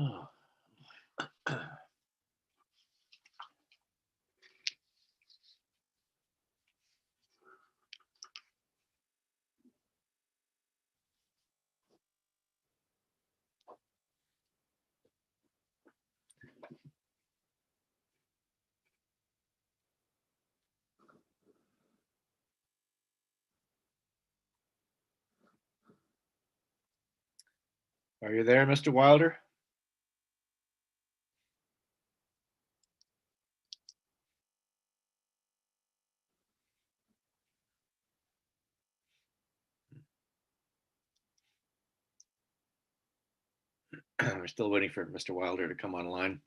Oh. Are you there, Mr. Wilder? We're still waiting for Mr. Wilder to come online.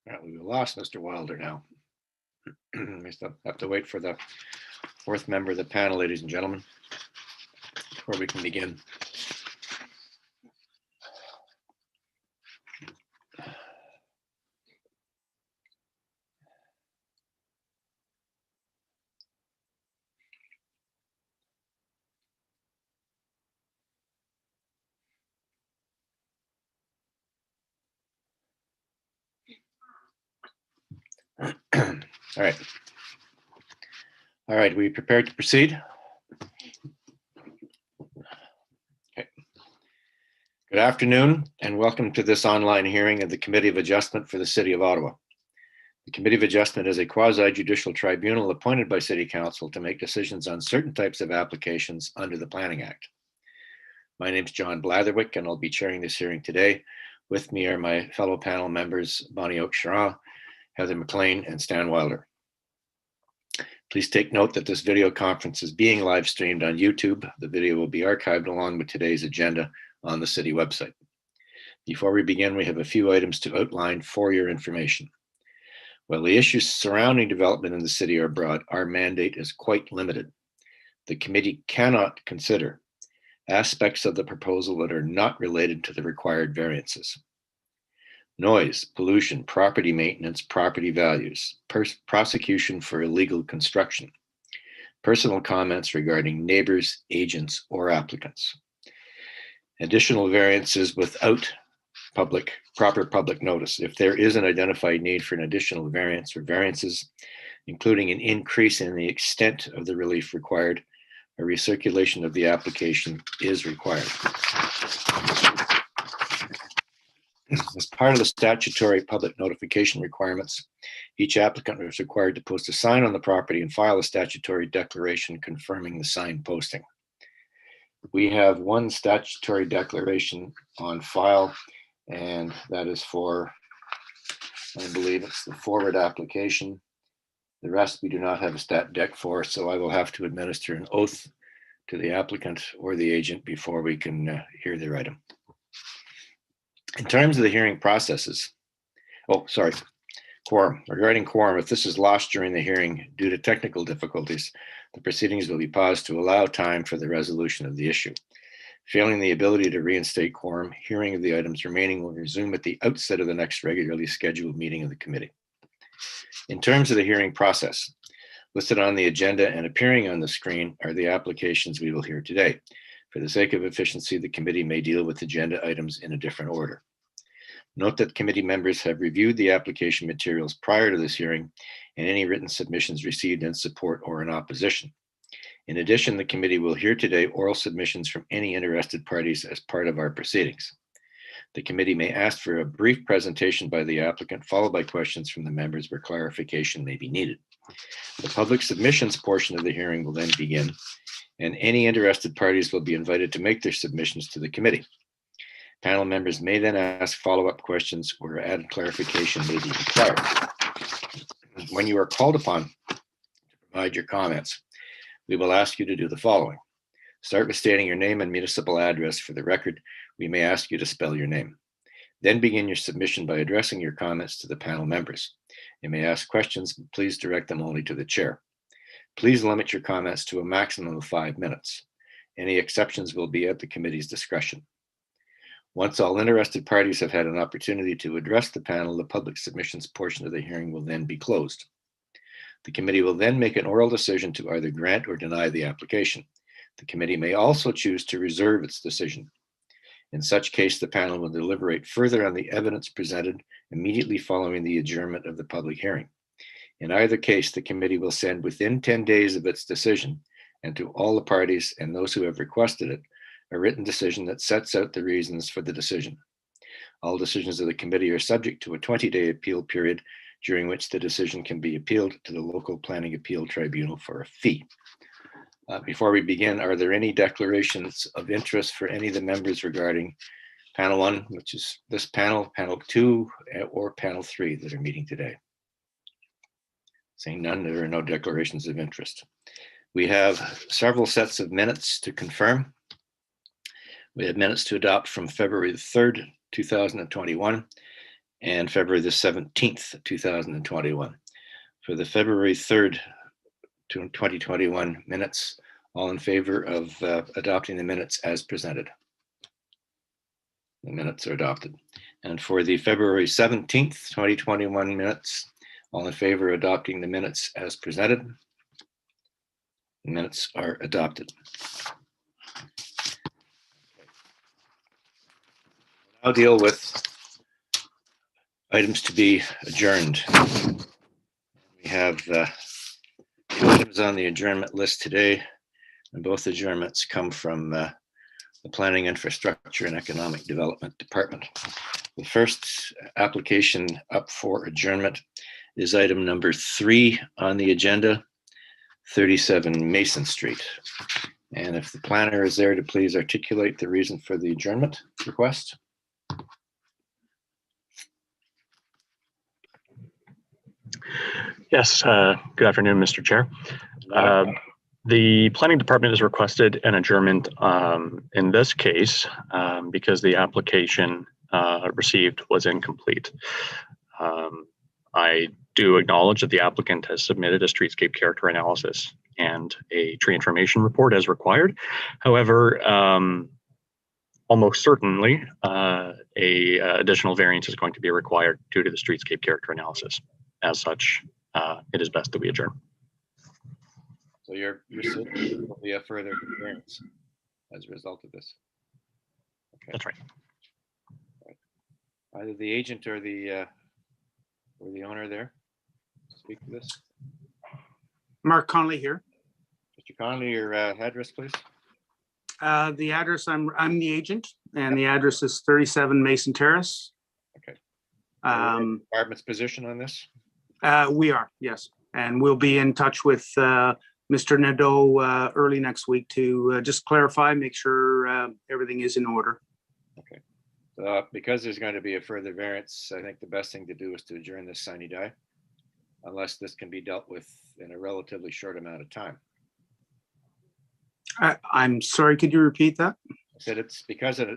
Apparently, we lost Mr. Wilder now. We still have to wait for the fourth member of the panel, ladies and gentlemen, before we can begin. All right. All right, we prepared to proceed? Okay. Good afternoon, and welcome to this online hearing of the Committee of Adjustment for the City of Ottawa. The Committee of Adjustment is a quasi-judicial tribunal appointed by City Council to make decisions on certain types of applications under the Planning Act. My name is John Blatherwick, and I'll be chairing this hearing today. With me are my fellow panel members, Bonnie Oakeshara, Heather McLean, and Stan Wilder. Please take note that this video conference is being live streamed on YouTube. The video will be archived along with today's agenda on the city website. Before we begin, we have a few items to outline for your information. While the issues surrounding development in the city are broad, our mandate is quite limited. The committee cannot consider aspects of the proposal that are not related to the required variances. Noise, pollution, property maintenance, property values, prosecution for illegal construction, personal comments regarding neighbors, agents, or applicants. Additional variances without proper public notice. If there is an identified need for an additional variance or variances, including an increase in the extent of the relief required, a recirculation of the application is required. As part of the statutory public notification requirements, each applicant is required to post a sign on the property and file a statutory declaration confirming the sign posting. We have one statutory declaration on file, and that is for, I believe it's the forward application. The rest we do not have a stat dec for, so I will have to administer an oath to the applicant or the agent before we can hear their item. In terms of the hearing processes, quorum. Regarding quorum, if this is lost during the hearing due to technical difficulties, the proceedings will be paused to allow time for the resolution of the issue. Failing the ability to reinstate quorum, hearing of the items remaining will resume at the outset of the next regularly scheduled meeting of the committee. In terms of the hearing process, listed on the agenda and appearing on the screen are the applications we will hear today. For the sake of efficiency, the committee may deal with agenda items in a different order. Note that committee members have reviewed the application materials prior to this hearing and any written submissions received in support or in opposition. In addition, the committee will hear today oral submissions from any interested parties as part of our proceedings. The committee may ask for a brief presentation by the applicant, followed by questions from the members where clarification may be needed. The public submissions portion of the hearing will then begin, and any interested parties will be invited to make their submissions to the committee. Panel members may then ask follow-up questions where added clarification may be required. When you are called upon to provide your comments, we will ask you to do the following. Start with stating your name and municipal address. For the record, we may ask you to spell your name. Then begin your submission by addressing your comments to the panel members. You may ask questions, but please direct them only to the chair. Please limit your comments to a maximum of 5 minutes. Any exceptions will be at the committee's discretion. Once all interested parties have had an opportunity to address the panel, the public submissions portion of the hearing will then be closed. The committee will then make an oral decision to either grant or deny the application. The committee may also choose to reserve its decision. In such case, the panel will deliberate further on the evidence presented immediately following the adjournment of the public hearing. In either case, the committee will send within 10 days of its decision, and to all the parties and those who have requested it, a written decision that sets out the reasons for the decision. All decisions of the committee are subject to a 20-day appeal period, during which the decision can be appealed to the local planning appeal tribunal for a fee. Before we begin, are there any declarations of interest for any of the members regarding panel 1, which is this panel, panel 2, or panel 3 that are meeting today? Seeing none, there are no declarations of interest. We have several sets of minutes to confirm. We have minutes to adopt from February the 3rd, 2021 and February the 17th, 2021. For the February 3rd, 2021 minutes, all in favor of adopting the minutes as presented? The minutes are adopted. And for the February 17th, 2021 minutes, all in favor of adopting the minutes as presented? The minutes are adopted. I'll deal with items to be adjourned. We have 2 items on the adjournment list today, and both adjournments come from the Planning, Infrastructure, and Economic Development Department. The first application up for adjournment is item number 3 on the agenda, 37 Mason Street. And if the planner is there to please articulate the reason for the adjournment request. Yes, good afternoon, Mr. Chair. The Planning Department has requested an adjournment in this case because the application received was incomplete. I do acknowledge that the applicant has submitted a streetscape character analysis and a tree information report as required. However, almost certainly a additional variance is going to be required due to the streetscape character analysis. As such, it is best that we adjourn. So you're saying there will be a further variance as a result of this? Okay. That's right. Either the agent or the owner there speak to this. Mark Connolly here. Mr. Connolly, your address, please. The address, I'm the agent, and the address is 37 Mason Terrace. Okay. Department's position on this? We are, yes. And we'll be in touch with Mr. Nadeau early next week to just clarify, make sure everything is in order. Okay. Because there's going to be a further variance, I think the best thing to do is to adjourn this sine die, unless this can be dealt with in a relatively short amount of time. I'm sorry, could you repeat that? I said it's because a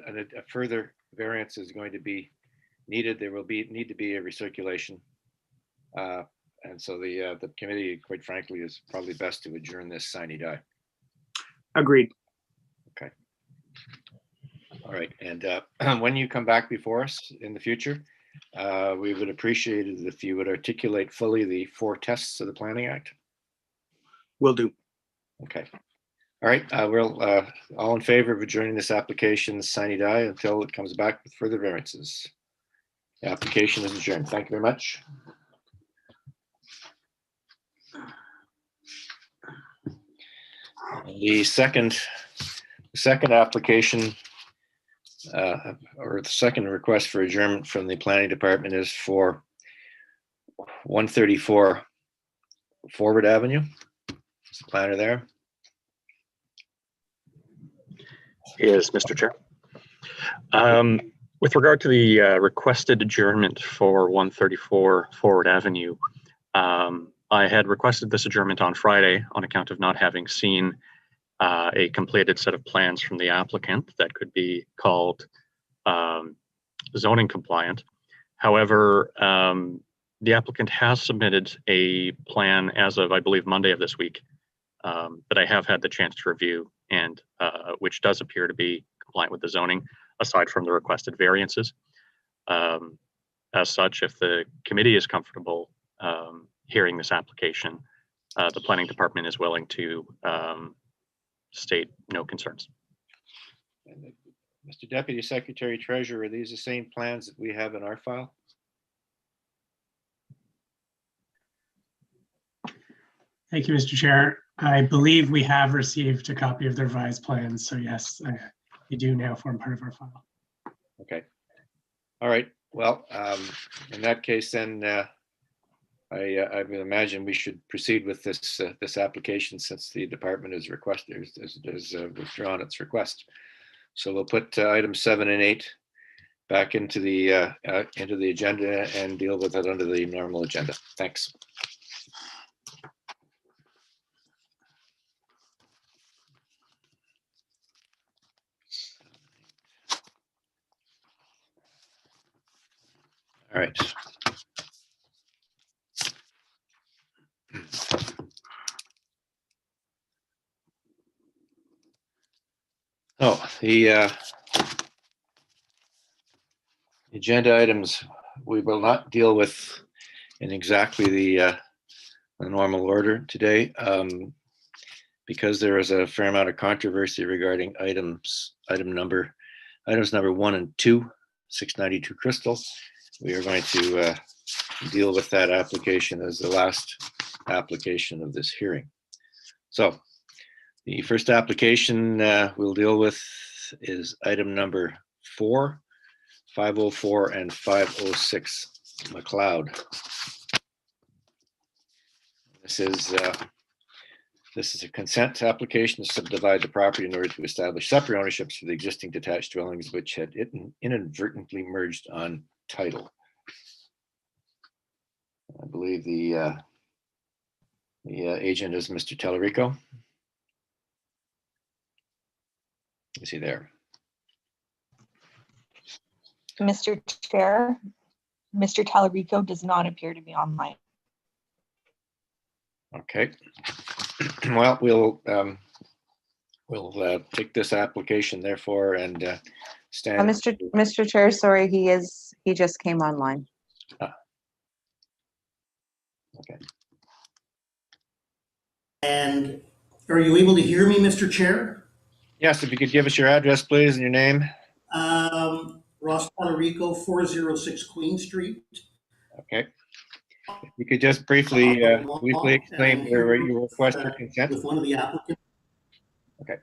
further variance is going to be needed. There will need to be a recirculation. And so the committee, quite frankly, is probably best to adjourn this sine die. Agreed. Okay. All right. And when you come back before us in the future, we would appreciate it if you would articulate fully the 4 tests of the Planning Act. Will do. Okay. All right. We'll all in favor of adjourning this application sine die until it comes back with further variances. The application is adjourned. Thank you very much. The second application or the second request for adjournment from the Planning Department is for 134 Forward Avenue. Is the planner there? Yes, Mr. Chair. With regard to the requested adjournment for 134 Forward Avenue, I had requested this adjournment on Friday on account of not having seen a completed set of plans from the applicant that could be called zoning compliant. However, the applicant has submitted a plan as of, I believe, Monday of this week that I have had the chance to review, and which does appear to be compliant with the zoning, aside from the requested variances. As such, if the committee is comfortable hearing this application, the planning department is willing to state no concerns. And Mr. Deputy Secretary Treasurer, are these the same plans that we have in our file? Thank you, Mr. Chair. I believe we have received a copy of the revised plans. So yes, they do now form part of our file. Okay. All right. Well, in that case, then I would imagine we should proceed with this this application since the department has requested has withdrawn its request. So we'll put items 7 and 8 back into the agenda and deal with it under the normal agenda. Thanks. All right. Oh, the agenda items we will not deal with in exactly the normal order today, because there is a fair amount of controversy regarding items number 1 and 2, 692 Crystal. We are going to deal with that application as the last application of this hearing. So the first application we'll deal with is item number 4, 504 and 506 McLeod. This is a consent application to subdivide the property in order to establish separate ownerships for the existing detached dwellings which had inadvertently merged on title. I believe the agent is Mr. Tellerico. Is he there? Mr. Chair, Mr. Tallarico does not appear to be online. Okay. Well, we'll take this application therefore and stand. Mr. Chair, sorry, he just came online. Okay. And are you able to hear me, Mr. Chair? Yes, if you could give us your address, please, and your name. Ross Tallarico, 406 Queen Street. Okay. If you could just briefly explain your request for consent. With one of the applicants. Okay.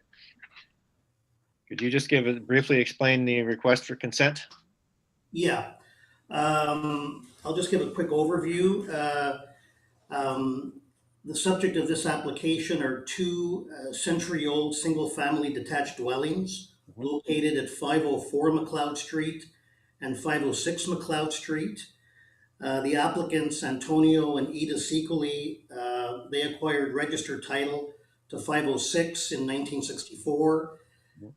Could you just briefly explain the request for consent? Yeah. I'll just give a quick overview. The subject of this application are 2 century-old single-family detached dwellings located at 504 McLeod Street and 506 McLeod Street. The applicants, Antonio and Ida Secoli, they acquired registered title to 506 in 1964.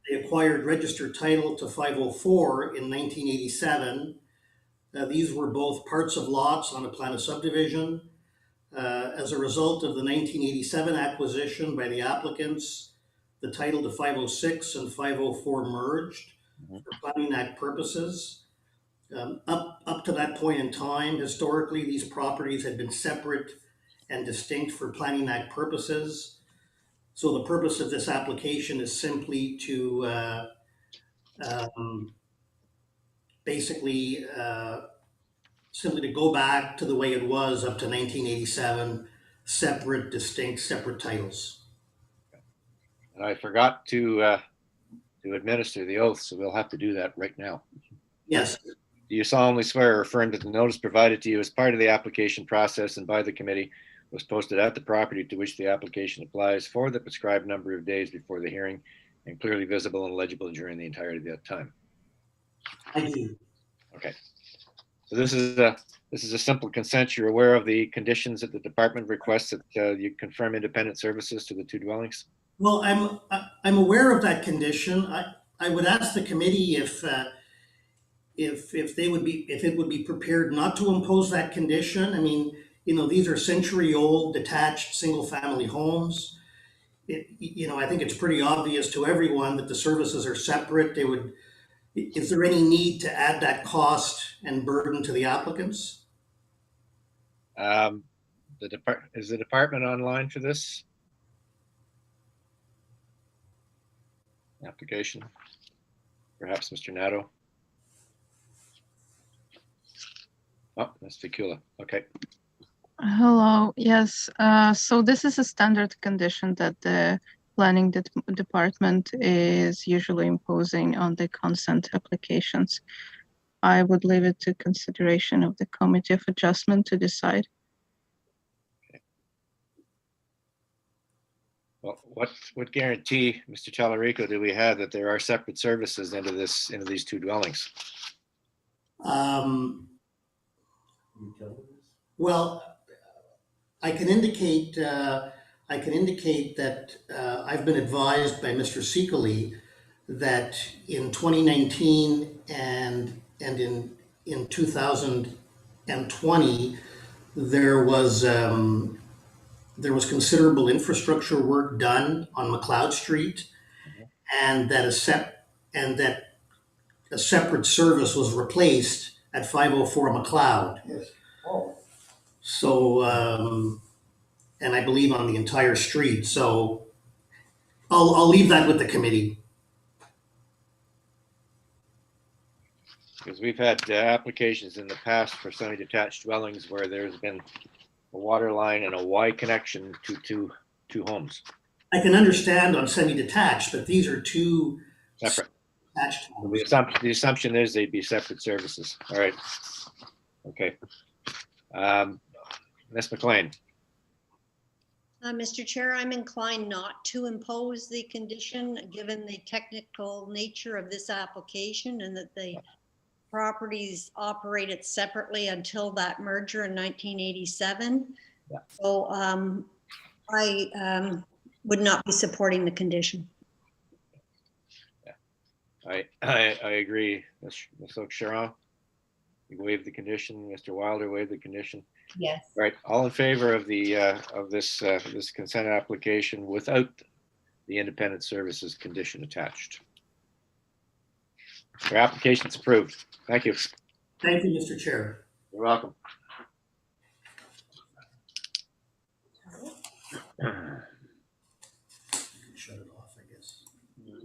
They acquired registered title to 504 in 1987. These were both parts of lots on a plan of subdivision. As a result of the 1987 acquisition by the applicants, the title to 506 and 504 merged for Planning Act purposes. Up to that point in time, historically, these properties had been separate and distinct for Planning Act purposes. So the purpose of this application is simply to simply to go back to the way it was up to 1987, separate, distinct, separate titles. And I forgot to administer the oath, so we'll have to do that right now. Yes. Do you solemnly swear or affirm that the notice provided to you as part of the application process and by the committee was posted at the property to which the application applies for the prescribed number of days before the hearing and clearly visible and legible during the entirety of that time? I do. Okay. So this is a simple consent. You're aware of the conditions that the department requests that you confirm independent services to the two dwellings? Well, I'm aware of that condition. I would ask the committee if they would be, if it would be prepared not to impose that condition. I mean, these are century-old detached single-family homes. I think it's pretty obvious to everyone that the services are separate. Is there any need to add that cost and burden to the applicants? Is the department online for this application? Perhaps Mr. Nadeau? Oh, Ms. Vicula. Okay. Hello. Yes. So this is a standard condition that the planning department is usually imposing on the consent applications. I would leave it to consideration of the committee of adjustment to decide. Well, what guarantee, Mr. Tallarico, do we have that there are separate services into these two dwellings? Well, I can indicate that I've been advised by Mr. Seekely that in 2019 and in 2020 there was considerable infrastructure work done on McLeod Street, and that a separate service was replaced at 504 McLeod. Yes. Oh. So, and I believe on the entire street. So I'll leave that with the committee. Because we've had applications in the past for semi-detached dwellings where there's been a water line and a Y connection to two homes. I can understand on semi-detached, but these are two Separate. detached homes. The assumption is they'd be separate services. All right. Okay. Ms. McLean. Mr. Chair, I'm inclined not to impose the condition given the technical nature of this application and that the properties operated separately until that merger in 1987. Yeah. So I would not be supporting the condition. Yeah. I agree. Ms. Sharon, you waived the condition. Mr. Wilder waived the condition. Yes. Right. All in favor of the of this consent application without the independent services condition attached? Your application's approved. Thank you. Thank you, Mr. Chair. You're welcome. Shut it off, I guess.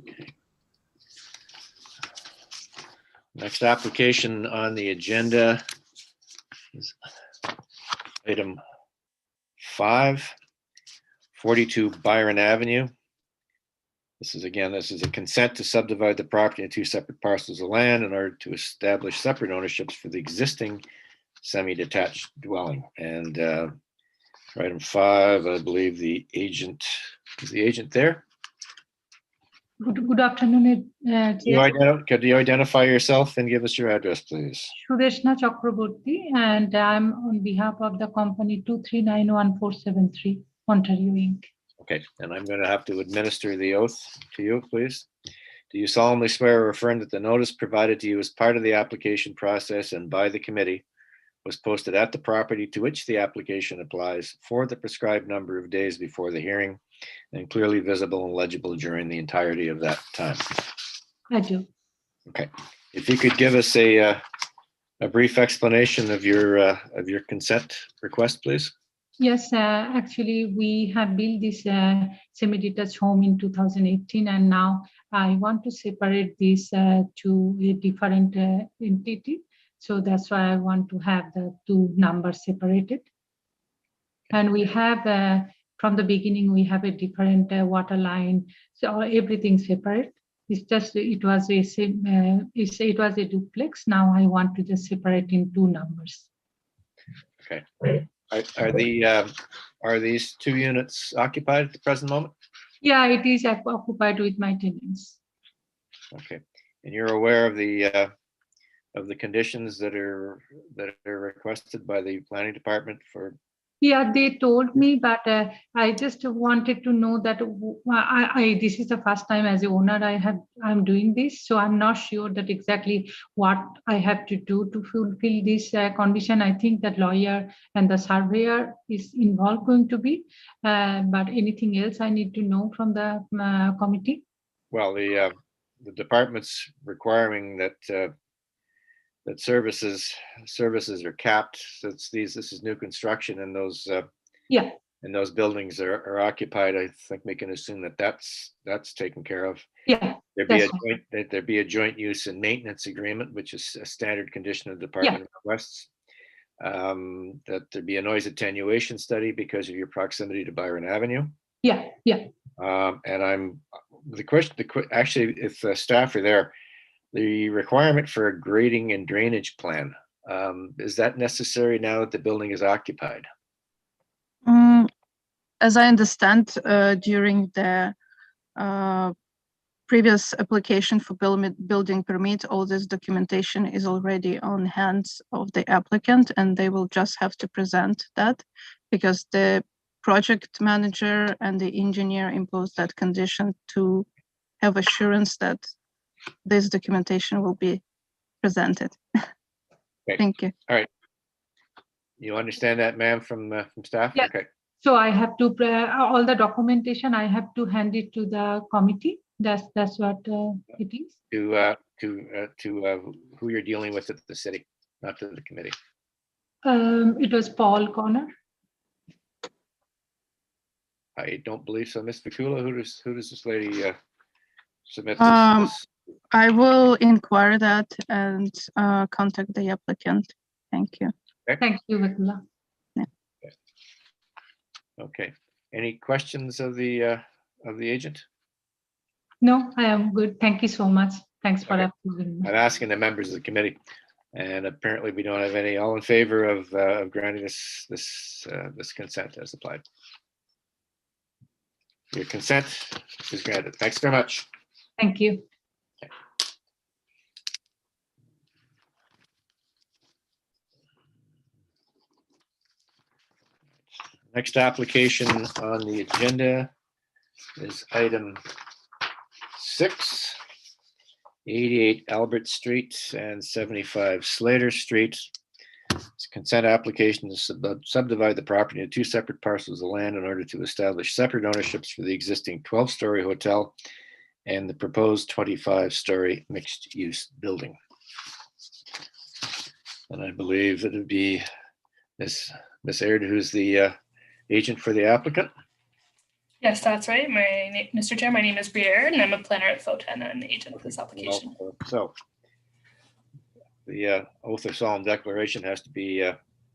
Okay. Next application on the agenda is item 5, 42 Byron Avenue. This is a consent to subdivide the property into two separate parcels of land in order to establish separate ownerships for the existing semi-detached dwelling. And for item 5, I believe is the agent there? Good afternoon. Could you identify yourself and give us your address, please? Sudeshna Chakraborty, and I'm on behalf of the company 2391473, Ontario Inc. Okay, and I'm going to have to administer the oath to you, please. Do you solemnly swear or affirm that the notice provided to you as part of the application process and by the committee was posted at the property to which the application applies for the prescribed number of days before the hearing and clearly visible and legible during the entirety of that time? I do. Okay, if you could give us a brief explanation of your consent request, please. Yes, actually, we have built this semi-detached home in 2018, and now I want to separate this to a different entity. So that's why I want to have the two numbers separated. And we have, from the beginning, we have a different water line, so everything separate. It's just, it was a duplex. Now I want to just separate in two numbers. Okay. Are these two units occupied at the present moment? Yeah, it is occupied with my tenants. Okay. And you're aware of the the conditions that are requested by the planning department for? Yeah, they told me, but I just wanted to know that this is the first time as a owner I'm doing this, so I'm not sure that exactly what I have to do to fulfill this condition. I think that lawyer and the surveyor is involved going to be, but anything else I need to know from the committee? Well, the department's requiring that that services are capped. So this is new construction, and those Yeah. and those buildings are occupied. I think we can assume that that's taken care of. Yeah. There'd be a joint use and maintenance agreement, which is a standard condition of the department requests. That there be a noise attenuation study because of your proximity to Byron Avenue. Yeah. Yeah. And actually, if the staff are there, the requirement for a grading and drainage plan, is that necessary now that the building is occupied? As I understand, during the previous application for building permit, all this documentation is already on hands of the applicant, and they will just have to present that, because the project manager and the engineer imposed that condition to have assurance that this documentation will be presented. Okay. Thank you. All right. You understand that, ma'am, from staff? Yeah. Okay. So I have to all the documentation. I have to hand it to the committee. That's what it is. To who you're dealing with at the city, not to the committee. It was Paul Connor. I don't believe so. Ms. Vakula, who does this lady submit this? I will inquire that and contact the applicant. Thank you. Okay. Thank you, Vakula. Okay. Any questions of the agent? No, I am good. Thank you so much. Thanks for approving me. I'm asking the members of the committee, and apparently we don't have any. All in favor of granting this consent as applied? Your consent is granted. Thanks very much. Thank you. Next application on the agenda is item 6, 88 Albert Street and 75 Slater Street. It's a consent application to subdivide the property into 2 separate parcels of land in order to establish separate ownerships for the existing 12-story hotel and the proposed 25-story mixed-use building. And I believe it would be Ms. Aird, who's the agent for the applicant. Yes, that's right. Mr. Chair, my name is Briere, and I'm a planner at FOTEN and an agent for this application. So the oath of solemn declaration has to be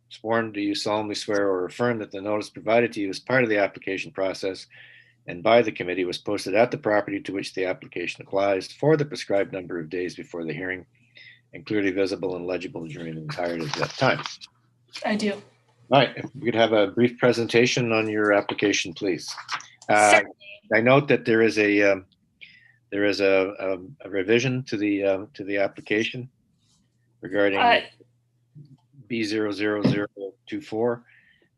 sworn. Do you solemnly swear or affirm that the notice provided to you as part of the application process and by the committee was posted at the property to which the application applies for the prescribed number of days before the hearing and clearly visible and legible during the entirety of that time? I do. All right, if we could have a brief presentation on your application, please. I note that there is a revision to the application regarding B00024,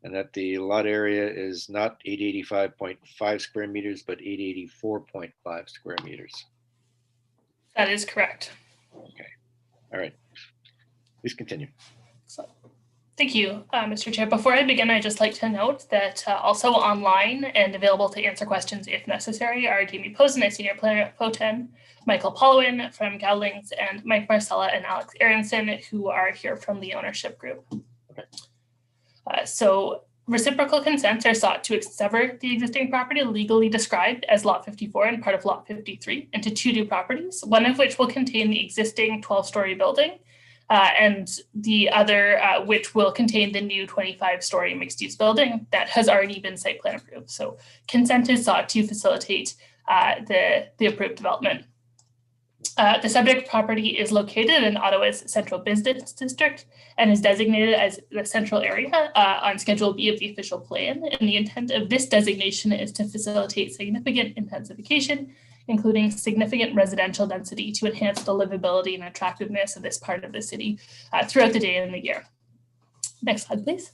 and that the lot area is not 885.5 square meters, but 884.5 square meters. That is correct. Okay. All right. Please continue. Thank you, Mr. Chair. Before I begin, I'd just like to note that also online and available to answer questions if necessary are Jamie Posen, a senior planner at FOTEN, Michael Pollowin from Gowlings, and Mike Marcella and Alex Aronson, who are here from the ownership group. Okay. So reciprocal consents are sought to sever the existing property legally described as Lot 54 and part of Lot 53 into 2 new properties, one of which will contain the existing 12-story building, and the other which will contain the new 25-story mixed-use building that has already been site plan approved. So consent is sought to facilitate the approved development. The subject property is located in Ottawa's central business district and is designated as the central area on Schedule B of the official plan. And the intent of this designation is to facilitate significant intensification, including significant residential density to enhance the livability and attractiveness of this part of the city throughout the day and the year. Next slide, please.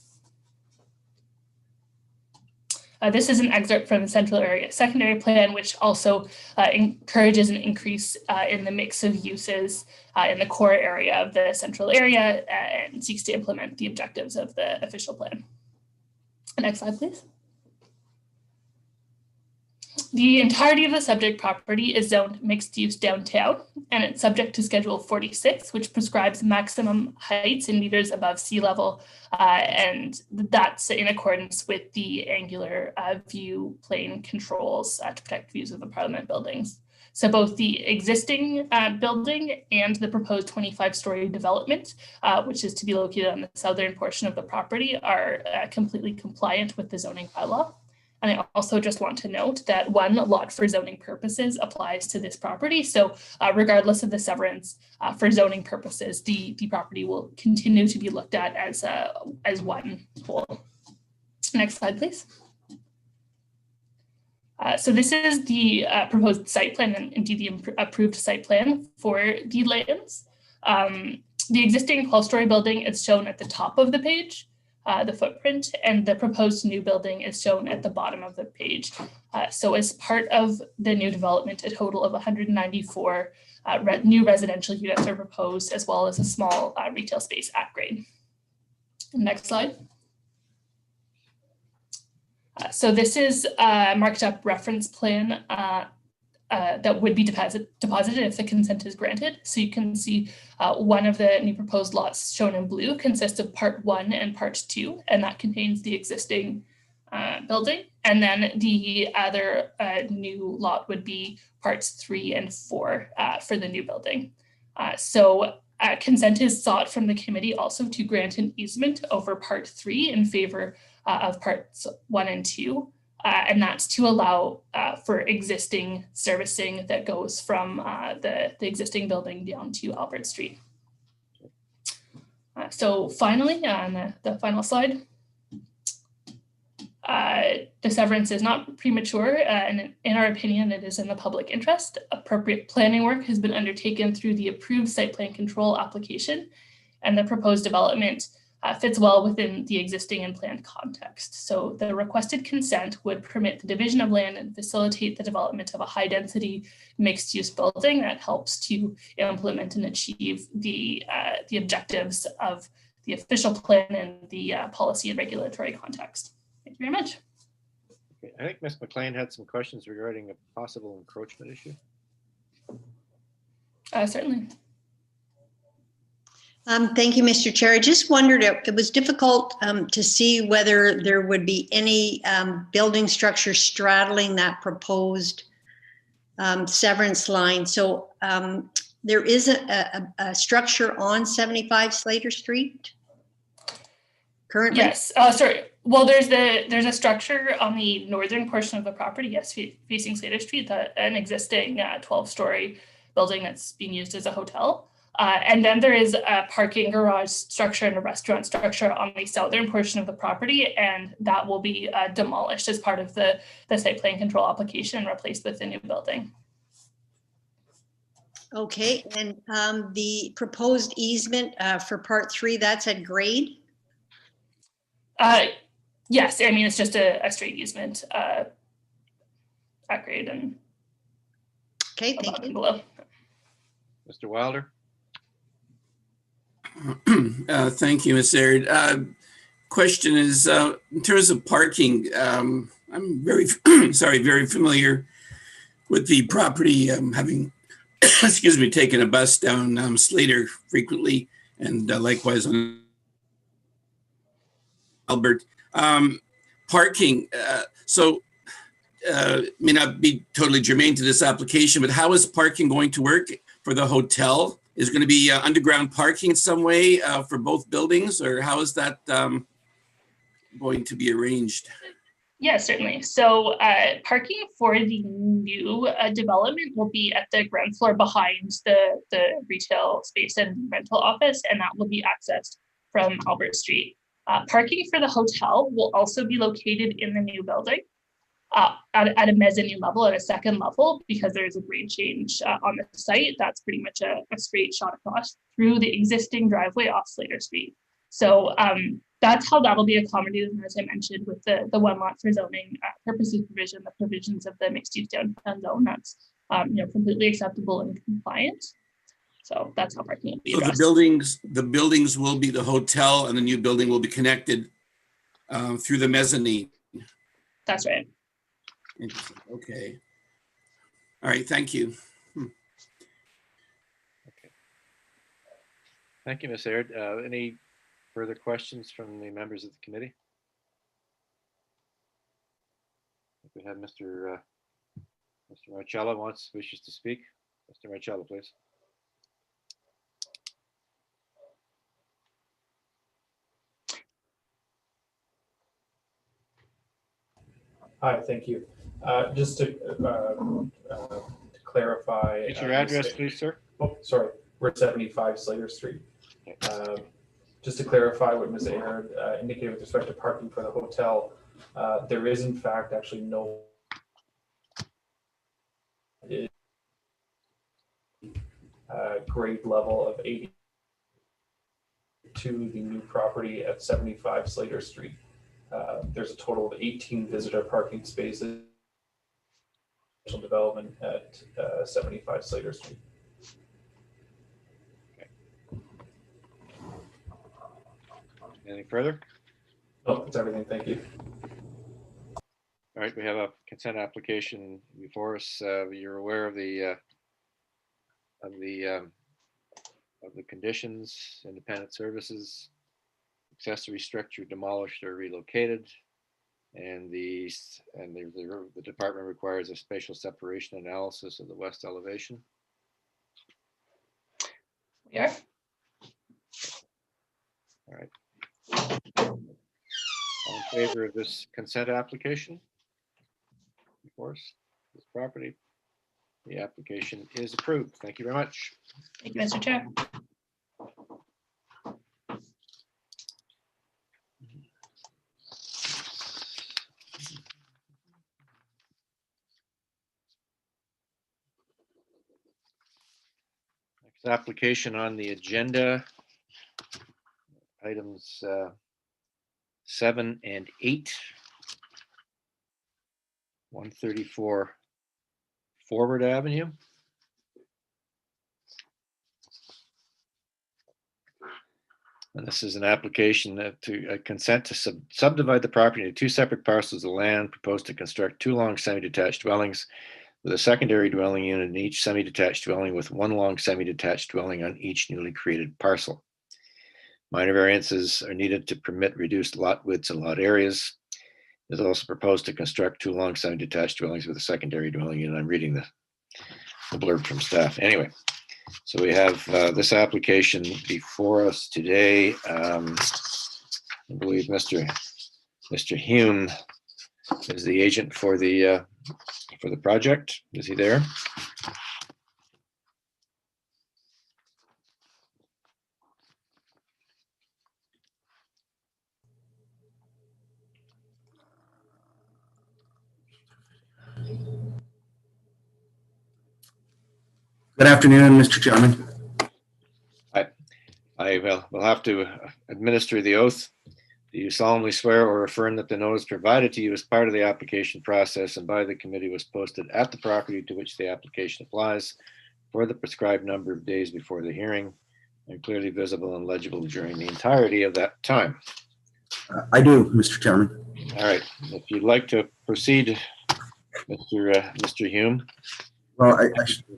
This is an excerpt from the Central Area Secondary Plan, which also encourages an increase in the mix of uses in the core area of the central area and seeks to implement the objectives of the official plan. Next slide, please. The entirety of the subject property is zoned mixed use downtown, and it's subject to Schedule 46, which prescribes maximum heights in meters above sea level, and that's in accordance with the angular view plane controls to protect views of the Parliament buildings. So both the existing building and the proposed 25-story development, which is to be located on the southern portion of the property, are completely compliant with the zoning bylaw. And I also just want to note that one lot for zoning purposes applies to this property. So regardless of the severance, for zoning purposes, the property will continue to be looked at as one whole. Next slide, please. So this is the proposed site plan and indeed the approved site plan for the lands. The existing 12-story building is shown at the top of the page. The footprint, and the proposed new building is shown at the bottom of the page. So as part of the new development, a total of 194 new residential units are proposed, as well as a small retail space at grade. Next slide. So this is a marked up reference plan that would be deposited if the consent is granted. So you can see one of the new proposed lots shown in blue consists of part 1 and part 2, and that contains the existing building. And then the other new lot would be parts 3 and 4 for the new building. So consent is sought from the committee also to grant an easement over part 3 in favor of parts 1 and 2. And that's to allow for existing servicing that goes from the existing building down to Albert Street. So finally, on the final slide, the severance is not premature, and in our opinion, it is in the public interest. Appropriate planning work has been undertaken through the approved site plan control application, and the proposed development fits well within the existing and planned context. So the requested consent would permit the division of land and facilitate the development of a high density mixed use building that helps to implement and achieve the objectives of the official plan and the policy and regulatory context. Thank you very much. Okay, I think Ms. McLean had some questions regarding a possible encroachment issue. Certainly. Thank you, Mr. Chair. I just wondered, it was difficult to see whether there would be any building structure straddling that proposed severance line. So there is a structure on 75 Slater Street currently? Yes, sorry. Well, there's a structure on the northern portion of the property, yes, facing Slater Street, an existing 12-story building that's being used as a hotel. And then there is a parking garage structure and a restaurant structure on the southern portion of the property, and that will be demolished as part of the site plan control application and replaced with the new building. Okay, and the proposed easement for part 3, that's at grade? Yes, I mean, it's just a straight easement at grade and okay, thank you. Below. Mr. Wilder. Thank you, Ms. Aird. Question is, in terms of parking, I'm very, very familiar with the property, having, excuse me, taken a bus down Slater frequently, and likewise on Albert. Parking, may not be totally germane to this application, but how is parking going to work for the hotel? Is going to be underground parking in some way for both buildings, or how is that going to be arranged? Yeah, certainly. So parking for the new development will be at the ground floor behind the retail space and rental office, and that will be accessed from Albert Street. Parking for the hotel will also be located in the new building. at a mezzanine level, at a second level, because there's a grade change on the site. That's pretty much a straight shot across through the existing driveway off Slater Street. So that's how that'll be accommodated, as I mentioned, with the one lot for zoning purposes provision, the provisions of the mixed use downtown zone. That's completely acceptable and compliant. So that's how parking will be addressed. So the buildings will be the hotel, and the new building will be connected through the mezzanine. That's right. Okay. All right. Thank you. Okay. Thank you, Ms. Aird. Any further questions from the members of the committee? We have Mr. Marcella wishes to speak. Mr. Marcella, please. Hi, thank you. Just to clarify. Get your address, please, sir. Oh, sorry. We're at 75 Slater Street. Just to clarify what Ms. Aird indicated with respect to parking for the hotel, there is in fact actually no grade level of 80 to the new property at 75 Slater Street. There's a total of 18 visitor parking spaces development at 75 Slater Street. Okay. Anything further? Oh, that's everything. Thank you. All right, we have a consent application before us. You're aware of the conditions: independent services, accessory structure demolished or relocated, and the department requires a spatial separation analysis of the west elevation. We are. All right. All in favor of this consent application? Of course, this property. The application is approved. Thank you very much. Thank you, Mr. Chair. Next application on the agenda, items 7 and 8. 134 Forward Avenue. And this is an application to consent to subdivide the property into 2 separate parcels of land, proposed to construct 2 long semi-detached dwellings with a secondary dwelling unit in each semi-detached dwelling, with 1 long semi-detached dwelling on each newly created parcel. Minor variances are needed to permit reduced lot widths and lot areas. It is also proposed to construct 2 long semi-detached dwellings with a secondary dwelling unit. I'm reading the blurb from staff. Anyway, so we have this application before us today. I believe Mr. Hume is the agent for the project. Is he there? Good afternoon, Mr. Chairman. I will have to administer the oath. Do you solemnly swear or affirm that the notice provided to you as part of the application process and by the committee was posted at the property to which the application applies for the prescribed number of days before the hearing and clearly visible and legible during the entirety of that time? I do, Mr. Chairman. All right. If you'd like to proceed, Mr. Hume. Well,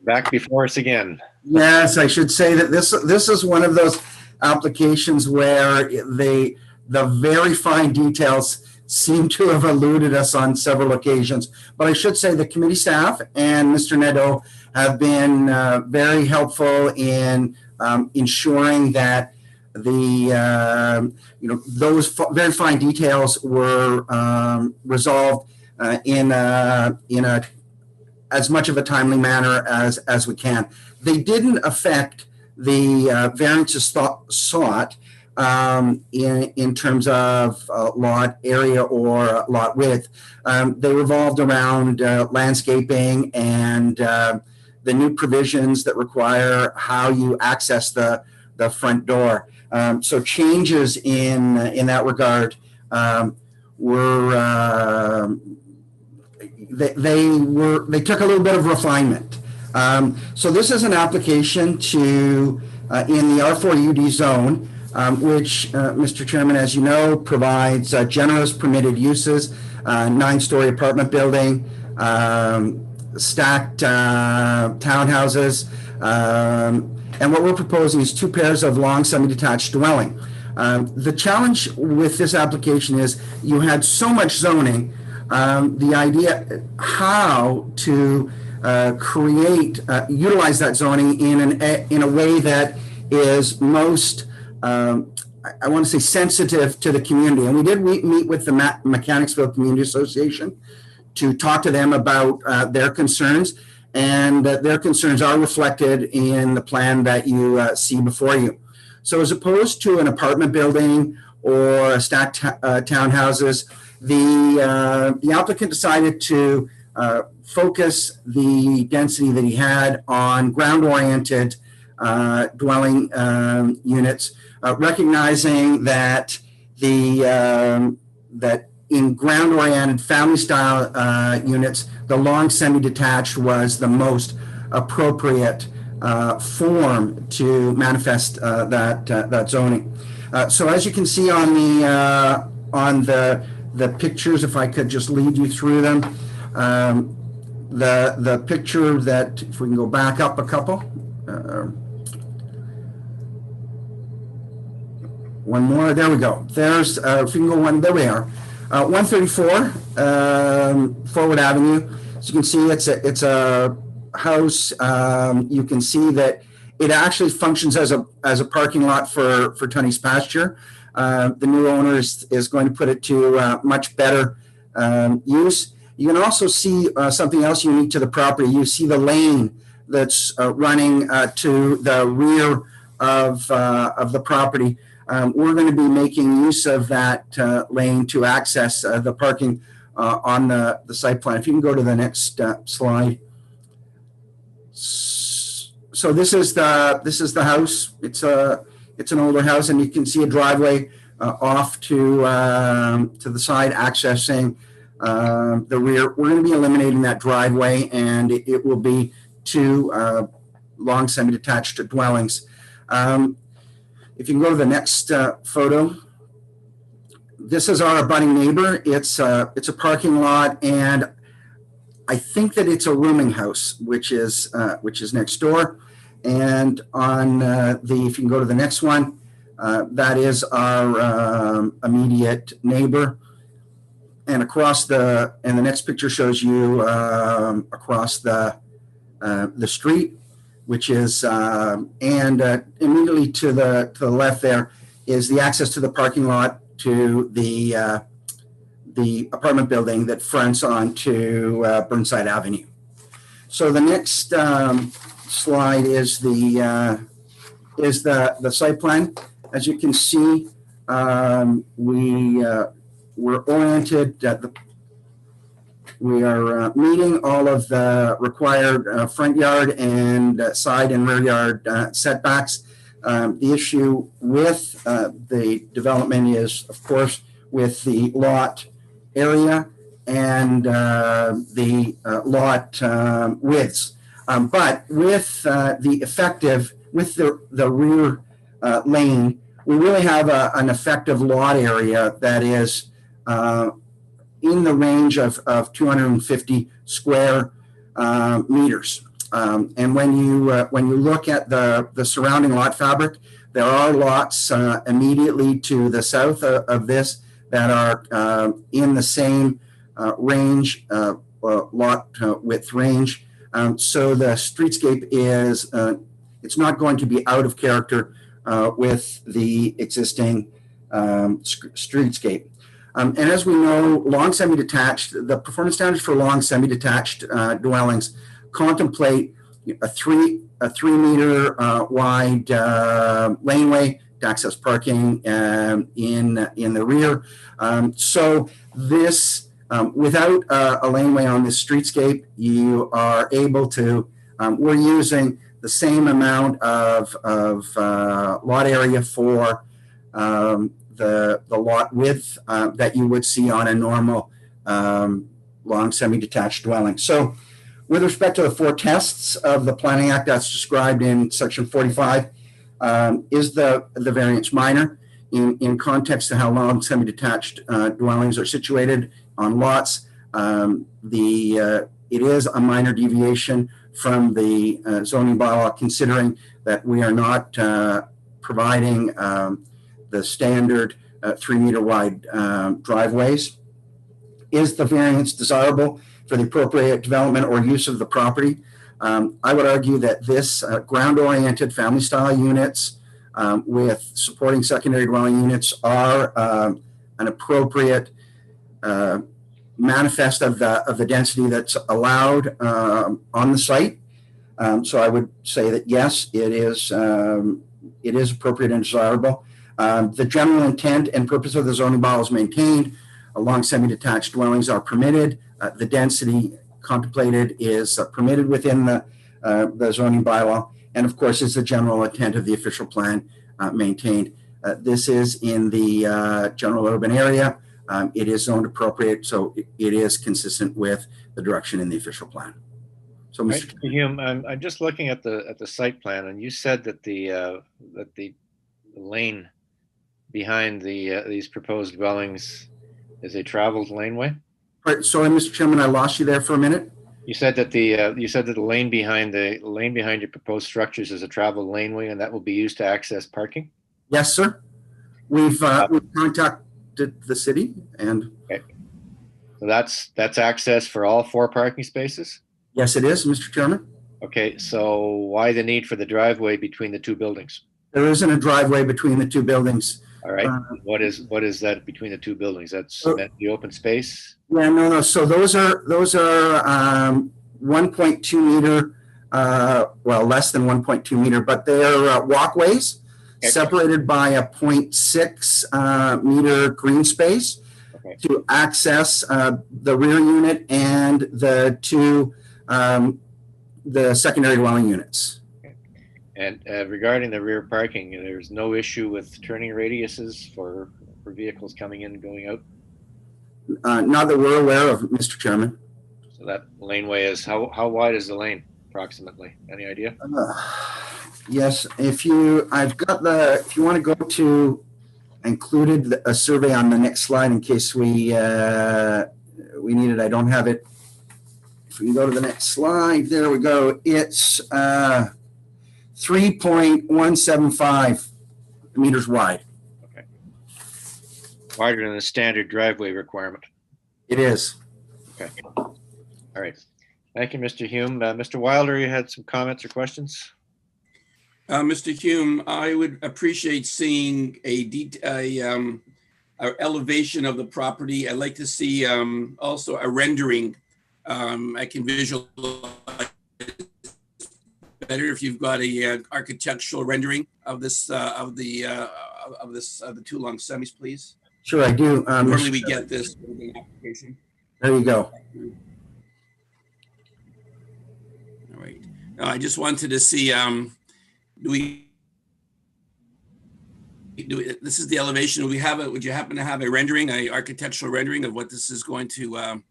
back before us again. Yes, I should say that this is one of those applications where the very fine details seem to have eluded us on several occasions. But I should say the committee staff and Mr. Nadeau have been very helpful in ensuring that those very fine details were resolved in a as much of a timely manner as we can. They didn't affect the variances sought, in terms of lot area or lot width. They revolved around landscaping and the new provisions that require how you access the front door. So changes in that regard they took a little bit of refinement. So this is an application to in the R4UD zone, which, Mr. Chairman, as you know, provides generous permitted uses, 9-story apartment building, stacked townhouses, and what we're proposing is 2 pairs of long semi-detached dwelling. The challenge with this application is you had so much zoning, the idea how to utilize that zoning in a way that is most, I want to say, sensitive to the community. And we did meet with the Mechanicsville Community Association to talk to them about their concerns, and their concerns are reflected in the plan that you see before you. So as opposed to an apartment building or stacked townhouses, the applicant decided to focus the density that he had on ground-oriented dwelling units, recognizing that that in ground-oriented family-style units, the long semi-detached was the most appropriate form to manifest that zoning. So as you can see on the pictures, if I could just lead you through them, the picture that, if we can go back up a couple, one more, there we go. There's, if we can go one, there we are. 134 Forward Avenue. As you can see, it's a house. You can see that it actually functions as a parking lot for Tony's Pasture. The new owner is going to put it to much better use. You can also see something else unique to the property. You see the lane that's running to the rear of the property. We're going to be making use of that lane to access the parking on the site plan. If you can go to the next slide. So this is the house. It's an older house, and you can see a driveway off to the side accessing the rear. We're going to be eliminating that driveway, and it will be 2 long semi-detached dwellings. If you can go to the next photo, this is our abutting neighbor. It's a parking lot, and I think that it's a rooming house, which is next door. And on if you can go to the next one, that is our immediate neighbor. And the next picture shows you across the street, which is and immediately to the left there is the access to the parking lot to the apartment building that fronts onto Burnside Avenue. So the next slide is the site plan. As you can see, we're oriented at we are meeting all of the required front yard and side and rear yard setbacks. The issue with the development is, of course, with the lot area and the lot widths. But with the rear lane, we really have an effective lot area that is in the range of 250 square meters. And when you look at the surrounding lot fabric, there are lots immediately to the south of this that are in the same range, lot width range. So the streetscape is, it's not going to be out of character with the existing streetscape. And as we know, long semi-detached, the performance standards for long semi-detached dwellings contemplate a 3 meter wide laneway to access parking in the rear. So this, without a laneway on this streetscape, you are able to, we're using the same amount of lot area for the lot width that you would see on a normal long semi-detached dwelling. So with respect to the 4 tests of the Planning Act that's described in section 45, is the variance minor in context to how long semi-detached dwellings are situated on lots. It is a minor deviation from the zoning bylaw, considering that we are not providing the standard 3-meter wide driveways. Is the variance desirable for the appropriate development or use of the property? I would argue that this ground-oriented family-style units with supporting secondary dwelling units are an appropriate manifest of the density that's allowed on the site. So I would say that yes, it is appropriate and desirable. The general intent and purpose of the zoning bylaw is maintained. Along semi-detached dwellings are permitted. The density contemplated is permitted within the zoning bylaw, and of course is the general intent of the official plan maintained. This is in the general urban area. It is zoned appropriate, so it is consistent with the direction in the official plan. So, Mr. Hume, I'm just looking at the site plan, and you said that the lane behind these proposed dwellings is a traveled laneway. Right. Sorry, Mr. Chairman, I lost you there for a minute. You said that the lane behind your proposed structures is a traveled laneway, and that will be used to access parking. Yes, sir. We've contacted the city, and okay. So that's access for all 4 parking spaces. Yes, it is, Mr. Chairman. Okay, so why the need for the driveway between the 2 buildings? There isn't a driveway between the 2 buildings. All right. What is that between the 2 buildings? That's the open space? Yeah, no. So those are 1.2 meter, well, less than 1.2 meter, but they're walkways separated by a 0.6 meter green space to access the rear unit and the 2 the secondary dwelling units. And regarding the rear parking, there's no issue with turning radiuses for vehicles coming in and going out? Not that we're aware of, Mr. Chairman. So that laneway is, how wide is the lane approximately? Any idea? Yes, if you want to go to, I included a survey on the next slide in case we need it. I don't have it. If we can go to the next slide, there we go. It's 3.175 meters wide. Okay. Wider than the standard driveway requirement. It is. Okay. All right. Thank you, Mr. Hume. Mr. Wilder, you had some comments or questions? Mr. Hume, I would appreciate seeing a elevation of the property. I'd like to see also a rendering. I can visualize better if you've got a architectural rendering of this of the 2 long semis, please. Sure, I do. Normally we get this in the application. There you go. All right. I just wanted to see. This is the elevation. Do we have it? Would you happen to have a rendering, a architectural rendering of what this is going to?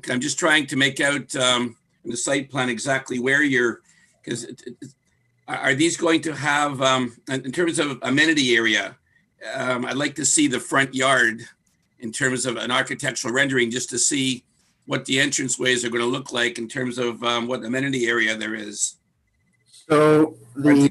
I'm just trying to make out in the site plan exactly where you're. Because are these going to have, in terms of amenity area, I'd like to see the front yard in terms of an architectural rendering, just to see what the entranceways are going to look like in terms of what amenity area there is. So the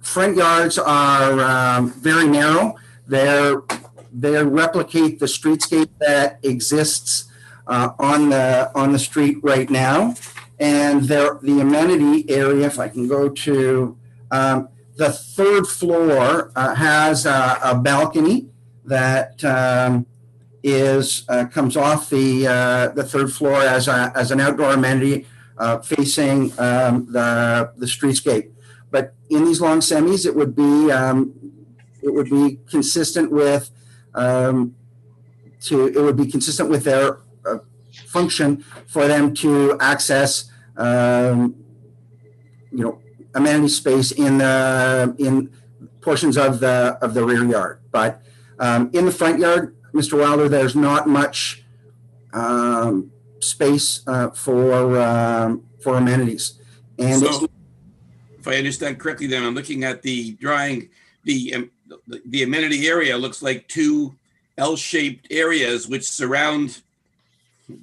front yards are very narrow. They replicate the streetscape that exists on the street right now. And the amenity area, if I can go to the 3rd floor, has a balcony that comes off the 3rd floor as an outdoor amenity facing the streetscape. but in these long semis, it would be consistent with it would be consistent with their function for them to access amenity space in portions of the rear yard. But in the front yard, Mr. Wilder, there's not much space for amenities. And so, if I understand correctly, then I'm looking at the drawing. The amenity area looks like two L-shaped areas which surround,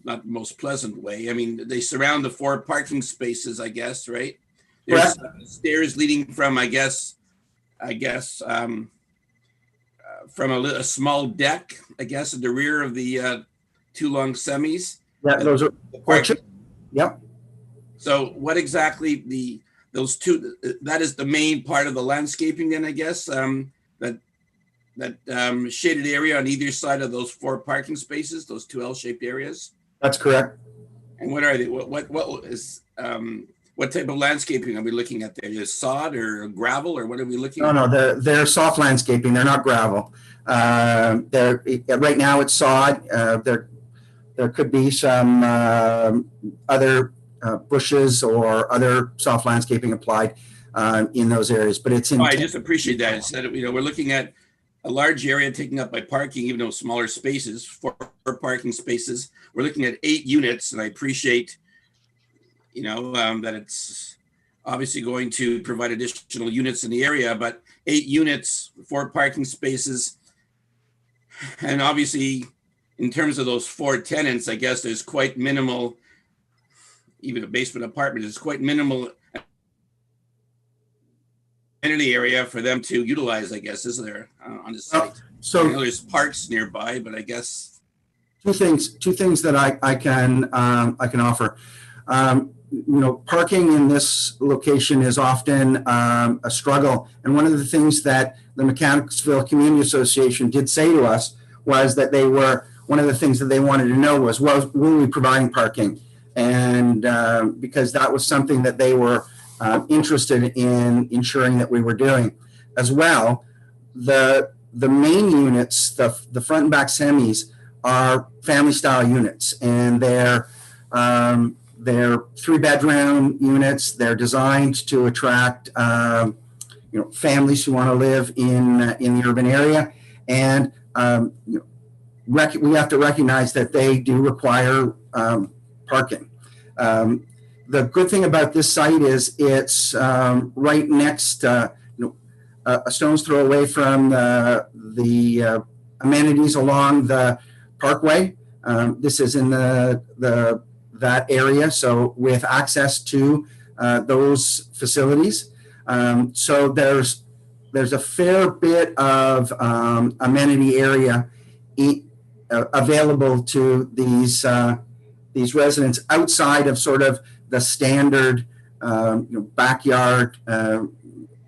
not the most pleasant way. I mean, they surround the 4 parking spaces, I guess, right? There's stairs leading from, I guess, from a small deck, I guess, at the rear of the 2 long semis. Yeah, those are porches. Yep. So what exactly those two, that is the main part of the landscaping then, I guess, that shaded area on either side of those 4 parking spaces, those 2 L-shaped areas? That's correct. And what are they? What type of landscaping are we looking at there? Is sod or gravel, or what are we looking at? No, they're soft landscaping. They're not gravel. Right now it's sod. There could be some other bushes or other soft landscaping applied in those areas, but it's in. I just appreciate that. Instead of, we're looking at a large area taken up by parking, even though smaller spaces, 4 parking spaces. We're looking at 8 units, and I appreciate, that it's obviously going to provide additional units in the area, but 8 units, 4 parking spaces. And obviously, in terms of those 4 tenants, I guess there's quite minimal, even a basement apartment is quite minimal amenity area for them to utilize, I guess, isn't there, on the site? So I know there's parks nearby, but I guess two things that I can offer. Parking in this location is often a struggle, and one of the things that the Mechanicsville Community Association did say to us was that one of the things that they wanted to know was, well, were we providing parking? And because that was something that they were interested in ensuring that we were doing. As well, the main units, the front and back semis, are family style units, and they're 3-bedroom units. They're designed to attract families who want to live in the urban area, and we have to recognize that they do require parking. The good thing about this site is it's right next, a stone's throw away from the amenities along the parkway. This is in that area, so with access to those facilities. So there's a fair bit of amenity area available to these residents outside of sort of the standard backyard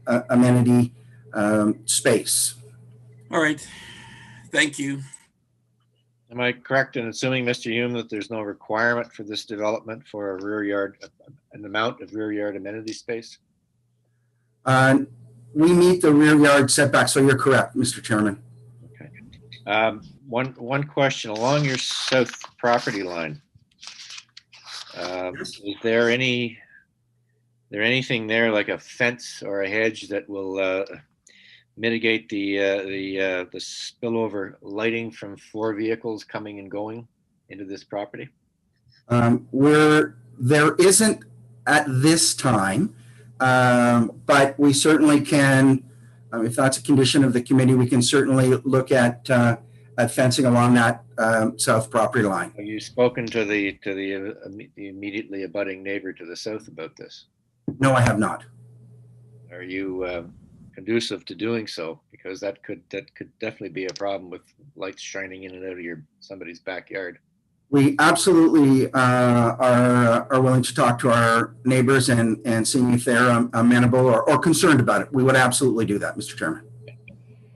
amenity space. All right, thank you. Am I correct in assuming, Mr. Hume, that there's no requirement for this development for a rear yard, an amount of rear yard amenity space? We meet the rear yard setback, so you're correct, Mr. Chairman. Okay. One question along your south property line. Is there anything there like a fence or a hedge that will mitigate the spillover lighting from 4 vehicles coming and going into this property? There isn't at this time, but we certainly can, if that's a condition of the committee, we can certainly look at fencing along that south property line. Have you spoken to the immediately abutting neighbor to the south about this? No, I have not. Are you conducive to doing so? Because that could definitely be a problem with lights shining in and out of somebody's backyard. We absolutely are willing to talk to our neighbors and seeing if they're amenable or concerned about it. We would absolutely do that, Mr. Chairman.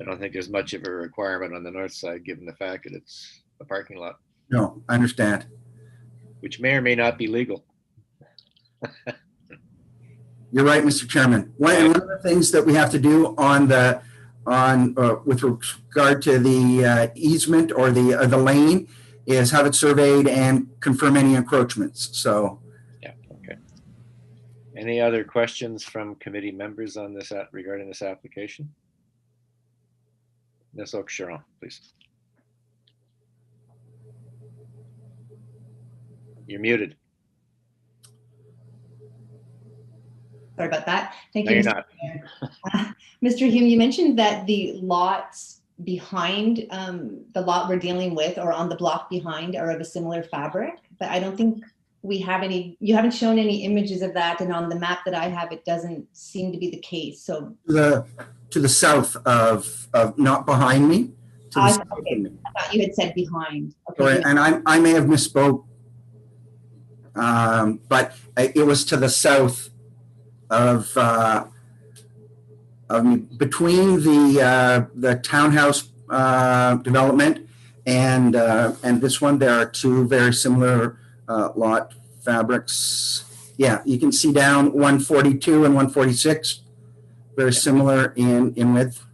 I don't think there's much of a requirement on the north side, given the fact that it's a parking lot. No, I understand. Which may or may not be legal. You're right, Mr. Chairman. One of the things that we have to do with regard to the easement or the lane is have it surveyed and confirm any encroachments. So. Yeah. Okay. Any other questions from committee members on this regarding this application? Ms. Oakesharon, please. You're muted. Sorry about that. Thank No, you, you're Mr. not. Mr. Hume, you mentioned that the lots behind the lot we're dealing with or on the block behind are of a similar fabric, but I don't think we have any, you haven't shown any images of that, and on the map that I have, it doesn't seem to be the case. So to the south of not behind me. Okay. I thought you had said behind. Okay. Sorry, and I may have misspoke, but it was to the south of between the townhouse development and this one. There are two very similar lot fabrics. Yeah, you can see down 142 and 146, very similar in width.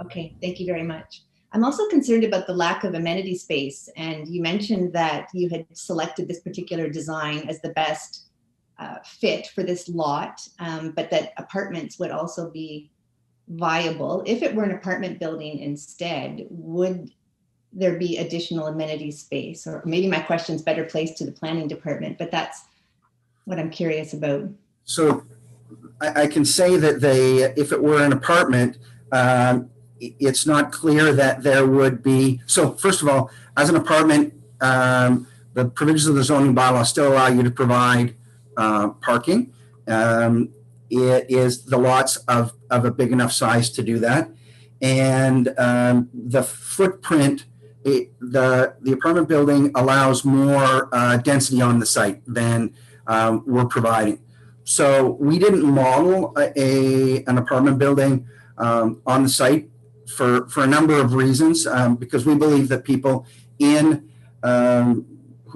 Okay, thank you very much. I'm also concerned about the lack of amenity space, and you mentioned that you had selected this particular design as the best fit for this lot, but that apartments would also be viable. If it were an apartment building instead, would there be additional amenity space? Or maybe my question's better placed to the planning department, but that's what I'm curious about. So I can say that if it were an apartment, it's not clear that there would be. So first of all, as an apartment, the provisions of the zoning bylaw still allow you to provide parking. It is the lots of a big enough size to do that. And the footprint, the apartment building allows more density on the site than we're providing. So we didn't model an apartment building on the site for a number of reasons, because we believe that people who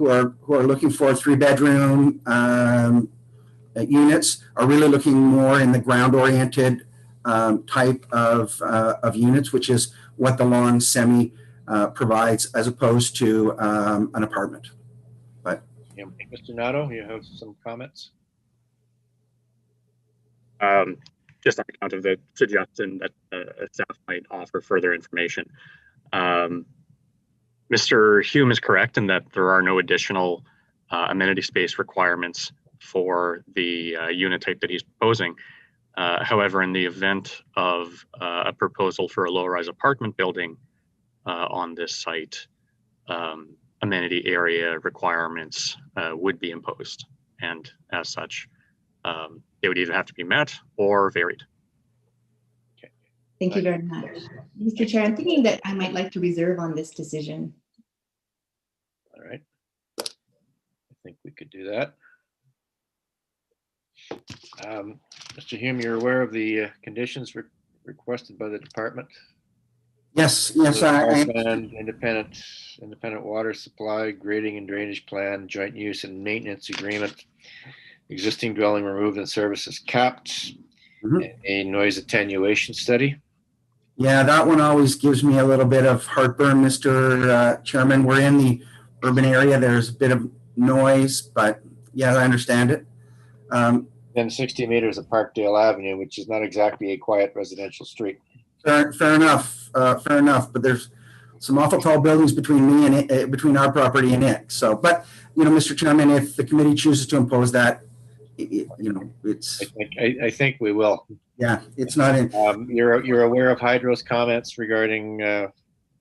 are looking for 3-bedroom units are really looking more in the ground-oriented type of units, which is what the lawn semi provides, as opposed to an apartment. But yeah, Mr. Nadeau, you have some comments? Just on account of the suggestion that staff might offer further information. Mr. Hume is correct in that there are no additional amenity space requirements for the unit type that he's proposing. However, in the event of a proposal for a low-rise apartment building on this site, amenity area requirements would be imposed, and as such, they would either have to be met or varied. Okay. Thank you very much. Mr. Chair, I'm thinking that I might like to reserve on this decision. All right. I think we could do that. Mr. Hume, you're aware of the conditions requested by the department? Yes, I am. Independent water supply, grading and drainage plan, joint use and maintenance agreement, existing dwelling removed and services capped, a noise attenuation study. Yeah, that one always gives me a little bit of heartburn, Mr. Chairman. We're in the urban area. There's a bit of noise, but yeah, I understand it. Then 60 meters of Parkdale Avenue, which is not exactly a quiet residential street. Fair enough. But there's some awful tall buildings between me and it, between our property and it. So, but Mr. Chairman, if the committee chooses to impose that, it's. I think we will. Yeah, it's not in. You're aware of Hydro's comments regarding.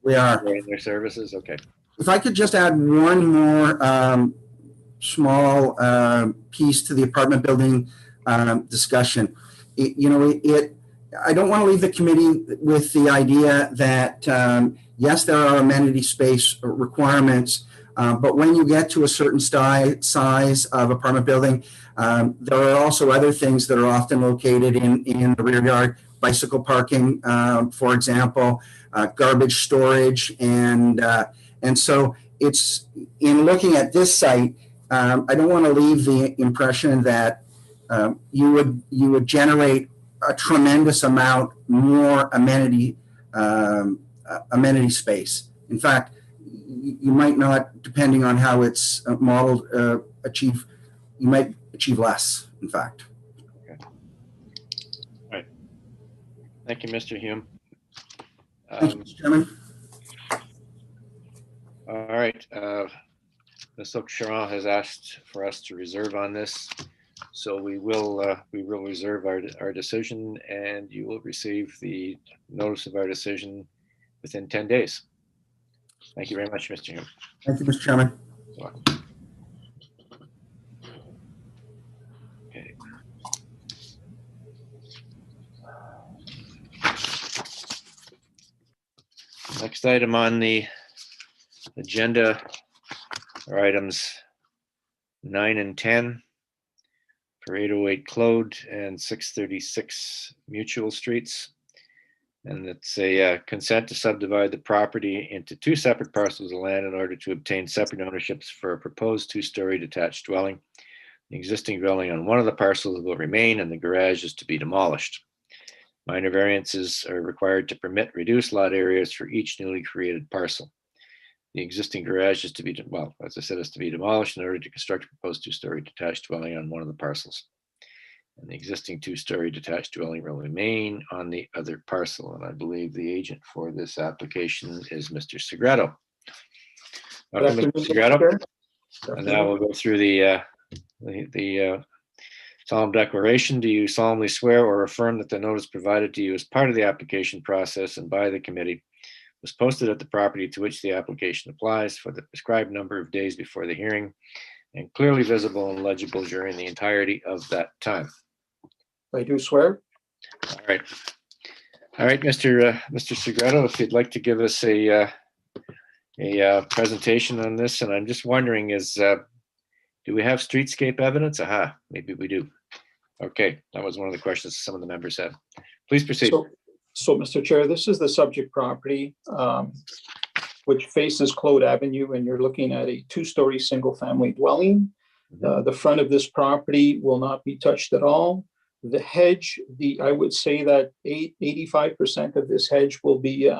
We are. Their services. Okay. If I could just add one more small piece to the apartment building discussion. I don't want to leave the committee with the idea that yes, there are amenity space requirements, but when you get to a certain size of apartment building, there are also other things that are often located in the rear yard: bicycle parking, for example, garbage storage, and so it's in looking at this site. I don't want to leave the impression that you would generate a tremendous amount more amenity space. In fact, you might not, depending on how it's modeled, you might achieve less, in fact. Okay. All right. Thank you, Mr. Hume. Thank you, Mr. Chairman. All right. Ms. Oakcharon has asked for us to reserve on this, so we will reserve our decision, and you will receive the notice of our decision within 10 days. Thank you very much, Mr. Hume. Thank you, Mr. Chairman. Okay. Next item on the agenda are items 9 and 10 for 808 Claude and 636 Mutual Streets. And it's a consent to subdivide the property into two separate parcels of land in order to obtain separate ownerships for a proposed two-story detached dwelling. The existing dwelling on one of the parcels will remain, and the garage is to be demolished. Minor variances are required to permit reduced lot areas for each newly created parcel. The existing garage is to be, well, as I said, is to be demolished in order to construct a proposed two-story detached dwelling on one of the parcels. And the existing two-story detached dwelling will remain on the other parcel. And I believe the agent for this application is Mr. Segreto. Welcome, Mr. Segreto. And now we'll go through the solemn declaration. Do you solemnly swear or affirm that the notice provided to you as part of the application process and by the committee was posted at the property to which the application applies for the prescribed number of days before the hearing and clearly visible and legible during the entirety of that time? I do swear. All right. All right, Mr. Segreto, if you'd like to give us a presentation on this, and I'm just wondering, do we have streetscape evidence? Aha, maybe we do. Okay, that was one of the questions some of the members had. Please proceed. So Mr. Chair, this is the subject property, which faces Claude Avenue, and you're looking at a two-story single-family dwelling. The front of this property will not be touched at all. The hedge, I would say that 85% of this hedge will be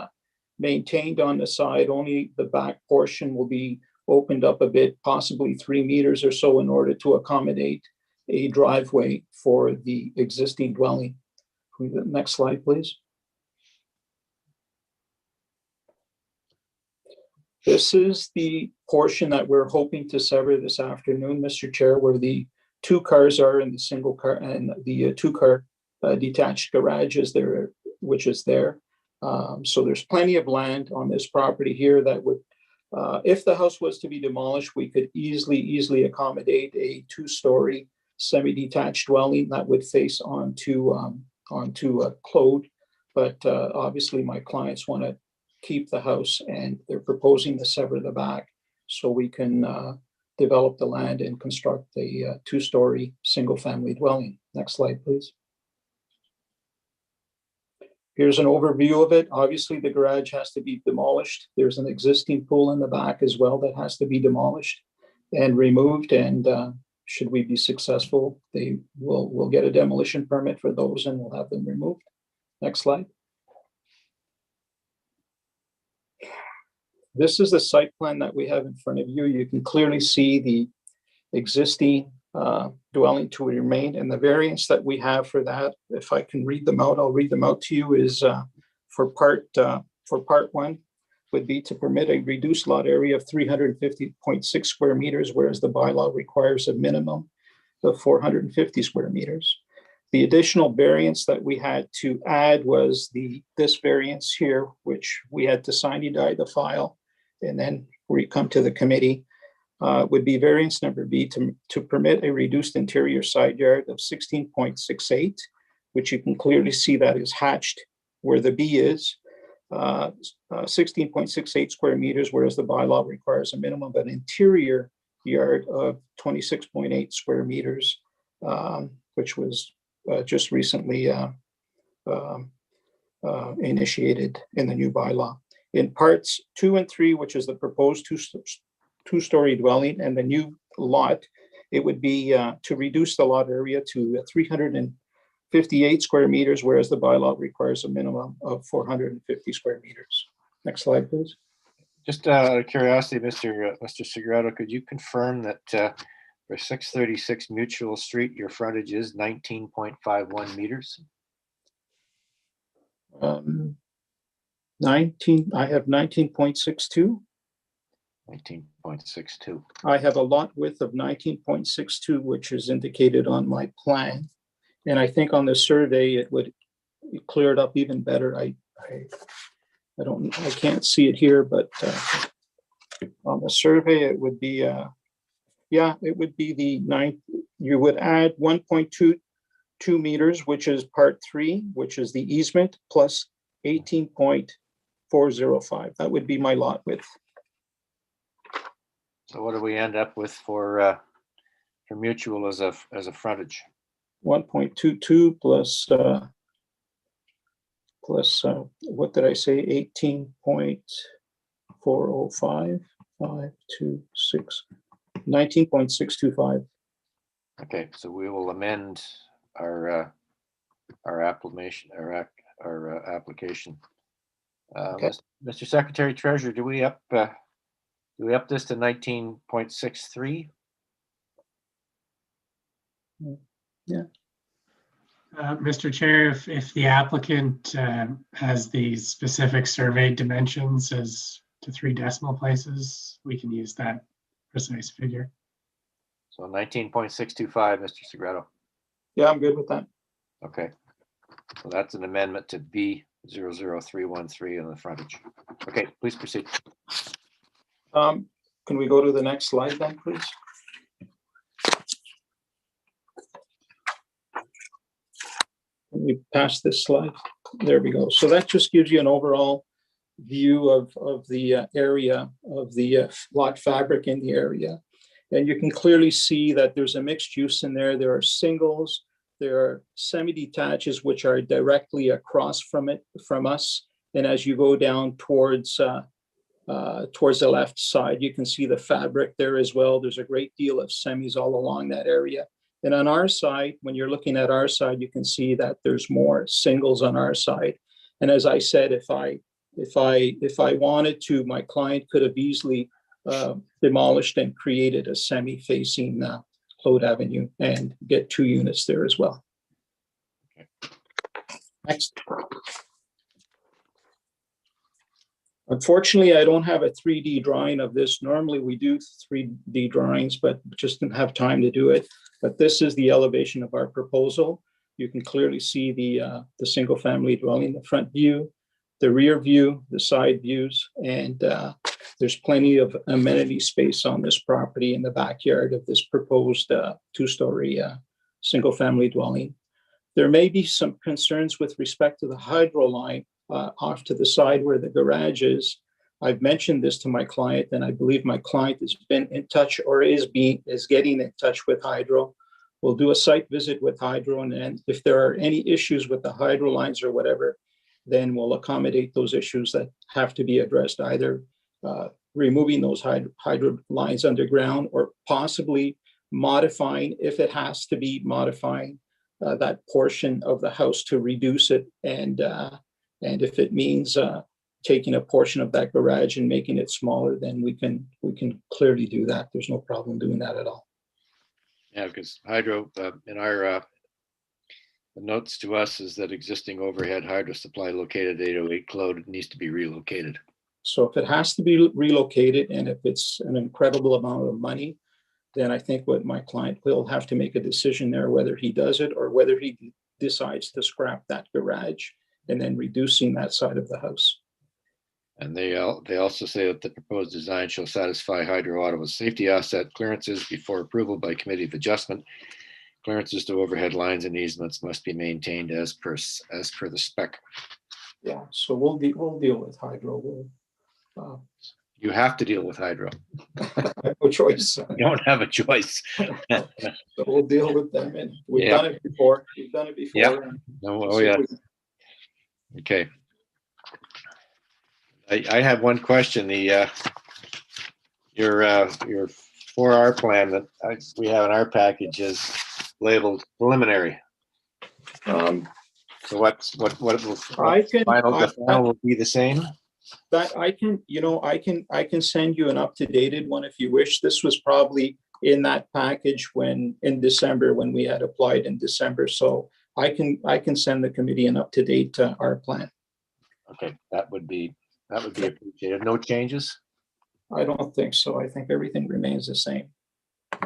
maintained on the side. Only the back portion will be opened up a bit, possibly 3 meters or so, in order to accommodate a driveway for the existing dwelling. Next slide, please. This is the portion that we're hoping to sever this afternoon, Mr. Chair, where the 2 cars are in the single car and the 2-car detached garage is there, which is there. So there's plenty of land on this property here that would, if the house was to be demolished, we could easily accommodate a 2-story semi-detached dwelling that would face onto Claude. But obviously my clients want to keep the house, and they're proposing to sever the back so we can develop the land and construct a 2-story single-family dwelling. Next slide, please. Here's an overview of it. Obviously, the garage has to be demolished. There's an existing pool in the back as well that has to be demolished and removed. And should we be successful, we'll get a demolition permit for those and we'll have them removed. Next slide. This is the site plan that we have in front of you. You can clearly see the existing dwelling to remain, and the variance that we have for that, if I can read them out, I'll read them out to you, is for part 1 would be to permit a reduced lot area of 350.6 square meters, whereas the bylaw requires a minimum of 450 square meters. The additional variance that we had to add was this variance here, which we had to sine die the file, and then we come to the committee. Would be variance number B to permit a reduced interior side yard of 16.68, which you can clearly see that is hatched where the B is, 16.68 square meters, whereas the bylaw requires a minimum of an interior yard of 26.8 square meters, which was just recently initiated in the new bylaw. In parts 2 and 3, which is the proposed two-story dwelling and the new lot, it would be to reduce the lot area to 358 square meters, whereas the bylaw requires a minimum of 450 square meters. Next slide, please. Just out of curiosity, Mr. Segredo, could you confirm that for 636 Mutual Street, your frontage is 19.51 meters? 19, I have 19.62. 19.62. I have a lot width of 19.62, which is indicated on my plan. And I think on the survey, it would clear it up even better. I can't see it here, but on the survey, it would be, yeah, it would be the ninth. You would add 1.22 meters, which is part 3, which is the easement, plus 18.405. That would be my lot width. So what do we end up with for Mutual as a frontage? 1.22 plus what did I say? 18.405, 526, 19.625. Okay, so we will amend our application. Okay. Mr. Secretary Treasurer, do we up this to 19.63? Yeah. Mr. Chair, if the applicant has the specific survey dimensions as to 3 decimal places, we can use that precise figure. So 19.625, Mr. Segredo. Yeah, I'm good with that. Okay. So that's an amendment to B00313 on the frontage. Okay, please proceed. Can we go to the next slide then, please? Can we pass this slide? There we go. So that just gives you an overall view of the area of the lot fabric in the area. And you can clearly see that there's a mixed use in there. There are singles, there are semi-detaches, which are directly across from us. And as you go down towards the left side, you can see the fabric there as well. There's a great deal of semis all along that area. And on our side, when you're looking at our side, you can see that there's more singles on our side. And as I said, if I wanted to, my client could have easily demolished and created a semi-facing Claude Avenue and get 2 units there as well. Okay. Next. Unfortunately, I don't have a 3D drawing of this. Normally we do 3D drawings, but just didn't have time to do it. But this is the elevation of our proposal. You can clearly see the single family dwelling, the front view, the rear view, the side views, and there's plenty of amenity space on this property in the backyard of this proposed 2-story single family dwelling. There may be some concerns with respect to the hydro line off to the side where the garage is. I've mentioned this to my client, and I believe my client has been in touch or is getting in touch with hydro. We'll do a site visit with hydro, and if there are any issues with the hydro lines or whatever, then we'll accommodate those issues that have to be addressed, either removing those hydro lines underground or possibly modifying, if it has to be, modifying that portion of the house to reduce it. And if it means taking a portion of that garage and making it smaller, then we can clearly do that. There's no problem doing that at all. Yeah, because hydro in our the notes to us is that existing overhead hydro supply located at 808 Claude needs to be relocated. So if it has to be relocated, and if it's an incredible amount of money, then I think what my client will have to make a decision there, whether he does it or whether he decides to scrap that garage and then reducing that side of the house. And they also say that the proposed design shall satisfy Hydro Ottawa's safety asset clearances before approval by Committee of Adjustment. Clearances to overhead lines and easements must be maintained as per the spec. Yeah, so we'll deal with hydro. You have to deal with hydro. I have no choice. You don't have a choice. So we'll deal with them, and we've done it before. Yeah. Oh yeah. Okay. I have one question. Your for our plan that we have in our package is labeled preliminary. So what will the final will be the same? That I can send you an up-to-dated one if you wish. This was probably in that package in December when we had applied in December. So I can send the committee an up-to-date our plan. Okay, that would be appreciated. No changes? I don't think so. I think everything remains the same.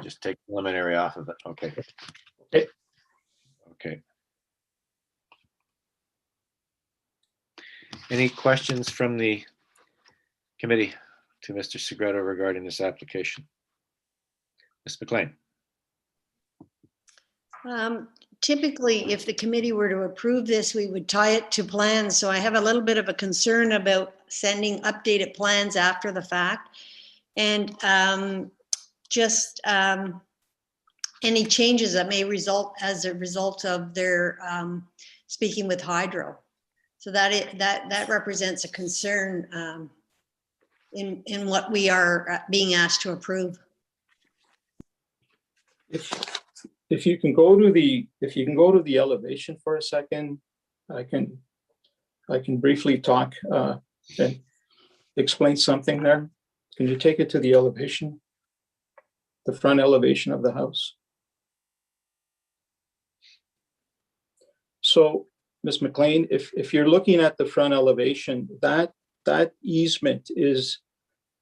Just take preliminary off of it. Okay. Okay. Okay. Any questions from the committee to Mr. Segreto regarding this application? Ms. McLean. Typically, if the committee were to approve this, we would tie it to plans. So I have a little bit of a concern about sending updated plans after the fact. And any changes that may result as a result of their speaking with Hydro. So that represents a concern in what we are being asked to approve. If you can go to the elevation for a second, I can briefly talk and explain something there. Can you take it to the elevation, the front elevation of the house? So, Ms. McLean, if you're looking at the front elevation, that easement is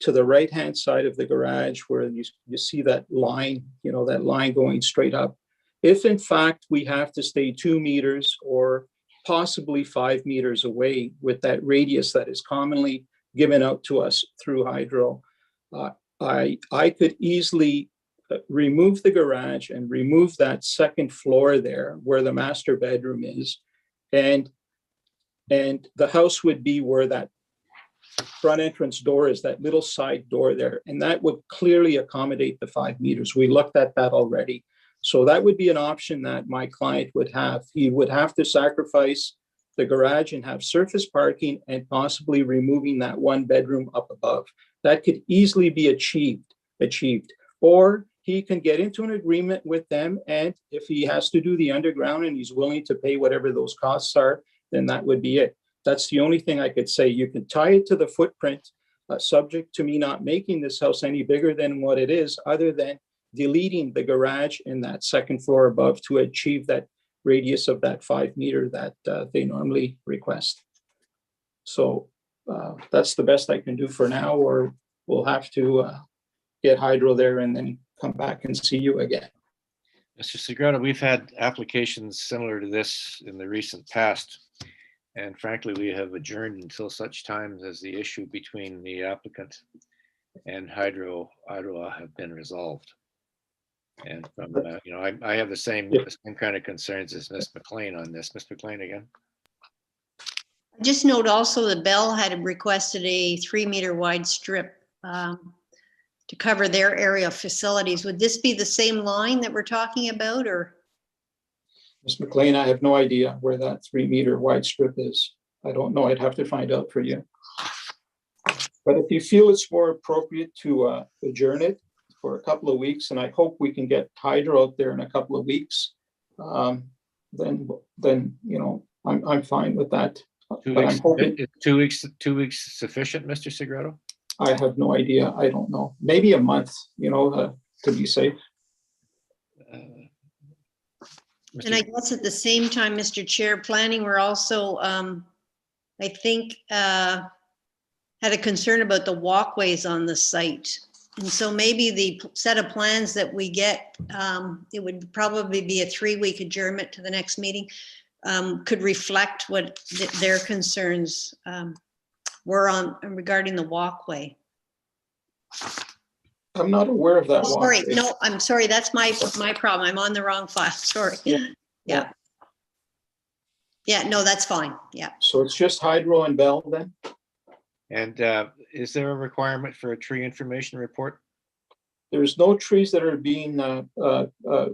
to the right-hand side of the garage where you see that line, that line going straight up. If in fact we have to stay 2 meters or possibly 5 meters away with that radius that is commonly given out to us through Hydro, I could easily remove the garage and remove that second floor there where the master bedroom is, and the house would be where that front entrance door is, that little side door there, and that would clearly accommodate the 5 meters. We looked at that already. So that would be an option that my client would have. He would have to sacrifice the garage and have surface parking and possibly removing that 1 bedroom up above. That could easily be achieved. Or he can get into an agreement with them, and if he has to do the underground and he's willing to pay whatever those costs are, then that would be it. That's the only thing I could say. You can tie it to the footprint, subject to me not making this house any bigger than what it is, other than deleting the garage in that second floor above to achieve that radius of that 5 meter that they normally request. So that's the best I can do for now, or we'll have to get Hydro there and then come back and see you again. Mr. Segreto, we've had applications similar to this in the recent past. And frankly, we have adjourned until such time as the issue between the applicant and Hydro Ottawa have been resolved. And from, I have the same kind of concerns as Ms. McLean on this. Ms. McLean again. Just note also that Bell had requested a 3 meter wide strip to cover their area of facilities. Would this be the same line that we're talking about, or? Ms. McLean, I have no idea where that 3 meter wide strip is. I don't know. I'd have to find out for you. But if you feel it's more appropriate to adjourn it for a couple of weeks, and I hope we can get Hydro out there in a couple of weeks, then I'm fine with that. 2 But weeks, I'm hoping, 2 weeks, 2 weeks sufficient, Mr. Segreto? I have no idea. I don't know. Maybe a month, to be safe. And I guess at the same time, Mr. Chair, planning were also, I think, had a concern about the walkways on the site. And so maybe the set of plans that we get, it would probably be a 3-week adjournment to the next meeting, could reflect what their concerns were on regarding the walkway. I'm not aware of that. Oh, sorry, no, I'm sorry. That's my problem. I'm on the wrong file. Sorry. Yeah. No, that's fine. Yeah. So it's just Hydro and Bell then? And is there a requirement for a tree information report? There's no trees that are being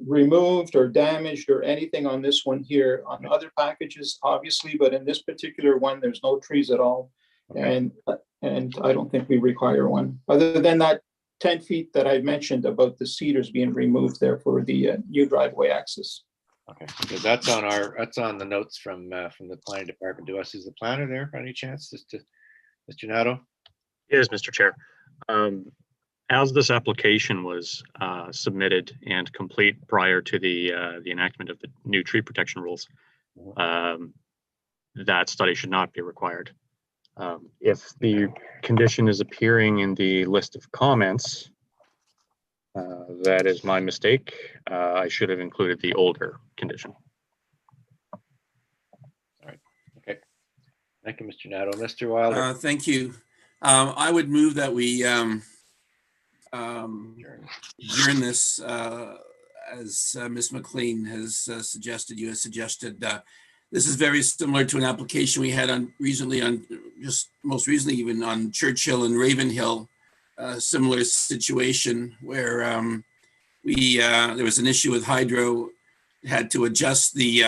removed or damaged or anything on this one here. On other packages, obviously, but in this particular one, there's no trees at all. Okay. And I don't think we require one, other than that 10 feet that I mentioned about the cedars being removed there for the new driveway access. Okay, because that's on the notes from the planning department to us. Is the planner there by any chance? Mr. Nato? Yes, Mr. Chair. As this application was submitted and complete prior to the enactment of the new tree protection rules, that study should not be required. If the condition is appearing in the list of comments, that is my mistake. I should have included the older condition. All right. Okay. Thank you, Mr. Nato. Mr. Wilder. Thank you. I would move that we during this, as Ms. McLean has suggested, you have suggested, this is very similar to an application we had most recently even on Churchill and Ravenhill, similar situation where there was an issue with hydro, had to adjust the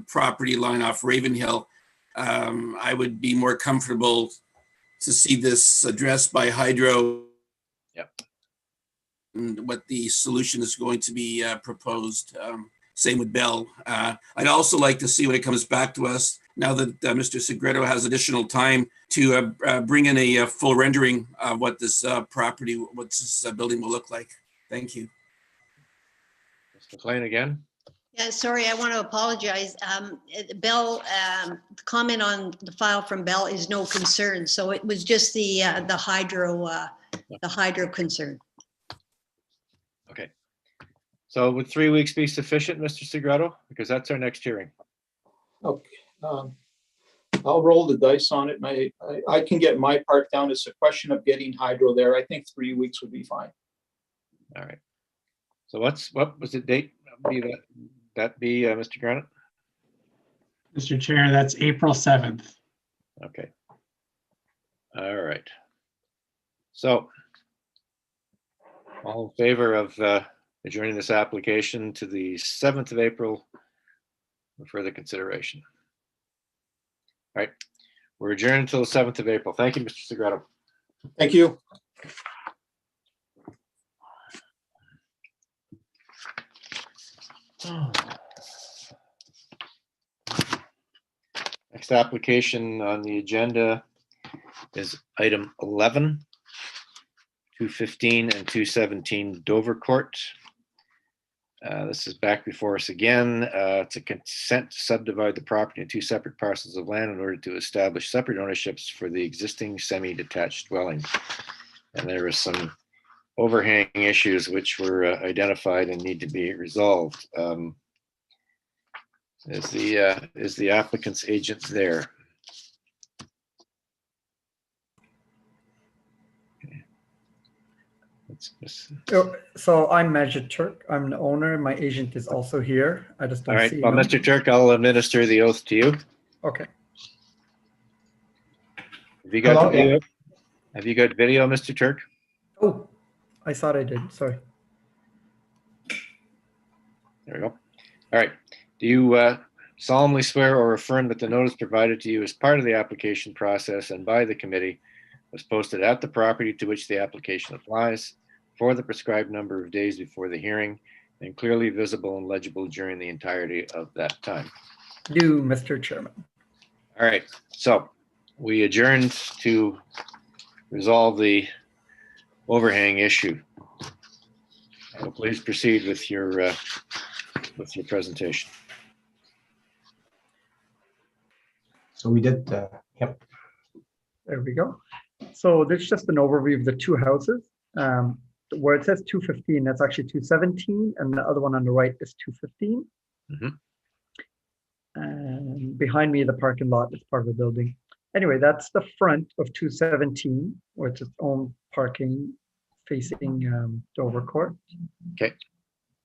property line off Ravenhill. I would be more comfortable to see this addressed by hydro. Yep. And what the solution is going to be proposed. Same with Bell. I'd also like to see when it comes back to us, now that Mr. Segreto has additional time to bring in a full rendering of what this building will look like. Thank you. Mr. McLean again. Yeah, sorry, I want to apologize. Bell, the comment on the file from Bell is no concern. So it was just the hydro concern. Okay. So would 3 weeks be sufficient, Mr. Segreto? Because that's our next hearing. Okay. I'll roll the dice on it. I can get my part down. It's a question of getting hydro there. I think 3 weeks would be fine. All right. So what was the date? Be Mr. Granite? Mr. Chair, that's April 7th. Okay. All right. So all in favor of adjourning this application to the 7th of April for further consideration? All right. We're adjourned until the 7th of April. Thank you, Mr. Segreto. Thank you. Next application on the agenda is item 11, 215 and 217 Dover Court. This is back before us again. It's a consent to subdivide the property into two separate parcels of land in order to establish separate ownerships for the existing semi-detached dwelling. And there are some overhanging issues which were identified and need to be resolved. Is the applicant's agent there? So I'm Majid Turk. I'm the owner. My agent is also here. I just don't All right. see Well, him. Mr. Turk, I'll administer the oath to you. Okay. Have you got Hello? video? Have you got video, Mr. Turk? Oh, I thought I did. Sorry. There we go. All right. Do you solemnly swear or affirm that the notice provided to you as part of the application process and by the committee was posted at the property to which the application applies for the prescribed number of days before the hearing and clearly visible and legible during the entirety of that time? Do, Mr. Chairman. All right. So we adjourned to resolve the overhang issue. So please proceed with your presentation. So we did, yep. There we go. So this is just an overview of the two houses. Where it says 215, that's actually 217, and the other one on the right is 215. Mm-hmm. And behind me, the parking lot is part of the building. Anyway, that's the front of 217, with its own parking facing Dover Court. Okay.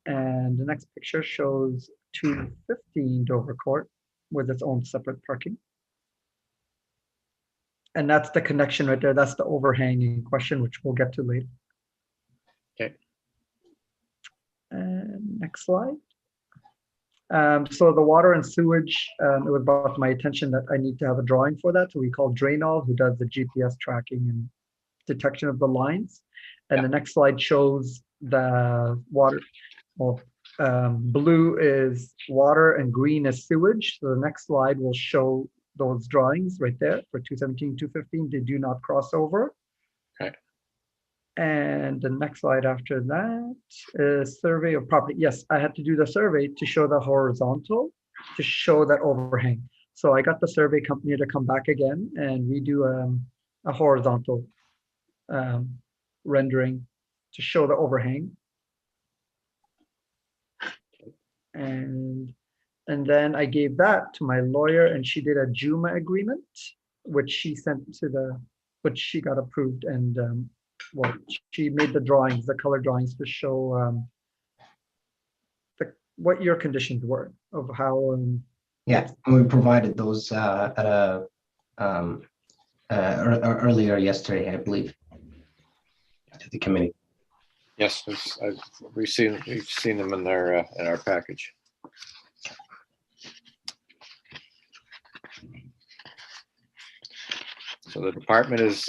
And the next picture shows 215 Dover Court with its own separate parking. And that's the connection right there. That's the overhanging question, which we'll get to later. Okay. And next slide. So the water and sewage, it was brought to my attention that I need to have a drawing for that. So we call Drainol, who does the GPS tracking and detection of the lines. And the next slide shows the water. Well, blue is water and green is sewage. So the next slide will show those drawings right there for 217, 215. They do not cross over. Okay. And the next slide after that is survey of property. Yes, I had to do the survey to show the horizontal, to show that overhang. So I got the survey company to come back again and redo a horizontal rendering to show the overhang. And then I gave that to my lawyer, and she did a JUMA agreement, which she sent to which she got approved, and well, she made the drawings, the color drawings, to show what your conditions were of how. Yeah, and we provided those at a earlier yesterday, I believe, to the committee. Yes, we've seen them in our package. So the department is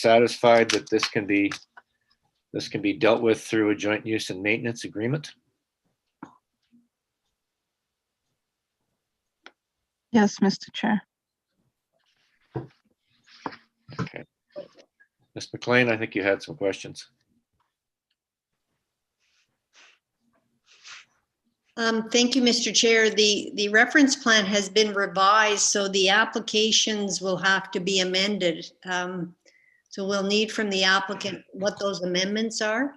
satisfied that this can be dealt with through a joint use and maintenance agreement. Yes, Mr. Chair. Okay. Ms. McLean, I think you had some questions. Thank you, Mr. Chair. The reference plan has been revised, so the applications will have to be amended. So we'll need from the applicant what those amendments are.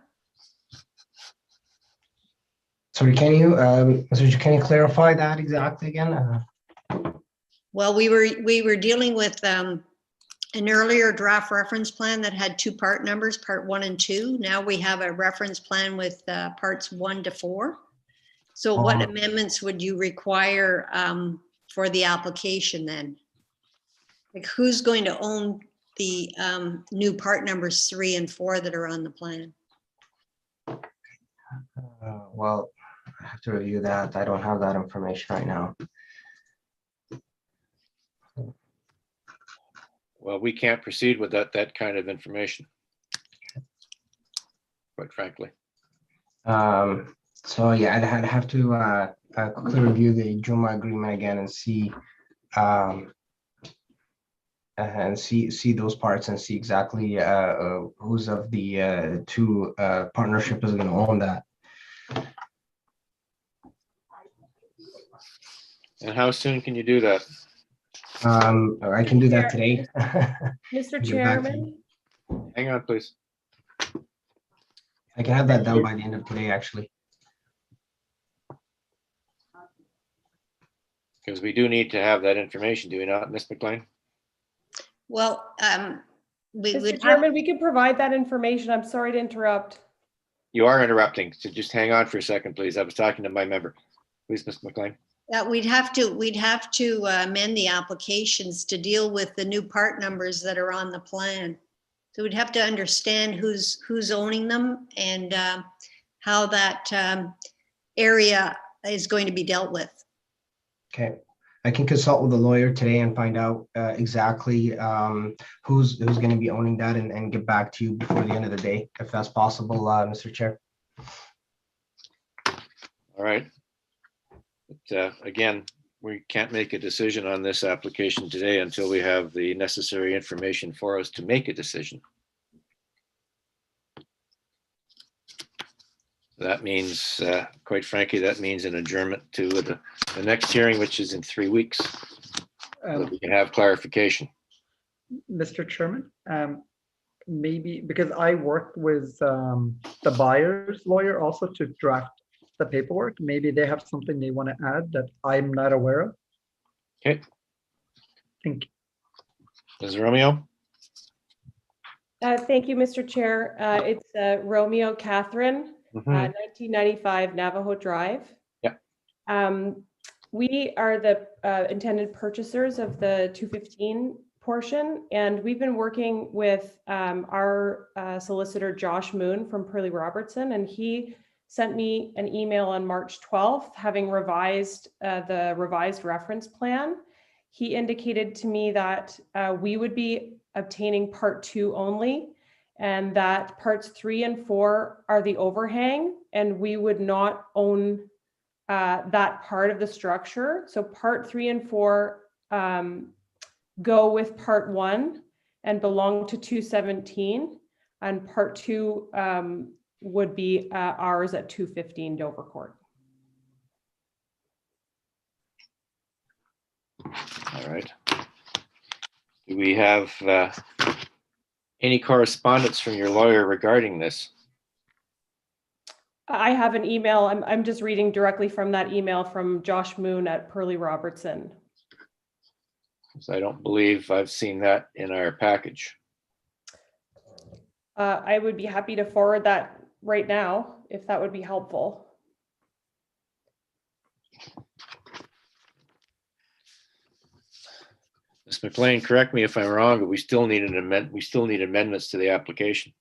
Sorry, can you clarify that exactly again? Well, we were dealing with an earlier draft reference plan that had two part numbers, part 1 and 2. Now we have a reference plan with parts 1 to 4. So what amendments would you require for the application then? Like, who's going to own the new part numbers 3 and 4 that are on the plan? Well, I have to review that. I don't have that information right now. Well, we can't proceed with that kind of information, quite frankly. So yeah, I'd have to quickly review the JUMA agreement again and see those parts and see exactly who's of the two partnership is going to own that. And how soon can you do that? I can do that today. Mr. Chairman. Hang on, please. I can have that done by the end of today, actually. Because we do need to have that information, do we not, Ms. McLean? Well, Mr. Chairman, we can provide that information. I'm sorry to interrupt. You are interrupting, so just hang on for a second, please. I was talking to my member. Please, Ms. McLean. we'd have to amend the applications to deal with the new part numbers that are on the plan. So we'd have to understand who's owning them and how that area is going to be dealt with. Okay, I can consult with the lawyer today and find out exactly who's going to be owning that and get back to you before the end of the day, if that's possible, Mr. Chair. All right. But, again, we can't make a decision on this application today until we have the necessary information for us to make a decision. That means, quite frankly, that means an adjournment to the next hearing, which is in 3 weeks. So we can have clarification. Mr. Chairman, maybe because I worked with the buyer's lawyer also to draft the paperwork, maybe they have something they want to add that I'm not aware of. Okay. Thank you. Ms. Romeo? Thank you, Mr. Chair. It's Romeo Catherine, 1995 Navajo Drive. Yeah. We are the intended purchasers of the 215 portion, and we've been working with our solicitor, Josh Moon from Purley Robertson, and he sent me an email on March 12th, having revised the revised reference plan. He indicated to me that we would be obtaining part 2 only, and that parts 3 and 4 are the overhang, and we would not own that part of the structure. So part 3 and 4 go with part 1 and belong to 217, and part 2 would be ours at 215 Dover Court. All right. Do we have any correspondence from your lawyer regarding this? I have an email. I'm just reading directly from that email from Josh Moon at Pearly Robertson. So I don't believe I've seen that in our package. I would be happy to forward that right now, if that would be helpful. Ms. McLean, correct me if I'm wrong, but we still need an amendment. We still need amendments to the application.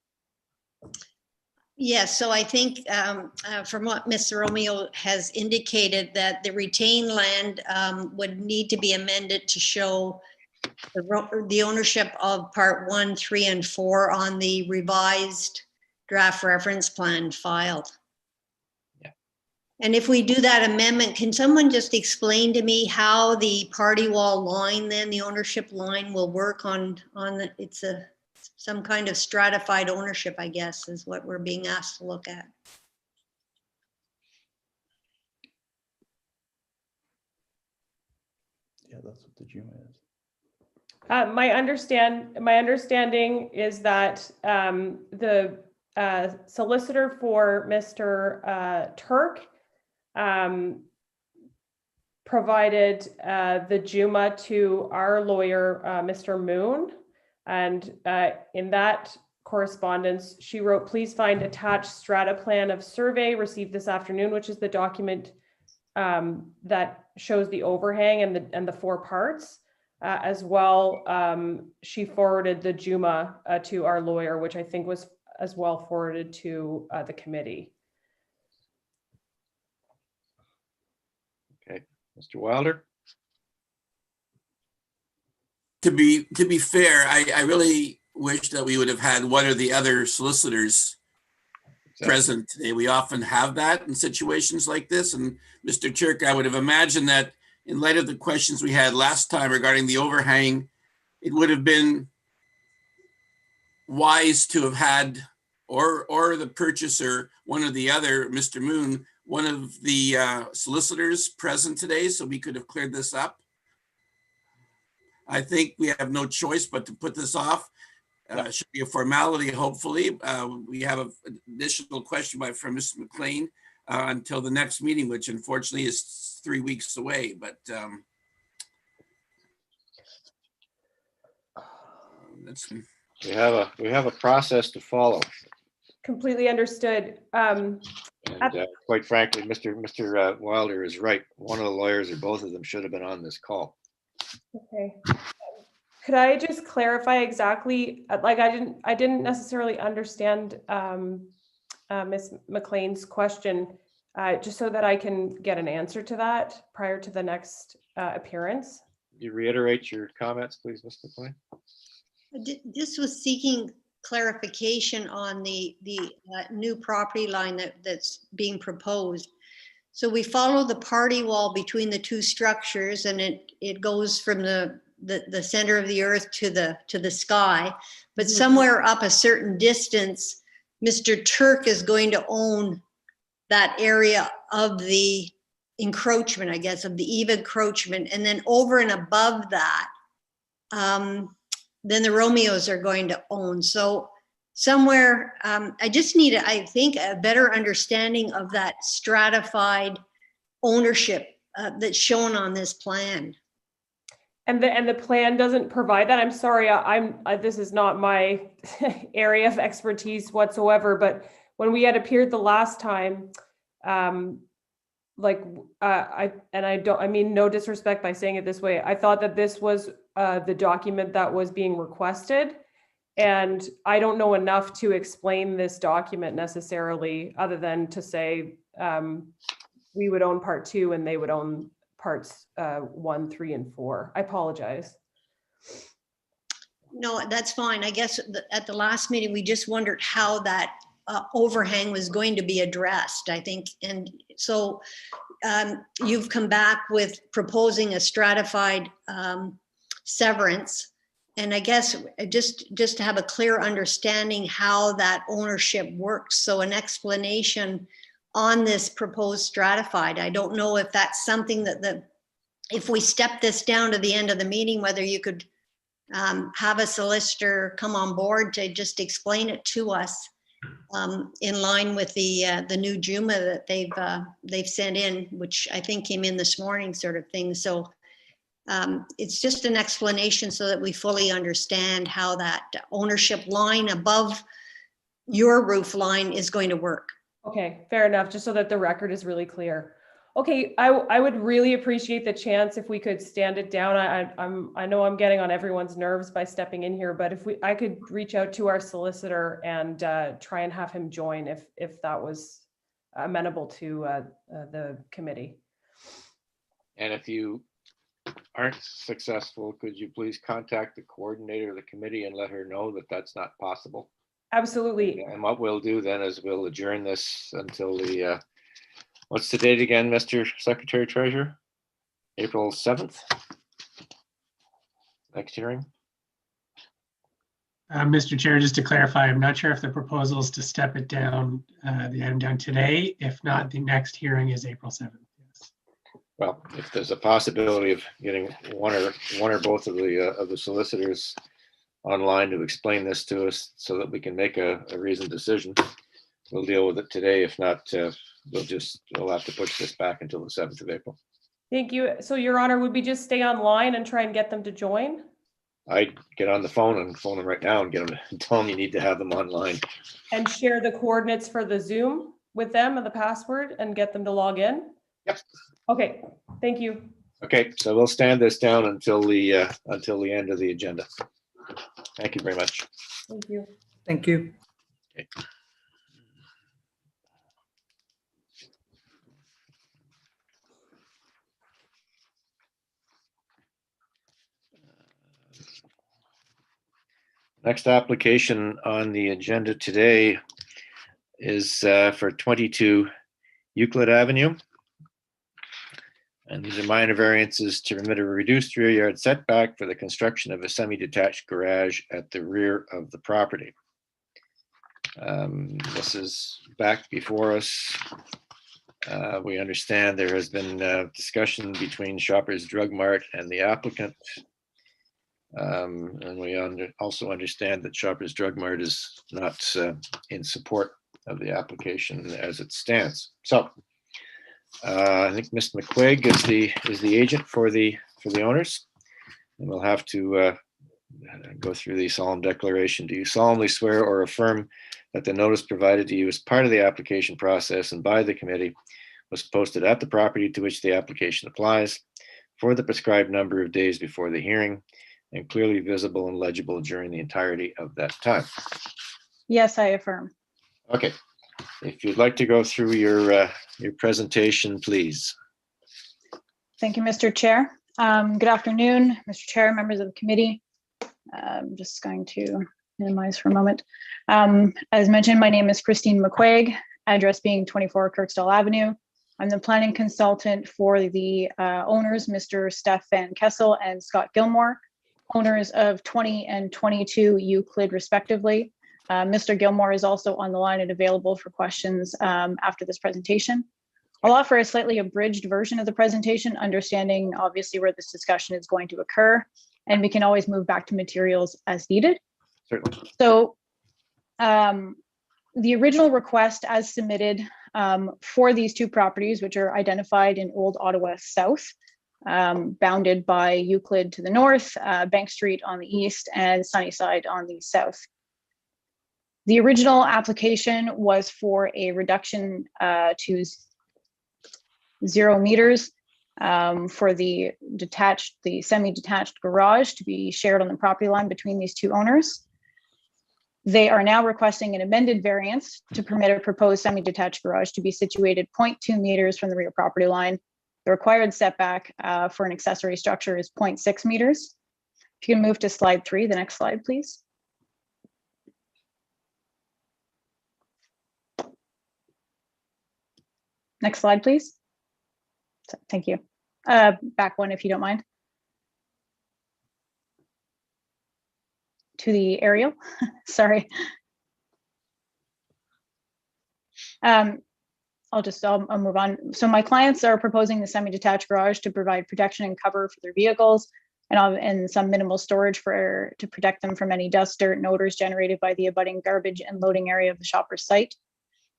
Yes, so I think from what Mr. Romeo has indicated, that the retained land would need to be amended to show the ownership of part 1, 3, and 4 on the revised draft reference plan filed. Yeah. And if we do that amendment, can someone just explain to me how the party wall line, then the ownership line, will work on the, it's some kind of stratified ownership, I guess, is what we're being asked to look at. Yeah, that's what the Juma is. My understanding is that the solicitor for Mr. Turk provided the Juma to our lawyer, Mr. Moon. And in that correspondence, she wrote, "Please find attached strata plan of survey received this afternoon," which is the document that shows the overhang and the 4 parts. As well, she forwarded the Juma to our lawyer, which I think was as well forwarded to the committee. Okay, Mr. Wilder. To be fair, I really wish that we would have had one or the other solicitors present today. We often have that in situations like this. And Mr. Turk, I would have imagined that in light of the questions we had last time regarding the overhang, it would have been wise to have had, or the purchaser, one or the other, Mr. Moon, one of the solicitors present today, so we could have cleared this up. I think we have no choice but to put this off. Should be a formality, hopefully. We have an additional question from Mr. McLean until the next meeting, which unfortunately is 3 weeks away. But we have a process to follow. Completely understood. And quite frankly, Mr. Wilder is right. One of the lawyers or both of them should have been on this call. Okay. Could I just clarify exactly? Like I didn't necessarily understand Ms. McLean's question, just so that I can get an answer to that prior to the next appearance. You reiterate your comments, please, Ms. McLean. This was seeking clarification on the new property line that's being proposed. So we follow the party wall between the 2 structures, and it goes from the center of the earth to the sky. But somewhere up a certain distance, Mr. Turk is going to own that area of the encroachment, I guess, of the eve encroachment. And then over and above that, then the Romeos are going to own. So somewhere, I just need, I think, a better understanding of that stratified ownership that's shown on this plan. And the plan doesn't provide that. I'm sorry, this is not my area of expertise whatsoever. But when we had appeared the last time, I mean no disrespect by saying it this way, I thought that this was the document that was being requested. And I don't know enough to explain this document necessarily, other than to say we would own part 2 and they would own parts 1, 3, and 4. I apologize. No, that's fine. I guess at the last meeting, we just wondered how that overhang was going to be addressed, I think. And so you've come back with proposing a stratified severance. And I guess just to have a clear understanding how that ownership works. So an explanation on this proposed stratified. I don't know if that's something that if we step this down to the end of the meeting, whether you could have a solicitor come on board to just explain it to us in line with the new JUMA that they've sent in, which I think came in this morning, sort of thing. So it's just an explanation so that we fully understand how that ownership line above your roof line is going to work. Okay, fair enough, just so that the record is really clear. Okay, I would really appreciate the chance if we could stand it down. I know I'm getting on everyone's nerves by stepping in here, but if I could reach out to our solicitor and try and have him join if that was amenable to the committee. And if you aren't successful, could you please contact the coordinator of the committee and let her know that that's not possible? Absolutely. And what we'll do then is we'll adjourn this until the, what's the date again, Mr. Secretary Treasurer? April 7th? Next hearing? Mr. Chair, just to clarify, I'm not sure if the proposal is to step it down, the item down today. If not, the next hearing is April 7th. Yes. Well, if there's a possibility of getting one or both of the solicitors online to explain this to us so that we can make a reasoned decision, we'll deal with it today. If not, we'll have to push this back until the 7th of April. Thank you. So Your Honor, would we just stay online and try and get them to join? I'd get on the phone and phone them right now and get them to tell them you need to have them online. And share the coordinates for the Zoom with them and the password and get them to log in? Yep. Okay, thank you. Okay, so we'll stand this down until the end of the agenda. Thank you very much. Thank you. Thank you. Okay. Next application on the agenda today is for 22 Euclid Avenue. And these are minor variances to permit a reduced rear yard setback for the construction of a semi-detached garage at the rear of the property. This is back before us. We understand there has been discussion between Shoppers Drug Mart and the applicant. And we also understand that Shoppers Drug Mart is not in support of the application as it stands. So I think Mr. McQuaig is the agent for the owners, and we'll have to go through the solemn declaration. Do you solemnly swear or affirm that the notice provided to you as part of the application process and by the committee was posted at the property to which the application applies for the prescribed number of days before the hearing and clearly visible and legible during the entirety of that time? Yes, I affirm. Okay. If you'd like to go through your presentation, please. Thank you, Mr. Chair. Good afternoon, Mr. Chair, members of the committee. I'm just going to minimize for a moment. As mentioned, my name is Christine McQuaig, address being 24 Kirkstall Avenue. I'm the planning consultant for the owners, Mr. Steph Van Kessel and Scott Gilmore, owners of 20 and 22 Euclid respectively. Mr. Gilmore is also on the line and available for questions after this presentation. I'll offer a slightly abridged version of the presentation, understanding obviously where this discussion is going to occur, and we can always move back to materials as needed. Certainly. So the original request as submitted for these two properties, which are identified in Old Ottawa South, bounded by Euclid to the north, Bank Street on the east, and Sunnyside on the south. The original application was for a reduction to 0 meters for the semi-detached garage to be shared on the property line between these two owners. They are now requesting an amended variance to permit a proposed semi-detached garage to be situated 0.2 meters from the rear property line. The required setback for an accessory structure is 0.6 meters. If you can move to slide 3, the next slide, please. Next slide, please. Thank you. Back one, if you don't mind. To the aerial, sorry. I'll move on. So my clients are proposing the semi-detached garage to provide protection and cover for their vehicles and some minimal storage to protect them from any dust, dirt, and odors generated by the abutting garbage and loading area of the shopper's site.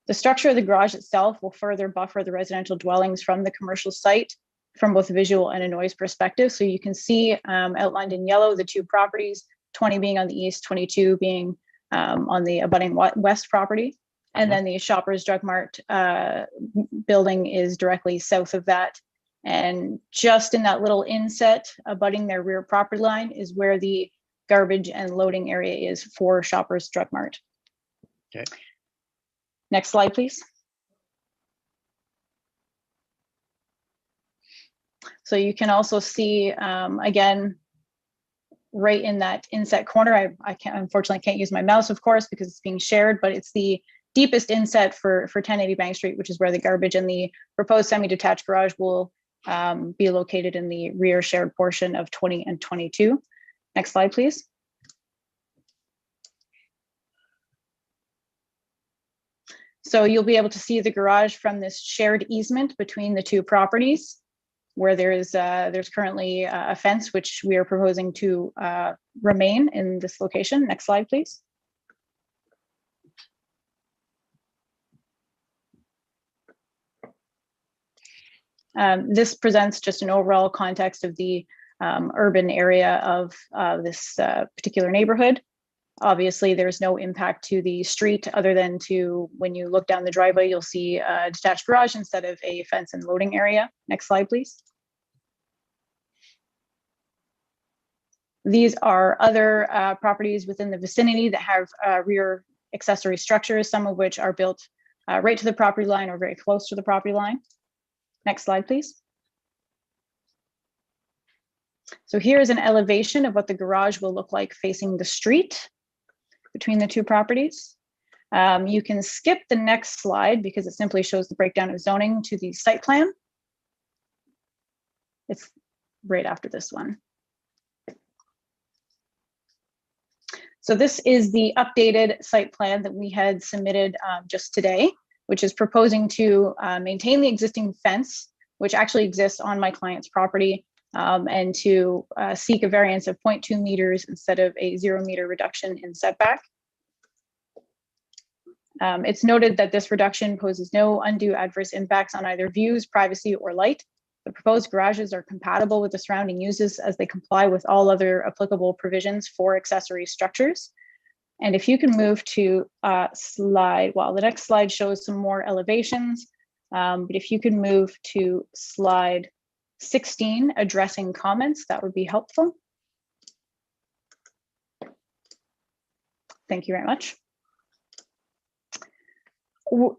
The structure of the garage itself will further buffer the residential dwellings from the commercial site from both a visual and a noise perspective. So you can see outlined in yellow the two properties, 20 being on the east, 22 being on the abutting west property. And then the Shoppers Drug Mart building is directly south of that. And just in that little inset abutting their rear property line is where the garbage and loading area is for Shoppers Drug Mart. Okay. Next slide, please. So you can also see, again, right in that inset corner, I unfortunately can't use my mouse, of course, because it's being shared, but it's the deepest inset for 1080 Bank Street, which is where the garbage and the proposed semi-detached garage will be located in the rear shared portion of 20 and 22. Next slide, please. So you'll be able to see the garage from this shared easement between the two properties, where there's currently a fence, which we are proposing to remain in this location. Next slide, please. This presents just an overall context of the urban area of this particular neighborhood. Obviously, there's no impact to the street other than to when you look down the driveway, you'll see a detached garage instead of a fence and loading area. Next slide, please. These are other properties within the vicinity that have rear accessory structures, some of which are built right to the property line or very close to the property line. Next slide, please. So here's an elevation of what the garage will look like facing the street between the two properties. You can skip the next slide because it simply shows the breakdown of zoning to the site plan. It's right after this one. So this is the updated site plan that we had submitted just today, which is proposing to maintain the existing fence, which actually exists on my client's property, and to seek a variance of 0.2 meters instead of a 0 meter reduction in setback. It's noted that this reduction poses no undue adverse impacts on either views, privacy, or light. The proposed garages are compatible with the surrounding uses as they comply with all other applicable provisions for accessory structures. And if you can move to slide, well, the next slide shows some more elevations, but if you can move to slide 16, addressing comments, that would be helpful. Thank you very much.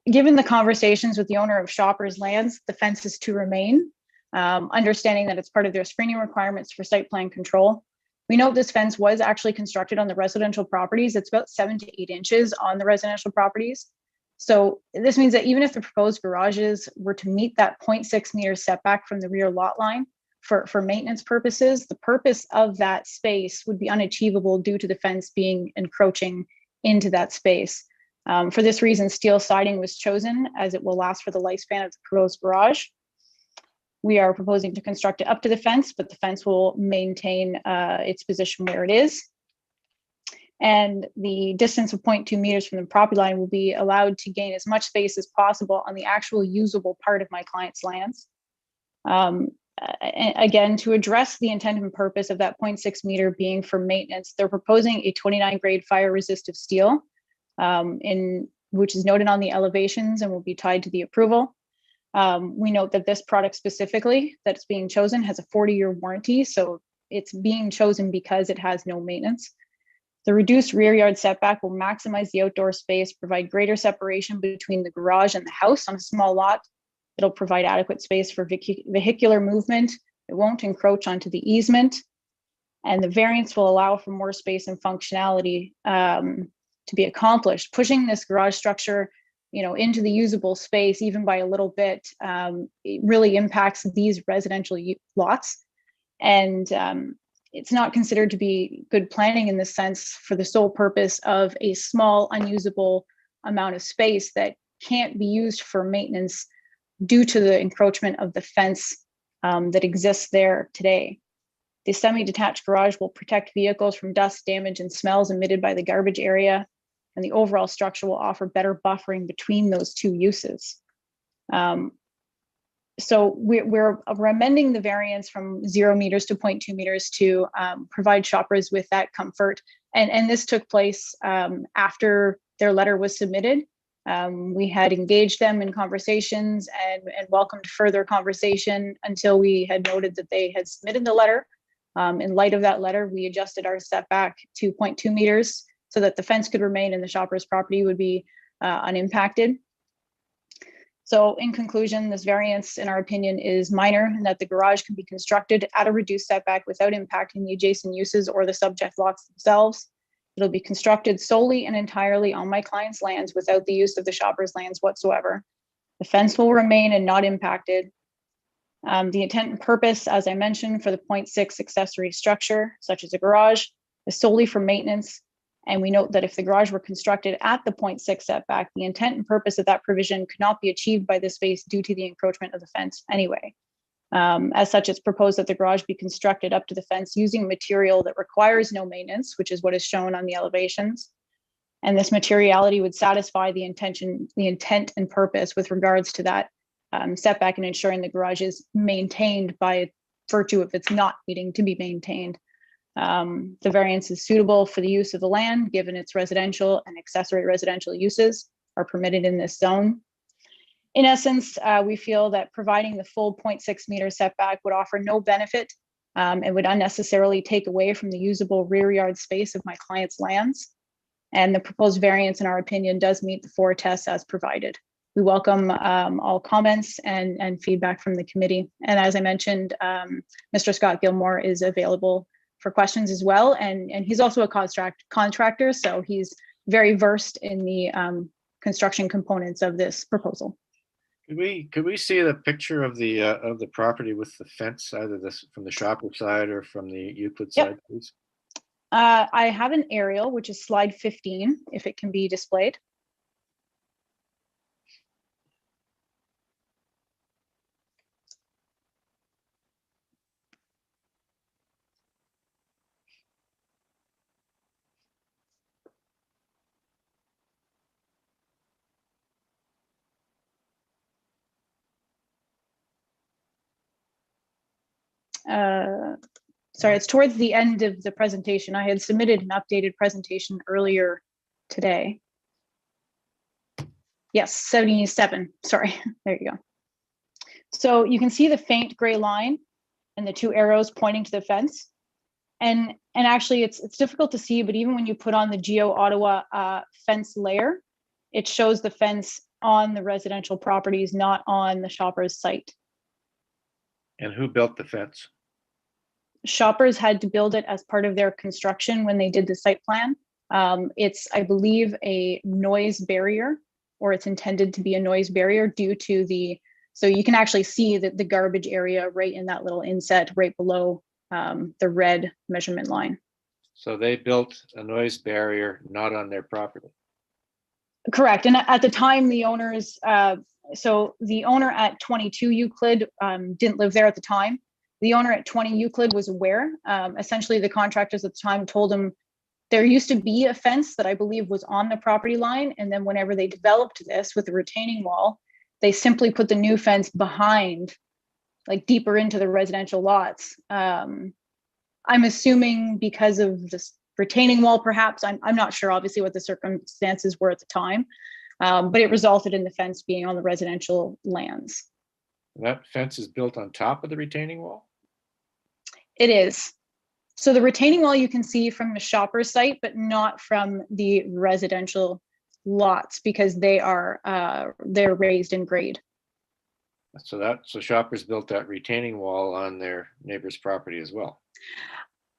Given the conversations with the owner of Shoppers Lands, the fence is to remain, understanding that it's part of their screening requirements for site plan control. We note this fence was actually constructed on the residential properties. It's about 7 to 8 inches on the residential properties. So this means that even if the proposed garages were to meet that 0.6 meter setback from the rear lot line for maintenance purposes, the purpose of that space would be unachievable due to the fence being encroaching into that space. For this reason, steel siding was chosen as it will last for the lifespan of the proposed garage. We are proposing to construct it up to the fence, but the fence will maintain its position where it is. And the distance of 0.2 meters from the property line will be allowed to gain as much space as possible on the actual usable part of my client's lands. Again, to address the intent and purpose of that 0.6 meter being for maintenance, they're proposing a 29 grade fire resistive steel, which is noted on the elevations and will be tied to the approval. We note that this product specifically that's being chosen has a 40-year warranty, so it's being chosen because it has no maintenance. The reduced rear yard setback will maximize the outdoor space, provide greater separation between the garage and the house on a small lot. It'll provide adequate space for vehicular movement. It won't encroach onto the easement. And the variance will allow for more space and functionality to be accomplished. Pushing this garage structure, into the usable space, even by a little bit, it really impacts these residential lots. And it's not considered to be good planning in this sense for the sole purpose of a small, unusable amount of space that can't be used for maintenance due to the encroachment of the fence that exists there today. The semi-detached garage will protect vehicles from dust, damage, and smells emitted by the garbage area, and the overall structure will offer better buffering between those two uses. So we're amending the variance from 0 meters to 0.2 meters to provide shoppers with that comfort. And this took place after their letter was submitted. We had engaged them in conversations and welcomed further conversation until we had noted that they had submitted the letter. In light of that letter, we adjusted our setback to 0.2 meters so that the fence could remain and the shopper's property would be unimpacted. So in conclusion, this variance, in our opinion, is minor and that the garage can be constructed at a reduced setback without impacting the adjacent uses or the subject lots themselves. It'll be constructed solely and entirely on my client's lands without the use of the shopper's lands whatsoever. The fence will remain and not impacted. The intent and purpose, as I mentioned, for the 0.6 accessory structure, such as a garage, is solely for maintenance. And we note that if the garage were constructed at the 0.6 setback, the intent and purpose of that provision could not be achieved by this space due to the encroachment of the fence anyway. As such, it's proposed that the garage be constructed up to the fence using material that requires no maintenance, which is what is shown on the elevations. And this materiality would satisfy the intent and purpose with regards to that setback and ensuring the garage is maintained by virtue of its not needing to be maintained. The variance is suitable for the use of the land, given its residential and accessory residential uses are permitted in this zone. In essence, we feel that providing the full 0.6 meter setback would offer no benefit and would unnecessarily take away from the usable rear yard space of my client's lands. And the proposed variance, in our opinion, does meet the 4 tests as provided. We welcome all comments and feedback from the committee. And as I mentioned, Mr. Scott Gilmore is available for questions as well. And he's also a contractor, so he's very versed in the construction components of this proposal. Could we see the picture of the property with the fence, either this from the shopper side or from the Euclid side, please? I have an aerial, which is slide 15, if it can be displayed. Sorry, it's towards the end of the presentation. I had submitted an updated presentation earlier today. Yes, 77, sorry, there you go. So you can see the faint gray line and the 2 arrows pointing to the fence. And actually it's difficult to see, but even when you put on the Geo Ottawa fence layer, it shows the fence on the residential properties, not on the shopper's site. And who built the fence? Shoppers had to build it as part of their construction when they did the site plan. It's, I believe, a noise barrier, or it's intended to be a noise barrier due to so you can actually see that the garbage area right in that little inset right below the red measurement line. So they built a noise barrier not on their property. Correct. And at the time, the owners, so the owner at 22 Euclid didn't live there at the time. The owner at 20 Euclid was aware. Essentially, the contractors at the time told him there used to be a fence that I believe was on the property line. And then whenever they developed this with the retaining wall, they simply put the new fence behind, like deeper into the residential lots. I'm assuming because of this retaining wall, perhaps. I'm not sure, obviously, what the circumstances were at the time, but it resulted in the fence being on the residential lands. That fence is built on top of the retaining wall? It is. So the retaining wall you can see from the shopper site, but not from the residential lots because they're raised in grade. So shoppers built that retaining wall on their neighbor's property as well.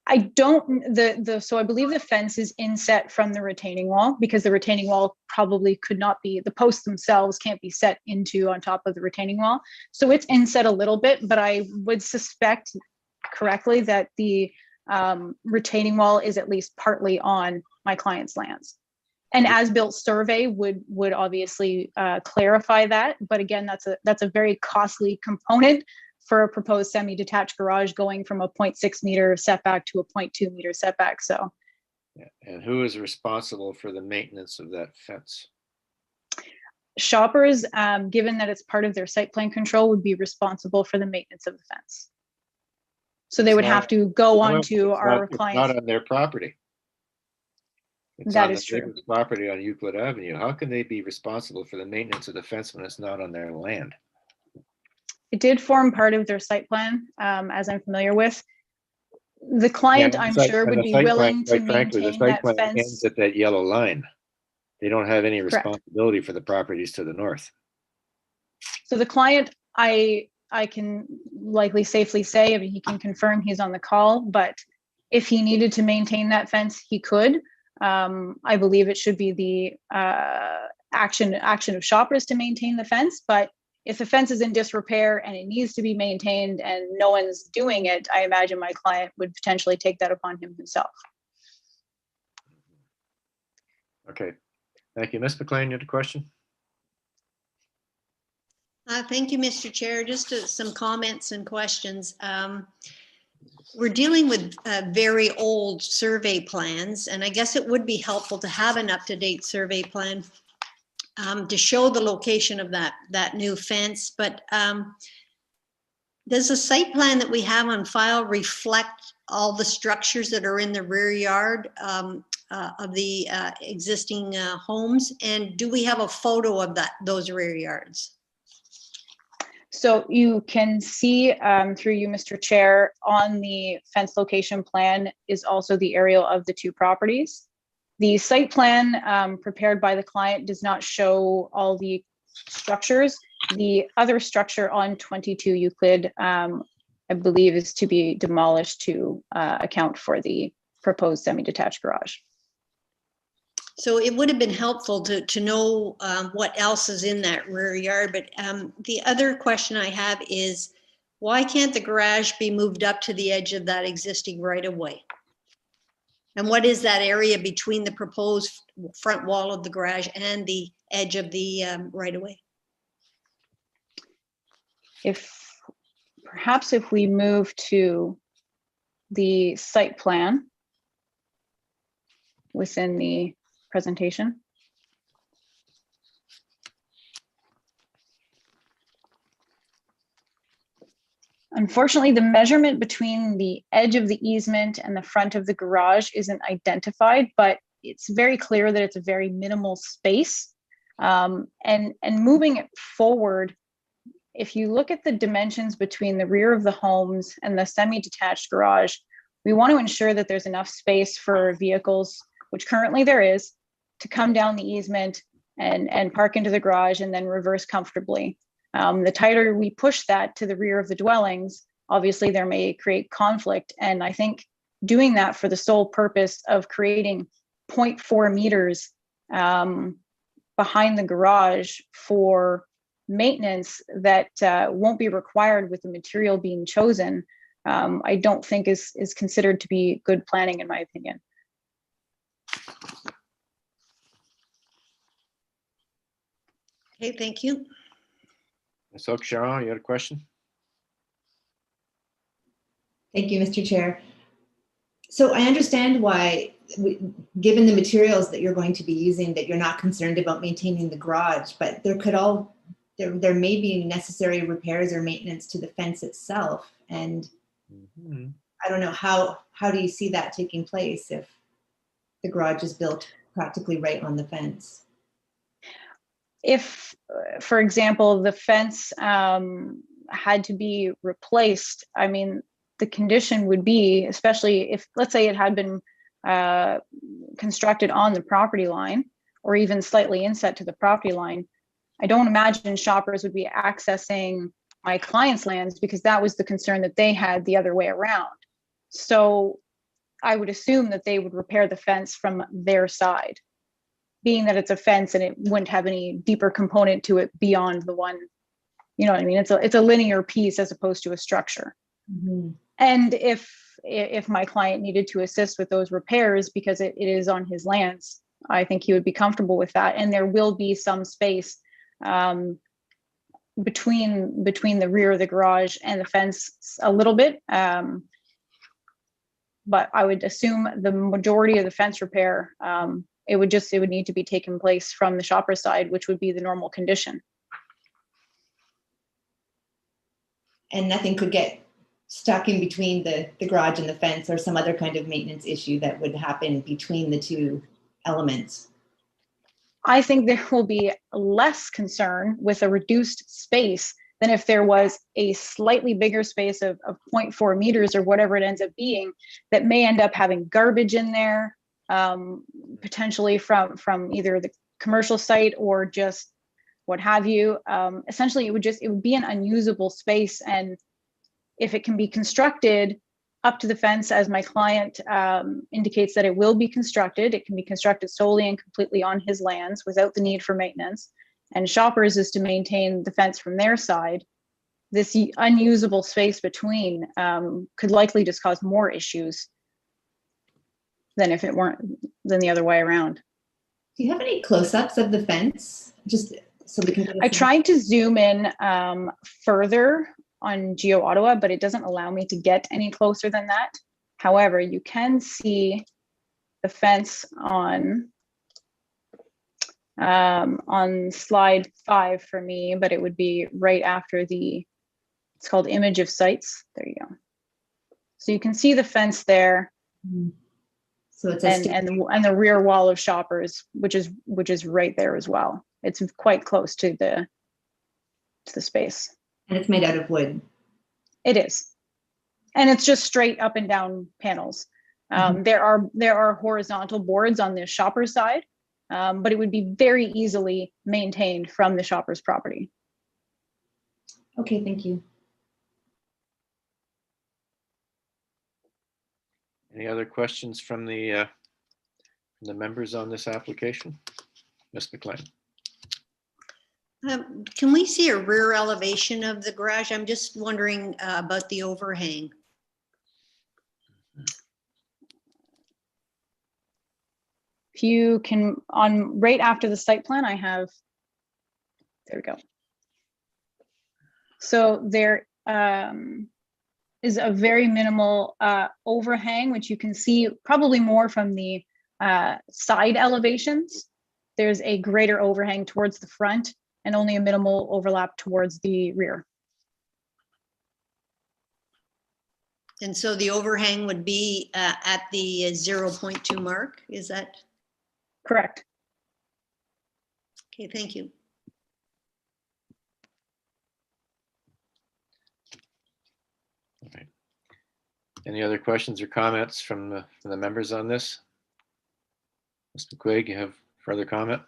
I don't, so I believe the fence is inset from the retaining wall, because the retaining wall probably could not be, the posts themselves can't be set into on top of the retaining wall. So it's inset a little bit, but I would suspect correctly that the retaining wall is at least partly on my client's lands. An as-built survey would obviously clarify that, but again, that's a very costly component for a proposed semi-detached garage, going from a 0.6 meter setback to a 0.2 meter setback. So, yeah. And who is responsible for the maintenance of that fence? Shoppers, given that it's part of their site plan control, would be responsible for the maintenance of the fence. So they would have to go onto our client's. Not on their property. It's that on is the true. neighbor's property on Euclid Avenue. How can they be responsible for the maintenance of the fence when it's not on their land? It did form part of their site plan, as I'm familiar with. The client, I'm sure, would be willing to maintain that fence. Ends at that yellow line. They don't have any Correct. responsibility for the properties to the north. So the client, I can likely safely say, I mean, he can confirm he's on the call, but if he needed to maintain that fence, he could. I believe it should be the action of Shoppers to maintain the fence, but if the fence is in disrepair and it needs to be maintained and no one's doing it, I imagine my client would potentially take that upon himself. Okay, thank you. Ms. McLean, you had a question? Thank you, Mr. Chair. Just some comments and questions. We're dealing with very old survey plans, and I guess it would be helpful to have an up-to-date survey plan to show the location of that new fence. But does the site plan that we have on file reflect all the structures that are in the rear yard of the existing homes? And do we have a photo of those rear yards? So you can see through you, Mr. Chair, on the fence location plan is also the aerial of the two properties. The site plan prepared by the client does not show all the structures. The other structure on 22 Euclid, I believe, is to be demolished to account for the proposed semi-detached garage. So it would have been helpful to know what else is in that rear yard. But the other question I have is, why can't the garage be moved up to the edge of that existing right-of-way? And what is that area between the proposed front wall of the garage and the edge of the right-of-way? Perhaps if we move to the site plan within the presentation. Unfortunately, the measurement between the edge of the easement and the front of the garage isn't identified, but it's very clear that it's a very minimal space. And moving it forward, if you look at the dimensions between the rear of the homes and the semi-detached garage, we want to ensure that there's enough space for vehicles, which currently there is, to come down the easement and park into the garage and then reverse comfortably. The tighter we push that to the rear of the dwellings, obviously there may create conflict. And I think doing that for the sole purpose of creating 0.4 meters behind the garage for maintenance that won't be required with the material being chosen, I don't think is considered to be good planning, in my opinion. Okay, thank you. Ms. Oak-Sharon, you had a question? Thank you, Mr. Chair. So I understand why, given the materials that you're going to be using, that you're not concerned about maintaining the garage, but there may be necessary repairs or maintenance to the fence itself. And I don't know, how do you see that taking place if the garage is built practically right on the fence? If, for example, the fence had to be replaced, I mean, the condition would be, especially if, let's say, it had been constructed on the property line or even slightly inset to the property line, I don't imagine shoppers would be accessing my client's lands, because that was the concern that they had the other way around. So I would assume that they would repair the fence from their side, being that it's a fence and it wouldn't have any deeper component to it beyond the one, you know what I mean? It's a linear piece as opposed to a structure. And if my client needed to assist with those repairs because it is on his lands, I think he would be comfortable with that. And there will be some space between the rear of the garage and the fence a little bit. But I would assume the majority of the fence repair, it would need to be taken place from the shopper side, which would be the normal condition. And nothing could get stuck in between the garage and the fence, or some other kind of maintenance issue that would happen between the two elements. I think there will be less concern with a reduced space than if there was a slightly bigger space of 0.4 meters or whatever it ends up being, that may end up having garbage in there, potentially from either the commercial site or just what have you. Essentially, it would be an unusable space. And if it can be constructed up to the fence, as my client indicates that it will be constructed, it can be constructed solely and completely on his lands without the need for maintenance. And Shoppers is to maintain the fence from their side. This unusable space between could likely just cause more issues than if it weren't, than the other way around. Do you have any close-ups of the fence? Just so we can. I tried to zoom in further on Geo Ottawa, but it doesn't allow me to get any closer than that. However, you can see the fence on slide 5 for me, but it would be right after it's called image of sites. There you go. So you can see the fence there. So it's and the rear wall of Shoppers, which is right there as well. It's quite close to the space. And it's made out of wood. It is. And it's just straight up and down panels. There are horizontal boards on the Shopper side, but it would be very easily maintained from the Shopper's property. Okay, thank you. Any other questions from the members on this application? Ms. McLean. Can we see a rear elevation of the garage? I'm just wondering about the overhang. If you can, on right after the site plan, I have, there we go. So there is a very minimal overhang, which you can see probably more from the side elevations. There's a greater overhang towards the front and only a minimal overlap towards the rear. And so the overhang would be at the 0.2 mark, is that? Correct. Okay, thank you. Okay. Any other questions or comments from the members on this? Mr. Quigg, you have further comment?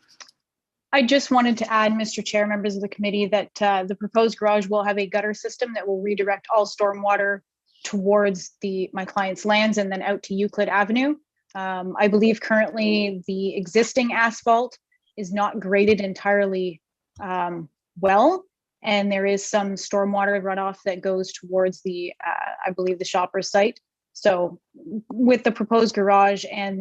I just wanted to add, Mr. Chair, members of the committee, that the proposed garage will have a gutter system that will redirect all stormwater towards my client's lands and then out to Euclid Avenue. I believe currently the existing asphalt is not graded entirely well, and there is some stormwater runoff that goes towards I believe the Shoppers site. So with the proposed garage and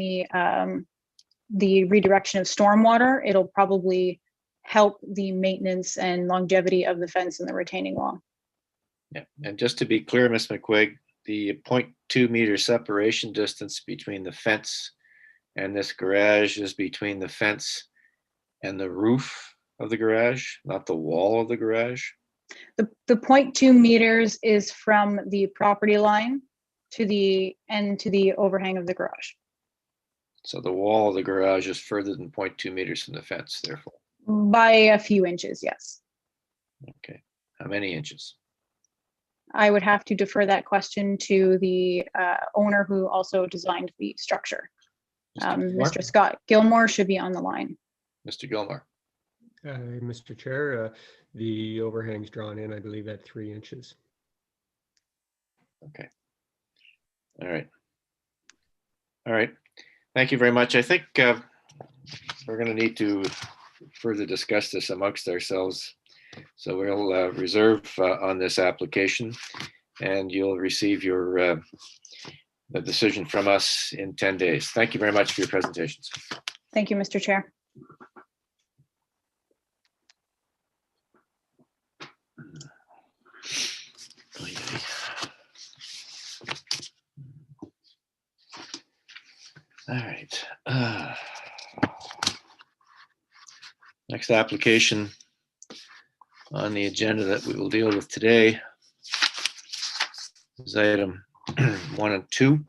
the redirection of stormwater, it'll probably help the maintenance and longevity of the fence and the retaining wall. Yeah, and just to be clear, Ms. McQuigg, the 0.2 meter separation distance between the fence and this garage is between the fence and the roof of the garage, not the wall of the garage? The 0.2 meters is from the property line to the end to the overhang of the garage. So the wall of the garage is further than 0.2 meters from the fence, therefore. By a few inches, yes. Okay, how many inches? I would have to defer that question to the owner who also designed the structure. Mr. Scott Gilmore should be on the line. Mr. Gilmore. Mr. Chair, the overhang's drawn in, I believe, at 3 inches. Okay. All right. All right. Thank you very much. I think we're going to need to further discuss this amongst ourselves. So we'll reserve on this application, and you'll receive your the decision from us in 10 days. Thank you very much for your presentations. Thank you, Mr. Chair. All right. Next application on the agenda that we will deal with today is item 1 and 2,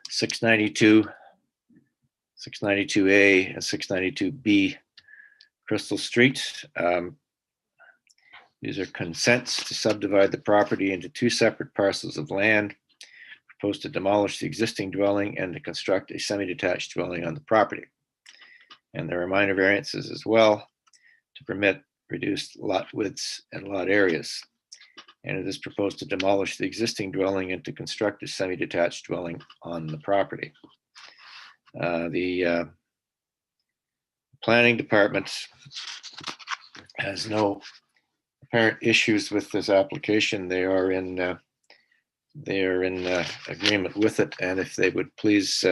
692, 692A, and 692B Crystal Street. These are consents to subdivide the property into 2 separate parcels of land, proposed to demolish the existing dwelling and to construct a semi-detached dwelling on the property. And there are minor variances as well to permit reduced lot widths and lot areas. And it is proposed to demolish the existing dwelling and to construct a semi-detached dwelling on the property. The planning department has no apparent issues with this application. They are in agreement with it, and if they would please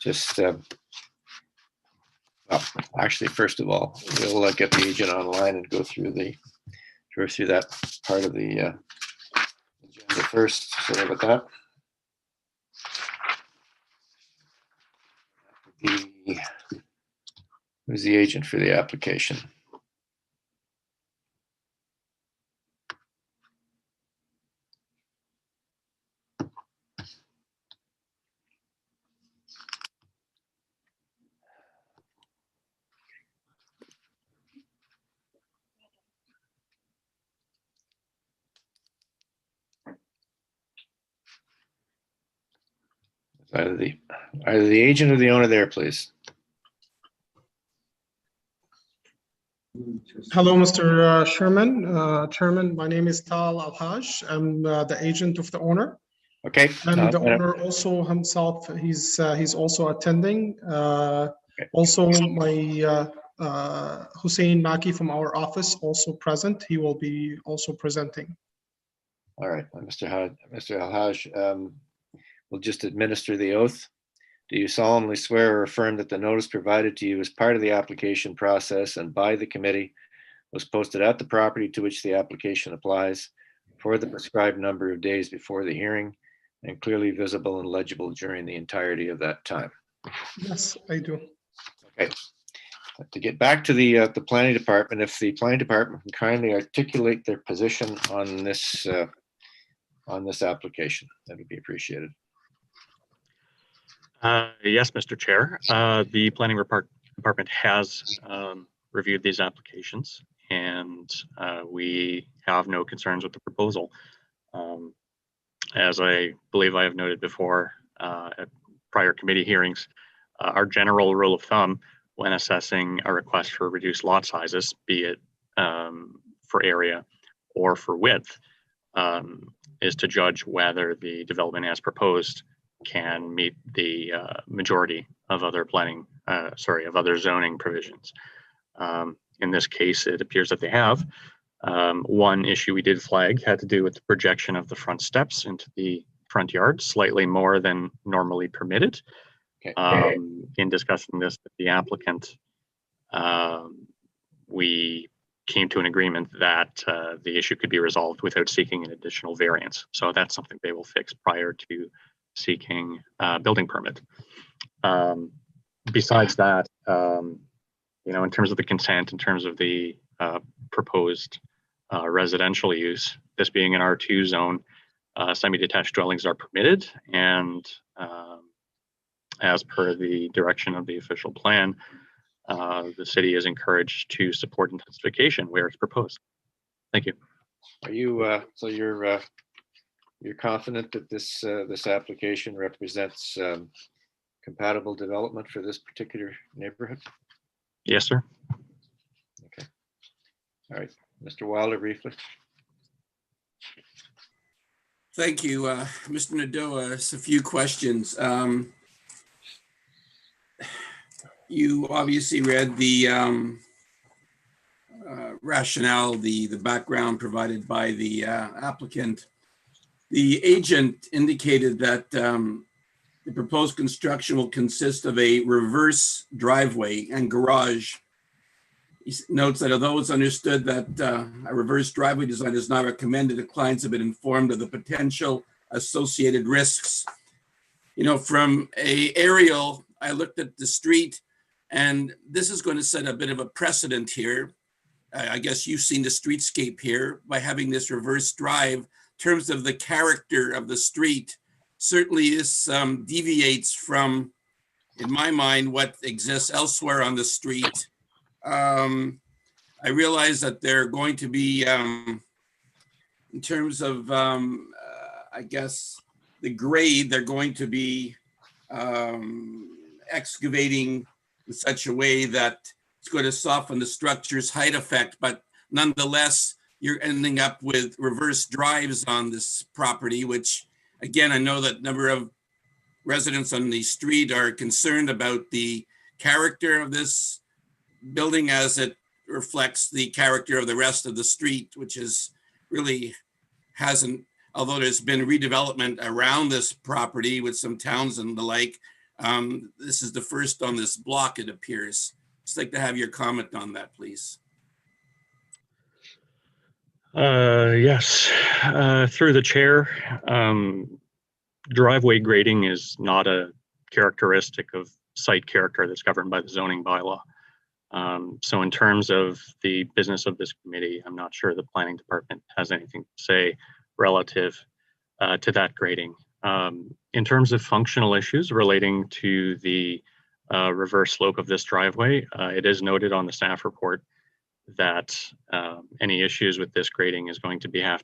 just well, actually, first of all, we'll get the agent online and go through that part of the agenda first. Sorry about that. Who's the agent for the application? Either the agent or the owner there, please. Hello, Mr. Chairman, my name is Tal Alhaj. I'm the agent of the owner. Okay. And the owner also himself, he's also attending. Okay. Also, my Hussein Maki from our office also present. He will be also presenting. All right, Mr. Alhaj, we'll just administer the oath. Do you solemnly swear or affirm that the notice provided to you as part of the application process and by the committee was posted at the property to which the application applies for the prescribed number of days before the hearing and clearly visible and legible during the entirety of that time? Yes, I do. Okay. To get back to the planning department, if the planning department can kindly articulate their position on this application, that would be appreciated. Yes, Mr. Chair. The planning department has reviewed these applications, and we have no concerns with the proposal. As I believe I have noted before at prior committee hearings, our general rule of thumb when assessing a request for reduced lot sizes, be it for area or for width, is to judge whether the development as proposed can meet the majority of other other zoning provisions. In this case, it appears that they have. One issue we did flag had to do with the projection of the front steps into the front yard, slightly more than normally permitted. Okay. In discussing this with the applicant, we came to an agreement that the issue could be resolved without seeking an additional variance. So that's something they will fix prior to seeking building permit. Besides that, in terms of the consent, in terms of the proposed residential use, this being an R2 zone, semi-detached dwellings are permitted, and as per the direction of the official plan, the city is encouraged to support intensification where it's proposed. Thank you. Are you so you're confident that this application represents compatible development for this particular neighborhood? Yes, sir. Okay. All right, Mr. Wilder, briefly. Thank you, Mr. Nadeau. Just a few questions. You obviously read the rationale, the background provided by the applicant. The agent indicated that the proposed construction will consist of a reverse driveway and garage. He notes that although it's understood that a reverse driveway design is not recommended, the clients have been informed of the potential associated risks. You know, from a aerial, I looked at the street, and this is going to set a bit of a precedent here. I guess you've seen the streetscape here by having this reverse drive. In terms of the character of the street, certainly this deviates from, in my mind, what exists elsewhere on the street. I realize that they're going to be, in terms of, I guess, the grade, they're going to be excavating in such a way that it's going to soften the structure's height effect, but nonetheless, you're ending up with reverse drives on this property, which, again, I know that a number of residents on the street are concerned about the character of this building as it reflects the character of the rest of the street, which is really hasn't, although there's been redevelopment around this property with some towns and the like, this is the first on this block, it appears. Just like to have your comment on that, please. Yes, through the chair, driveway grading is not a characteristic of site character that's governed by the zoning bylaw. So in terms of the business of this committee, I'm not sure the planning department has anything to say relative to that grading. In terms of functional issues relating to the reverse slope of this driveway, it is noted on the staff report that any issues with this grading is going to have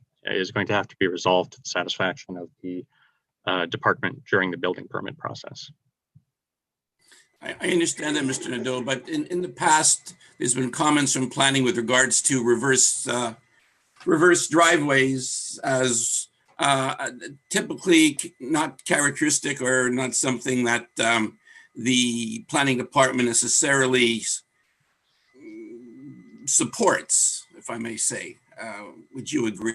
to be resolved to the satisfaction of the department during the building permit process. I understand that, Mr. Nadeau, but in the past, there's been comments from planning with regards to reverse driveways as typically not characteristic or not something that the planning department necessarily supports, if I may say. Would you agree?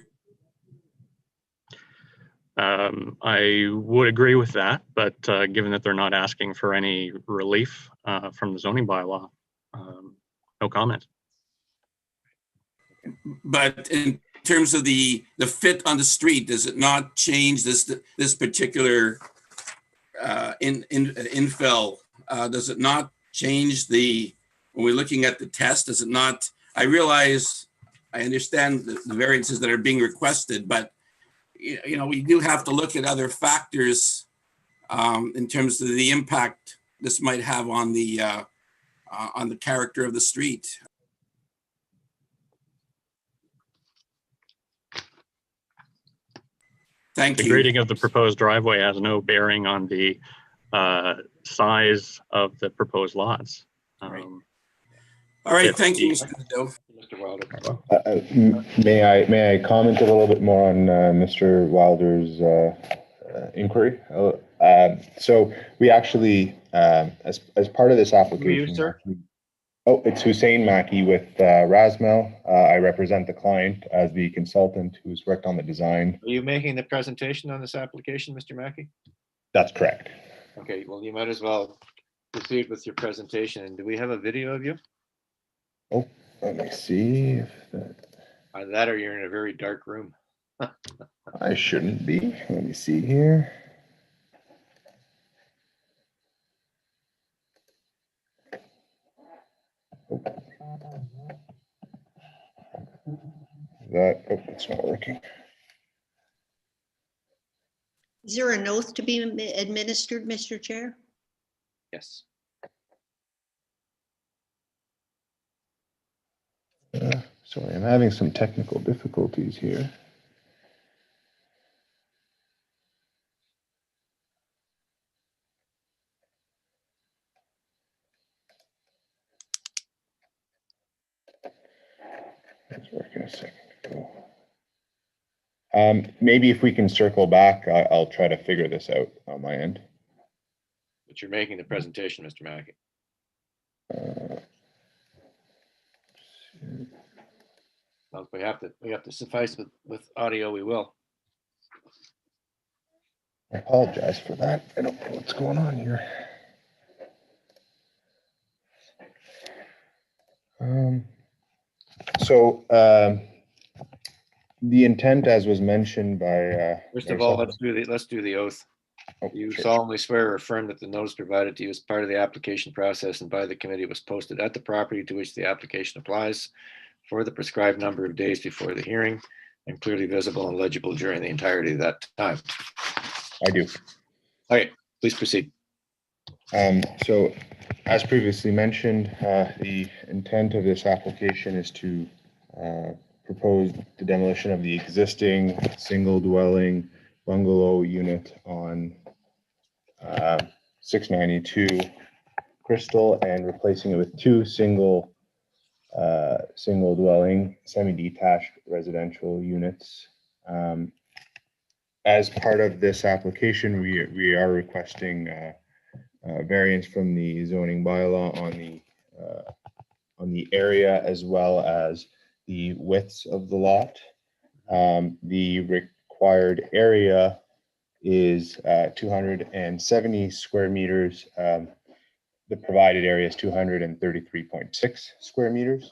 I would agree with that, but given that they're not asking for any relief from the zoning bylaw, no comment. But in terms of the fit on the street, does it not change this particular infill? Does it not change when we're looking at the test? Does it not? I realize, I understand the variances that are being requested, but you know, we do have to look at other factors in terms of the impact this might have on the character of the street. Thank you. The grading of the proposed driveway has no bearing on the size of the proposed lots. Right. All right, thank you, Mr. Nadeau. Mr. Wilder. May I comment a little bit more on Mr. Wilder's inquiry? So we actually, as part of this application, Who are you, sir? It's Hussein Maki with Rasmel. I represent the client as the consultant who's worked on the design. Are you making the presentation on this application, Mr. Mackey? That's correct. Okay, well, you might as well proceed with your presentation. And do we have a video of you? Oh, let me see if that or you're in a very dark room. I shouldn't be. Let me see here. It's not working. Is there an oath to be administered, Mr. Chair? Yes. Sorry, I'm having some technical difficulties here. It's working a second ago. Maybe if we can circle back, I'll try to figure this out on my end. But you're making the presentation, Mr. Mackey. Well, if we have to suffice with audio, we will. I apologize for that. I don't know what's going on here. The intent, as was mentioned by First of all, let's do the oath. You solemnly swear or affirm that the notice provided to you as part of the application process and by the committee was posted at the property to which the application applies for the prescribed number of days before the hearing and clearly visible and legible during the entirety of that time. I do. Okay, please proceed. So, as previously mentioned, the intent of this application is to propose the demolition of the existing single dwelling bungalow unit on 692 Crystal and replacing it with two single dwelling semi-detached residential units. As part of this application, we are requesting variance from the zoning bylaw on the area as well as the widths of the lot. The required area is 270 square meters. The provided area is 233.6 square meters.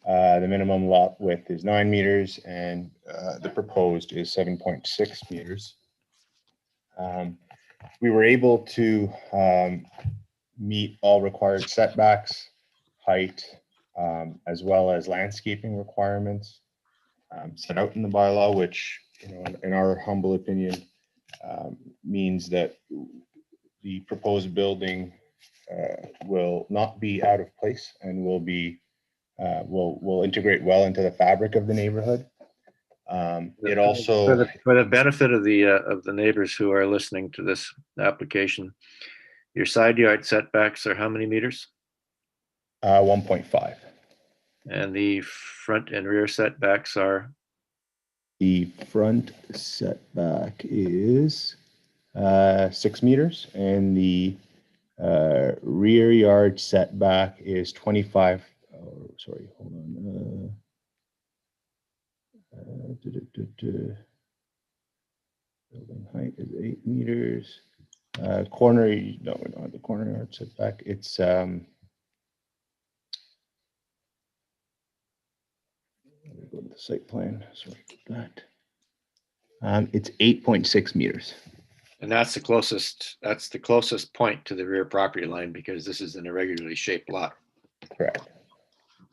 The minimum lot width is 9 meters and the proposed is 7.6 meters. We were able to meet all required setbacks, height, as well as landscaping requirements set out in the bylaw, which, in our humble opinion, means that the proposed building will not be out of place and will integrate well into the fabric of the neighborhood. It also, for the benefit of the neighbors who are listening to this application, your side yard setbacks are how many meters? 1.5. And the front and rear setbacks are? The front setback is 6 meters and the rear yard setback is 25. Oh, sorry, hold on. Building height is 8 meters. Corner, no, we don't have the corner yard setback. It's go to the site plan. Sorry about that. It's 8.6 meters. And that's the closest point to the rear property line because this is an irregularly shaped lot. Correct.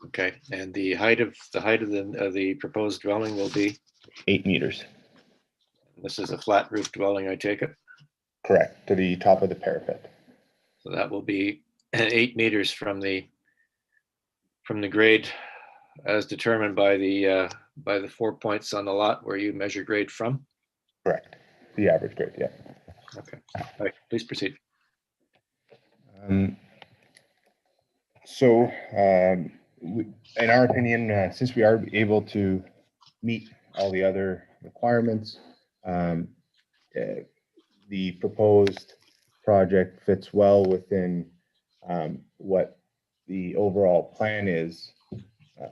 Okay, and the height of the proposed dwelling will be 8 meters. This is a flat roof dwelling, I take it? Correct, to the top of the parapet. So that will be 8 meters from the grade as determined by the 4 points on the lot where you measure grade from? Correct, the average grade, yeah. Okay, all right, please proceed. In our opinion, since we are able to meet all the other requirements, the proposed project fits well within what the overall plan is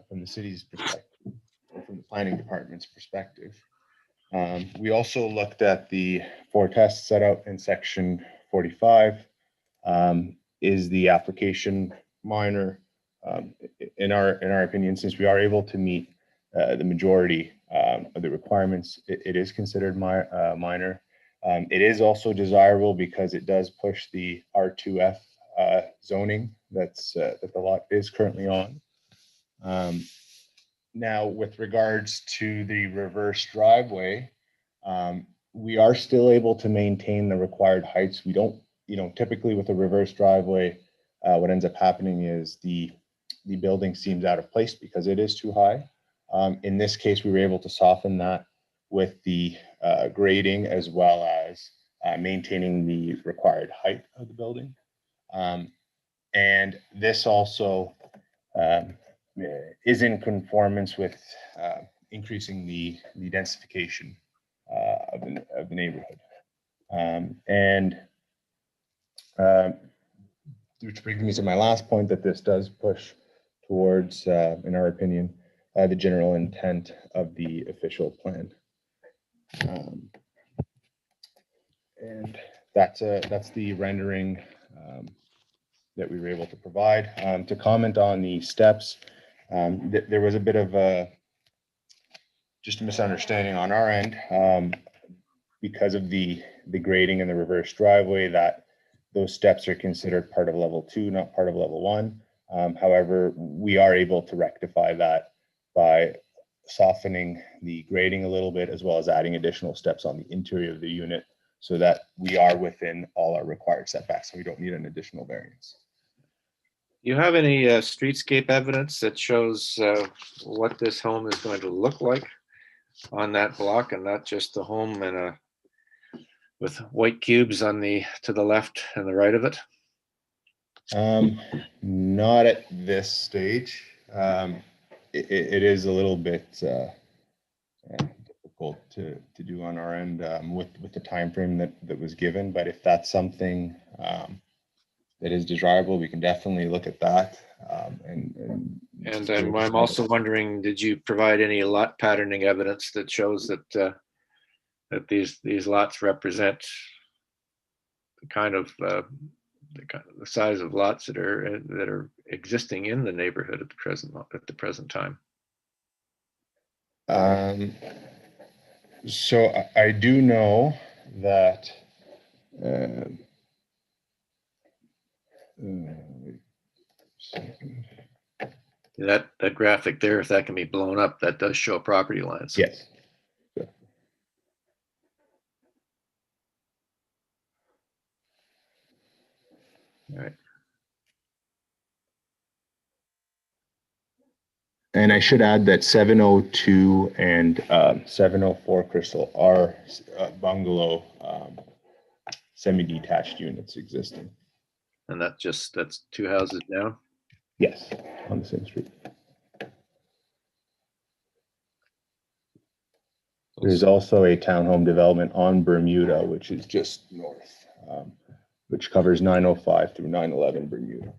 from the city's perspective, or from the planning department's perspective. We also looked at the 4 tests set out in section 45. Is the application minor? In our opinion, since we are able to meet the majority of the requirements, it is considered minor. It is also desirable because it does push the R2F zoning that the lot is currently on. Now, with regards to the reverse driveway, we are still able to maintain the required heights. We don't, typically with a reverse driveway, what ends up happening is the building seems out of place because it is too high. In this case, we were able to soften that with the grading as well as maintaining the required height of the building. And this also is in conformance with increasing the densification of the neighborhood. Which brings me to my last point, that this does push towards, in our opinion, the general intent of the official plan. And that's the rendering that we were able to provide. To comment on the steps, there was a bit of just a misunderstanding on our end because of the grading and the reverse driveway, that those steps are considered part of level 2, not part of level 1. However, we are able to rectify that by softening the grading a little bit, as well as adding additional steps on the interior of the unit, so that we are within all our required setbacks, so we don't need an additional variance. Do you have any streetscape evidence that shows what this home is going to look like on that block, and not just the home and with white cubes on to the left and the right of it? Not at this stage. It is a little bit difficult to do on our end with the time frame that was given, but if that's something that is desirable, we can definitely look at that. And I'm also wondering, did you provide any lot patterning evidence that shows that that these lots represent the kind of the size of lots that are existing in the neighborhood at the present time? So I do know that that graphic there, if that can be blown up, that does show property lines. Yes. All right. And I should add that 702 and 704 Crystal are bungalow semi-detached units existing. And that's 2 houses down? Yes, on the same street. There's also a townhome development on Bermuda, which is just north, which covers 905 through 911 Bermuda.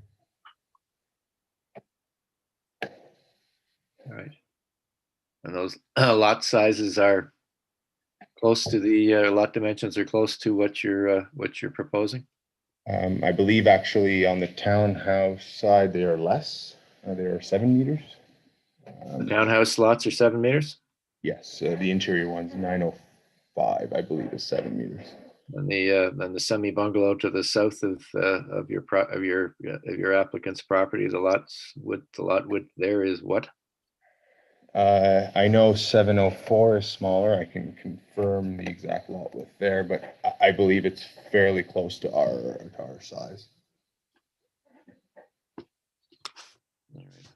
All right. And those lot sizes are close to the lot dimensions are close to what you're proposing? I believe actually on the townhouse side, they are less. They are 7 meters. The townhouse lots are 7 meters? Yes, the interior one's 905, I believe, is 7 meters. And the semi bungalow to the south of your applicant's property, the lot width there is what? I know 704 is smaller. I can confirm the exact lot width there, but I believe it's fairly close to our size. All right.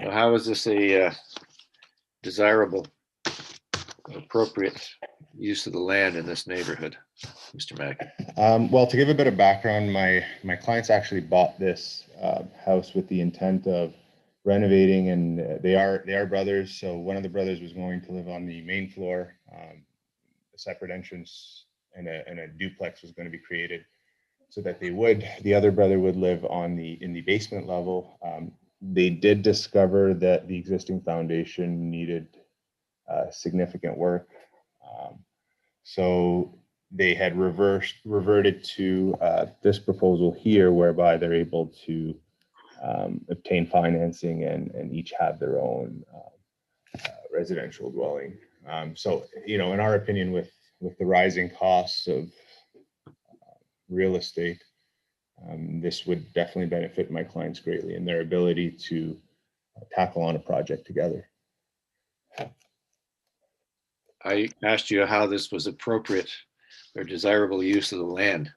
So how is this a desirable, appropriate use of the land in this neighborhood, Mr. Mackey? Well, to give a bit of background, my clients actually bought this house with the intent of renovating, and they are brothers. So one of the brothers was going to live on the main floor. A separate entrance and a duplex was going to be created, so that the other brother would live in the basement level. They did discover that the existing foundation needed significant work, so they had reverted to this proposal here, whereby they're able to obtain financing and each have their own residential dwelling. So, in our opinion, with the rising costs of real estate, this would definitely benefit my clients greatly in their ability to tackle on a project together. I asked you how this was appropriate or desirable use of the land.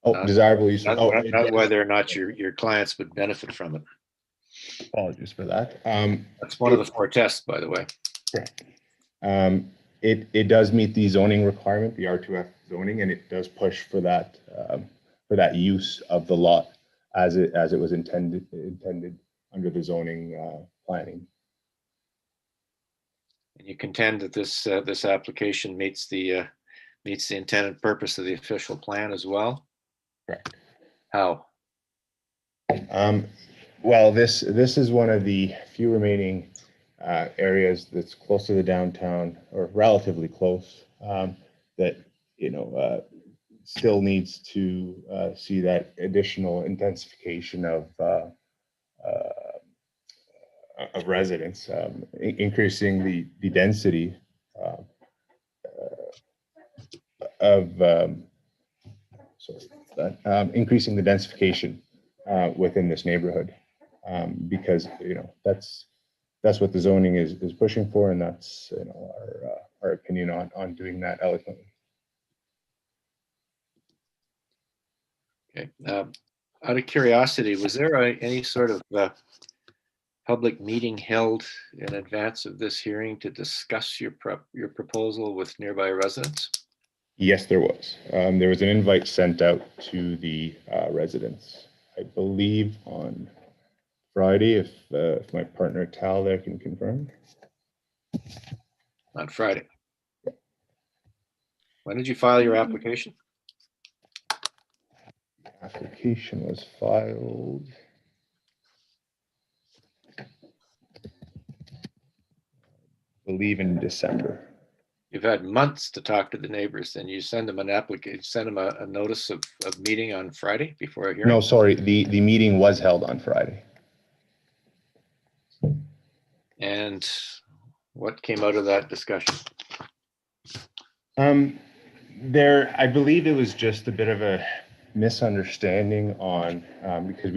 Oh, desirable use. Not whether or not your clients would benefit from it. Apologies for that. That's one of the 4 tests, by the way. Correct. It does meet the zoning requirement, the R2F zoning, and it does push for that use of the lot as it was intended under the zoning planning. And you contend that this application meets the intended purpose of the official plan as well? Correct. How? Well, this is one of the few remaining areas that's close to the downtown, or relatively close, that still needs to see that additional intensification of residents, increasing the density increasing the densification within this neighborhood, because that's what the zoning is pushing for, and that's our opinion on doing that eloquently. Okay. Out of curiosity, was there any sort of public meeting held in advance of this hearing to discuss your proposal with nearby residents? Yes, there was. There was an invite sent out to the residents, I believe on Friday, if my partner Tal there can confirm. On Friday. When did you file your application? The application was filed I believe in December. You've had months to talk to the neighbors, and you send them an application, send them a notice of meeting on Friday before a hearing? No, sorry, the meeting was held on Friday. And what came out of that discussion? I believe it was just a bit of a misunderstanding on, because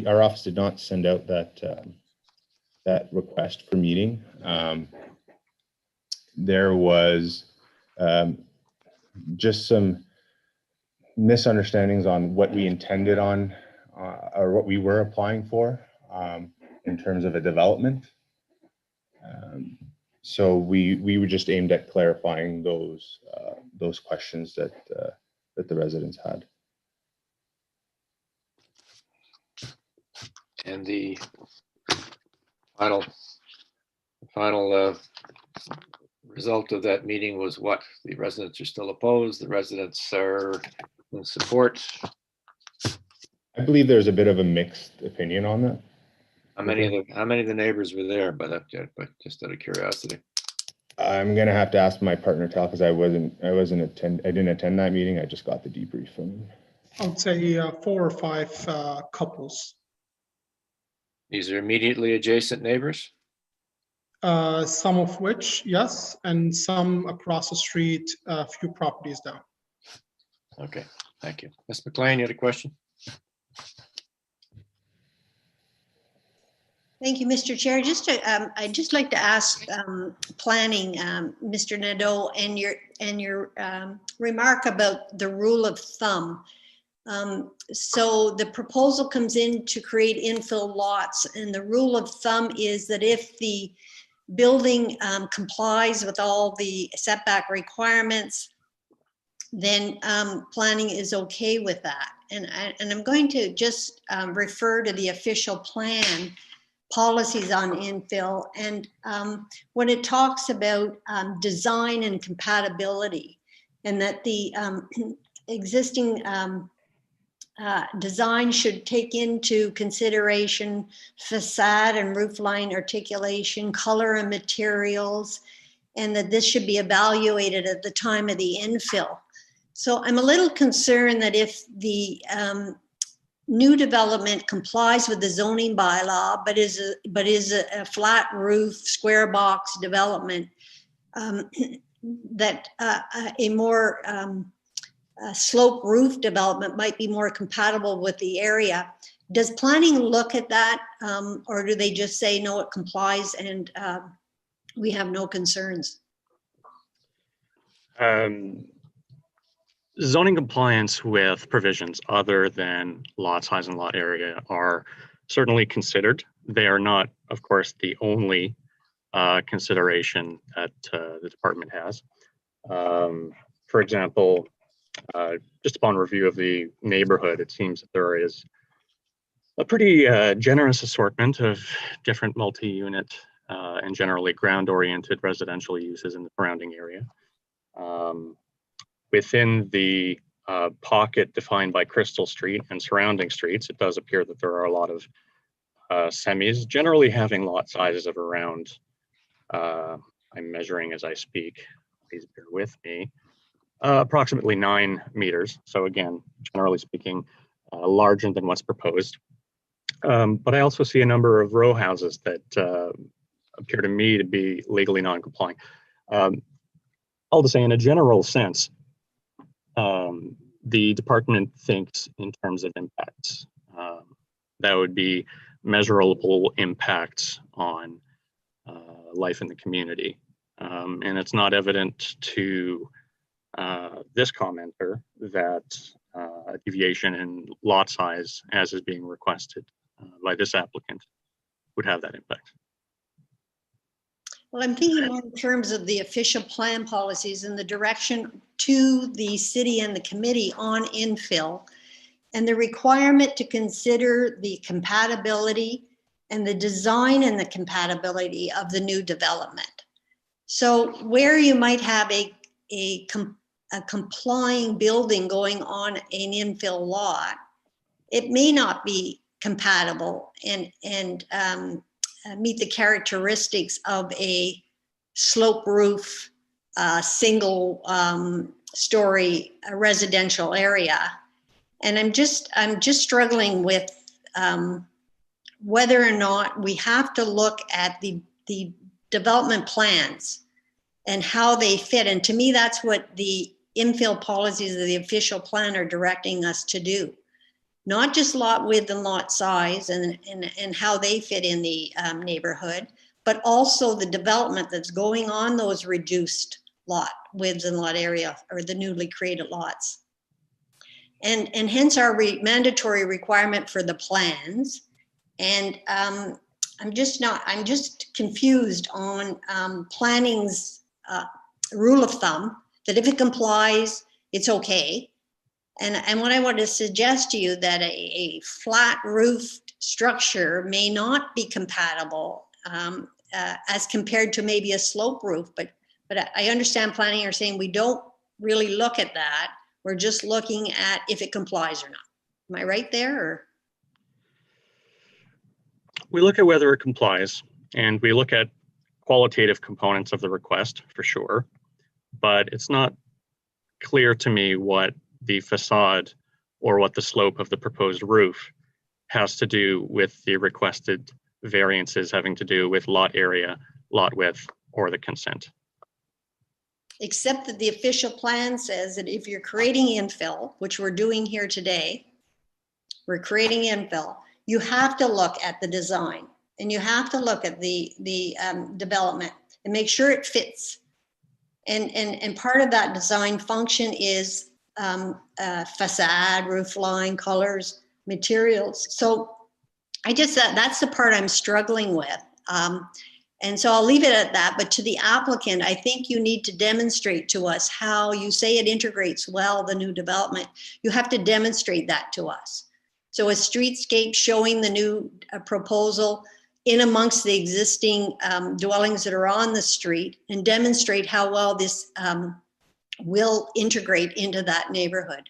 our office did not send out that request for meeting. There was just some misunderstandings on what we intended on, or what we were applying for in terms of a development. So we were just aimed at clarifying those questions that the residents had. And the final result of that meeting was what? The residents are still opposed, the residents are in support? I believe there's a bit of a mixed opinion on that. How many of the neighbors were there by that, but just out of curiosity? I'm gonna have to ask my partner Tal, because I didn't attend that meeting. I just got the debrief from him. I would say 4 or 5 couples. These are immediately adjacent neighbors? Some of which, yes, and some across the street, a few properties down. Okay, thank you. Ms. McLean, you had a question? Thank you, Mr. Chair. I'd just like to ask planning, Mr. Nadeau, and your remark about the rule of thumb. So the proposal comes in to create infill lots, and the rule of thumb is that if the building complies with all the setback requirements, then planning is okay with that. And I'm going to just refer to the official plan policies on infill, and when it talks about design and compatibility, and that the existing design should take into consideration facade and roofline articulation, color and materials, and that this should be evaluated at the time of the infill. So I'm a little concerned that if the new development complies with the zoning bylaw, but is a flat roof, square box development, that a more slope roof development might be more compatible with the area. Does planning look at that, or do they just say, no, it complies and we have no concerns? Zoning compliance with provisions other than lot size and lot area are certainly considered. They are not, of course, the only consideration that the department has. For example, just upon review of the neighborhood, it seems that there is a pretty generous assortment of different multi-unit and generally ground-oriented residential uses in the surrounding area. Within the pocket defined by Crystal Street and surrounding streets, it does appear that there are a lot of semis, generally having lot sizes of around, I'm measuring as I speak, please bear with me, approximately 9 meters. So again, generally speaking, larger than what's proposed. But I also see a number of row houses that appear to me to be legally non-compliant. All to say, in a general sense, the department thinks in terms of impacts. That would be measurable impacts on life in the community. And it's not evident to this commenter that deviation in lot size, as is being requested by this applicant, would have that impact. Well, I'm thinking more in terms of the official plan policies and the direction to the city and the committee on infill, and the requirement to consider the compatibility and the design and the compatibility of the new development. So where you might have a complying building going on an infill lot, it may not be compatible and meet the characteristics of a slope roof, single story residential area. And I'm just struggling with whether or not we have to look at the development plans and how they fit. And to me, that's what the infill policies of the official plan are directing us to do. Not just lot width and lot size and how they fit in the neighborhood, but also the development that's going on those reduced lot widths and lot area, or the newly created lots. And hence our mandatory requirement for the plans. And I'm just confused on planning's rule of thumb that if it complies, it's okay. And what I want to suggest to you that a flat roofed structure may not be compatible as compared to maybe a slope roof, but I understand planning are saying we don't really look at that. We're just looking at if it complies or not. Am I right there? Or? We look at whether it complies, and we look at qualitative components of the request for sure, but it's not clear to me what the facade or what the slope of the proposed roof has to do with the requested variances having to do with lot area, lot width, or the consent. Except that the official plan says that if you're creating infill, which we're doing here today, we're creating infill, you have to look at the design and you have to look at the development and make sure it fits. And part of that design function is facade, roof line, colors, materials. So I just, that's the part I'm struggling with. And so I'll leave it at that, but to the applicant, I think you need to demonstrate to us how you say it integrates well the new development. You have to demonstrate that to us. So a streetscape showing the new proposal in amongst the existing dwellings that are on the street, and demonstrate how well this will integrate into that neighborhood.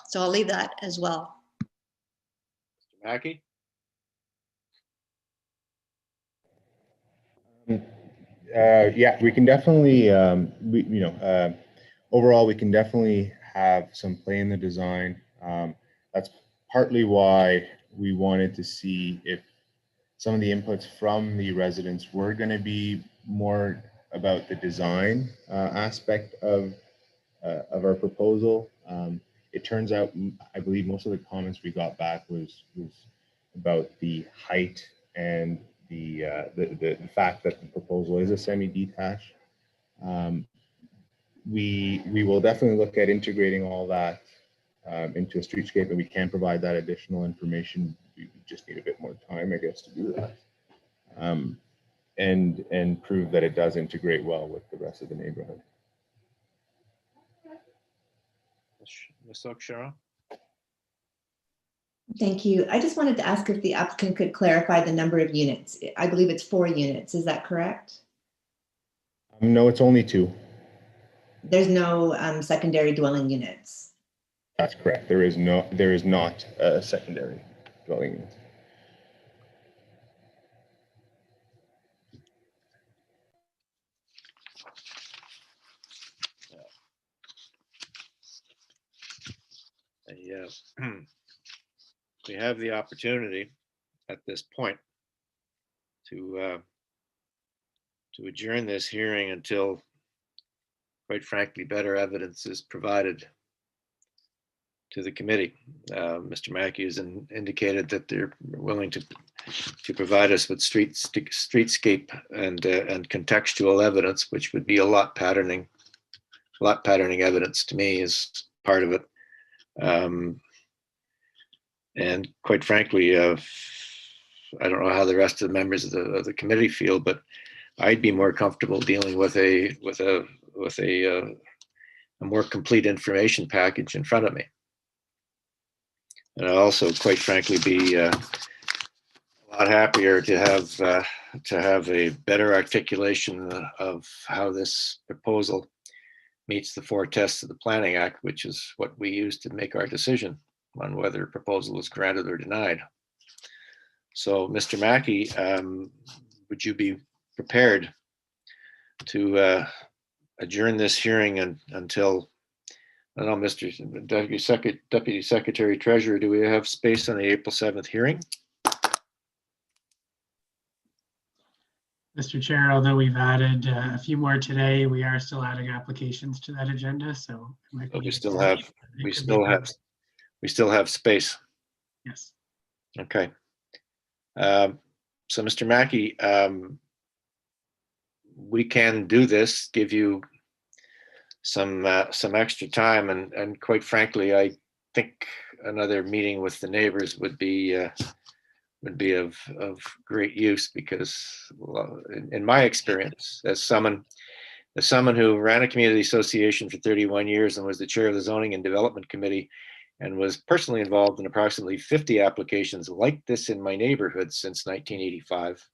So I'll leave that as well. Mr. Mackey? Yeah, we can definitely, overall, we can definitely have some play in the design. That's partly why we wanted to see if some of the inputs from the residents were going to be more about the design aspect of our proposal. It turns out, I believe most of the comments we got back was about the height and the fact that the proposal is a semi-detached. We will definitely look at integrating all that into a streetscape, and we can provide that additional information. We just need a bit more time, I guess, to do that, and prove that it does integrate well with the rest of the neighborhood. Ms. Oakshire? Thank you. I just wanted to ask if the applicant could clarify the number of units. I believe it's 4 units. Is that correct? No, it's only 2. There's no secondary dwelling units. That's correct. There is not a secondary dwelling unit. We have the opportunity at this point to adjourn this hearing until, quite frankly, better evidence is provided to the committee. Mr. Mackey has indicated that they're willing to provide us with streetscape and contextual evidence, which would be a lot patterning evidence to me is part of it. And quite frankly, I don't know how the rest of the members of the committee feel, but I'd be more comfortable dealing with a more complete information package in front of me. And I'd also, quite frankly, be a lot happier to have a better articulation of how this proposal meets the 4 tests of the Planning Act, which is what we use to make our decision on whether a proposal is granted or denied. So, Mr. Mackey, would you be prepared to adjourn this hearing until, I don't know, Mr. Deputy Secretary Treasurer, do we have space on the April 7th hearing? Mr. Chair, although we've added a few more today, we are still adding applications to that agenda, so it might be we still have space. Yes. Okay. So, Mr. Mackey, we can do this, give you some extra time, and quite frankly, I think another meeting with the neighbors would be of great use, because, well, in my experience, as someone who ran a community association for 31 years and was the chair of the Zoning and Development Committee, and was personally involved in approximately 50 applications like this in my neighborhood since 1985.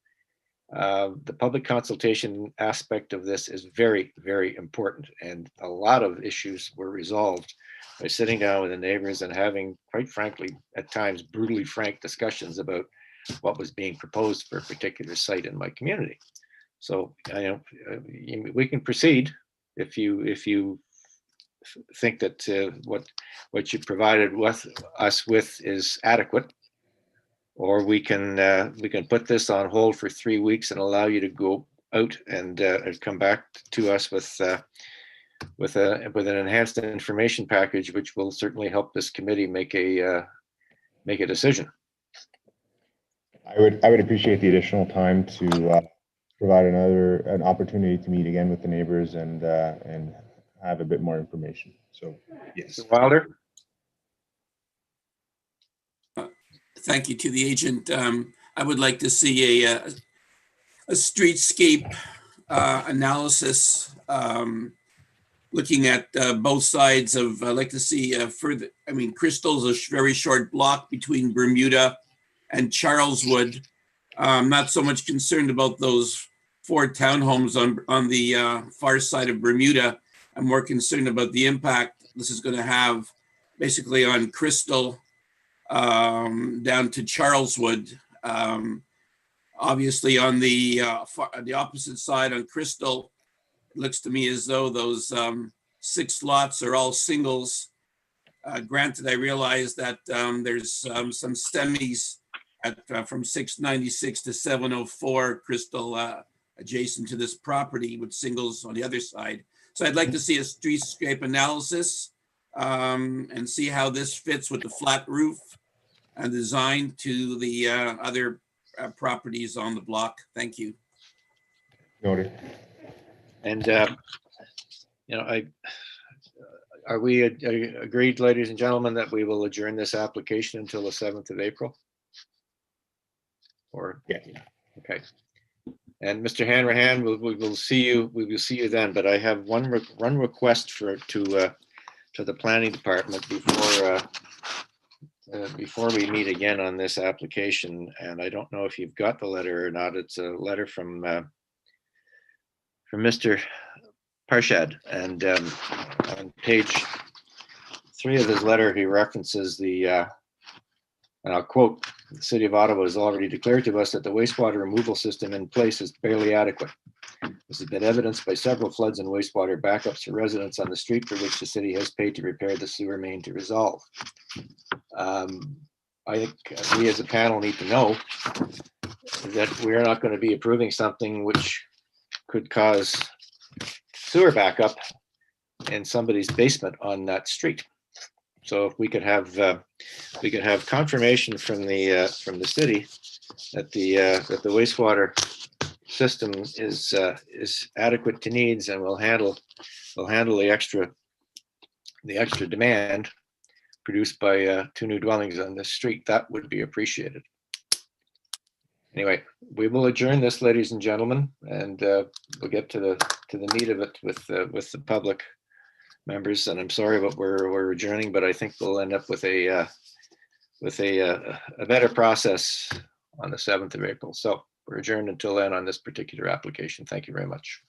The public consultation aspect of this is very, very important, and a lot of issues were resolved by sitting down with the neighbors and having, quite frankly, at times brutally frank discussions about what was being proposed for a particular site in my community. So, we can proceed if you think that what you provided with us with is adequate, or we can put this on hold for 3 weeks and allow you to go out and come back to us with an enhanced information package, which will certainly help this committee make a decision. I would appreciate the additional time to provide an opportunity to meet again with the neighbors and have a bit more information. So, yes. Mr. Wilder? Thank you to the agent. I would like to see a streetscape analysis looking at both sides of, I'd like to see further, Crystal's a very short block between Bermuda and Charleswood. I'm not so much concerned about those 4 townhomes on the far side of Bermuda. I'm more concerned about the impact this is going to have basically on Crystal down to Charleswood. Obviously on the opposite side on Crystal, it looks to me as though those 6 lots are all singles. Granted, I realize that there's some semis from 696 to 704 Crystal adjacent to this property with singles on the other side. So I'd like to see a streetscape analysis and see how this fits with the flat roof and design to the other properties on the block. Thank you. Noted. And are we agreed, ladies and gentlemen, that we will adjourn this application until the 7th of April? Or yeah. Okay. And Mr. Hanrahan, we will see you then. But I have one request to the planning department before before we meet again on this application, and I don't know if you've got the letter or not, it's a letter from Mr. Parshad, and on page 3 of his letter, he references the, and I'll quote, "The City of Ottawa has already declared to us that the wastewater removal system in place is barely adequate. This has been evidenced by several floods and wastewater backups for residents on the street for which the city has paid to repair the sewer main to resolve." I think we as a panel need to know that we're not going to be approving something which could cause sewer backup in somebody's basement on that street. So if we could have confirmation from the city that the wastewater system is adequate to needs and will handle the extra demand produced by 2 new dwellings on this street, that would be appreciated. Anyway, we will adjourn this, ladies and gentlemen, and we'll get to the meat of it with the public members. And I'm sorry, but we're adjourning, but I think we'll end up with a better process on the 7th of April. So we're adjourned until then on this particular application. Thank you very much.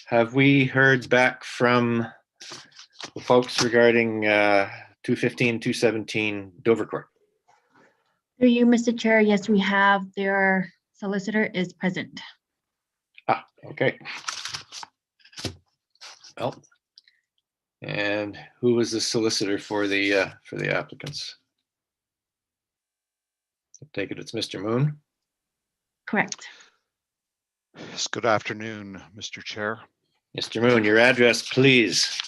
Have we heard back from the folks regarding 215, 217 Dovercourt? Through you, Mr. Chair, yes, we have. Their solicitor is present. Ah, okay. Well, and who was the solicitor for the applicants? I take it it's Mr. Moon? Correct. Yes, good afternoon, Mr. Chair. Mr. Moon, your address, please.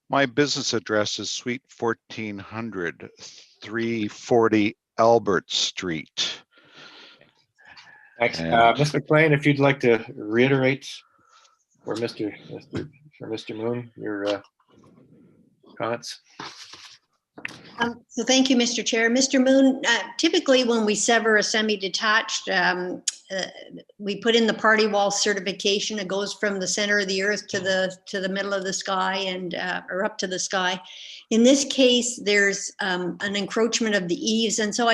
My business address is Suite 1400, 340 Albert Street. Thanks. Ms. McLean, if you'd like to reiterate for Mr. Moon, your comments. So thank you, Mr. Chair. Mr. Moon, typically when we sever a semi-detached, we put in the party wall certification. It goes from the center of the earth to the middle of the sky and or up to the sky. In this case, there's an encroachment of the eaves, and so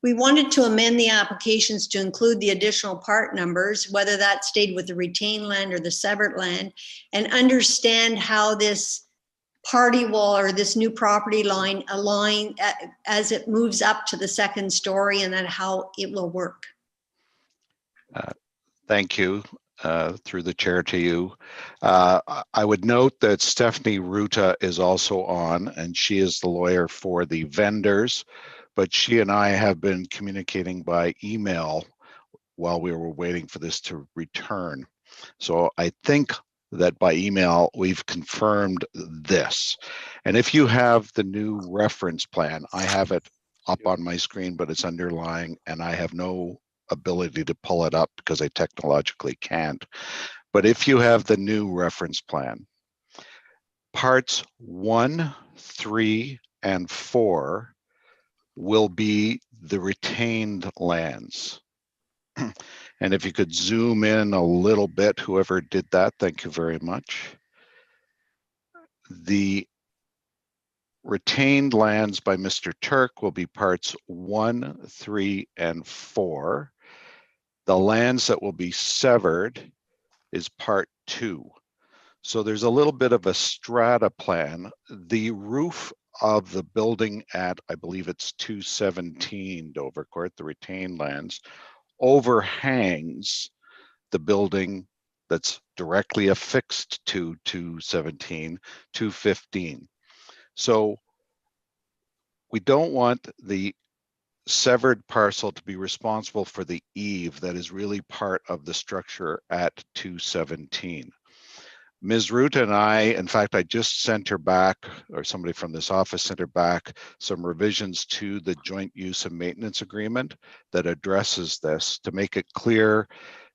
we wanted to amend the applications to include the additional part numbers, whether that stayed with the retained land or the severed land, and understand how this party wall or this new property line align as it moves up to the 2nd story, and then how it will work. Thank you. Through the chair to you. I would note that Stephanie Ruta is also on, and she is the lawyer for the vendors, but she and I have been communicating by email while we were waiting for this to return. So I think that by email we've confirmed this. And if you have the new reference plan, I have it up on my screen, but it's underlying, and I have no ability to pull it up because I technologically can't. But if you have the new reference plan, parts 1, 3, and 4 will be the retained lands. And if you could zoom in a little bit, whoever did that, thank you very much. The retained lands by Mr. Turk will be parts 1, 3, and 4. The lands that will be severed is part 2. So there's a little bit of a strata plan. The roof of the building at, I believe it's 217 Dovercourt, the retained lands, overhangs the building that's directly affixed to 217, 215. So we don't want the severed parcel to be responsible for the eave that is really part of the structure at 217. Ms. Ruta and I, in fact, I just sent her back, or somebody from this office sent her back, some revisions to the joint use and maintenance agreement that addresses this to make it clear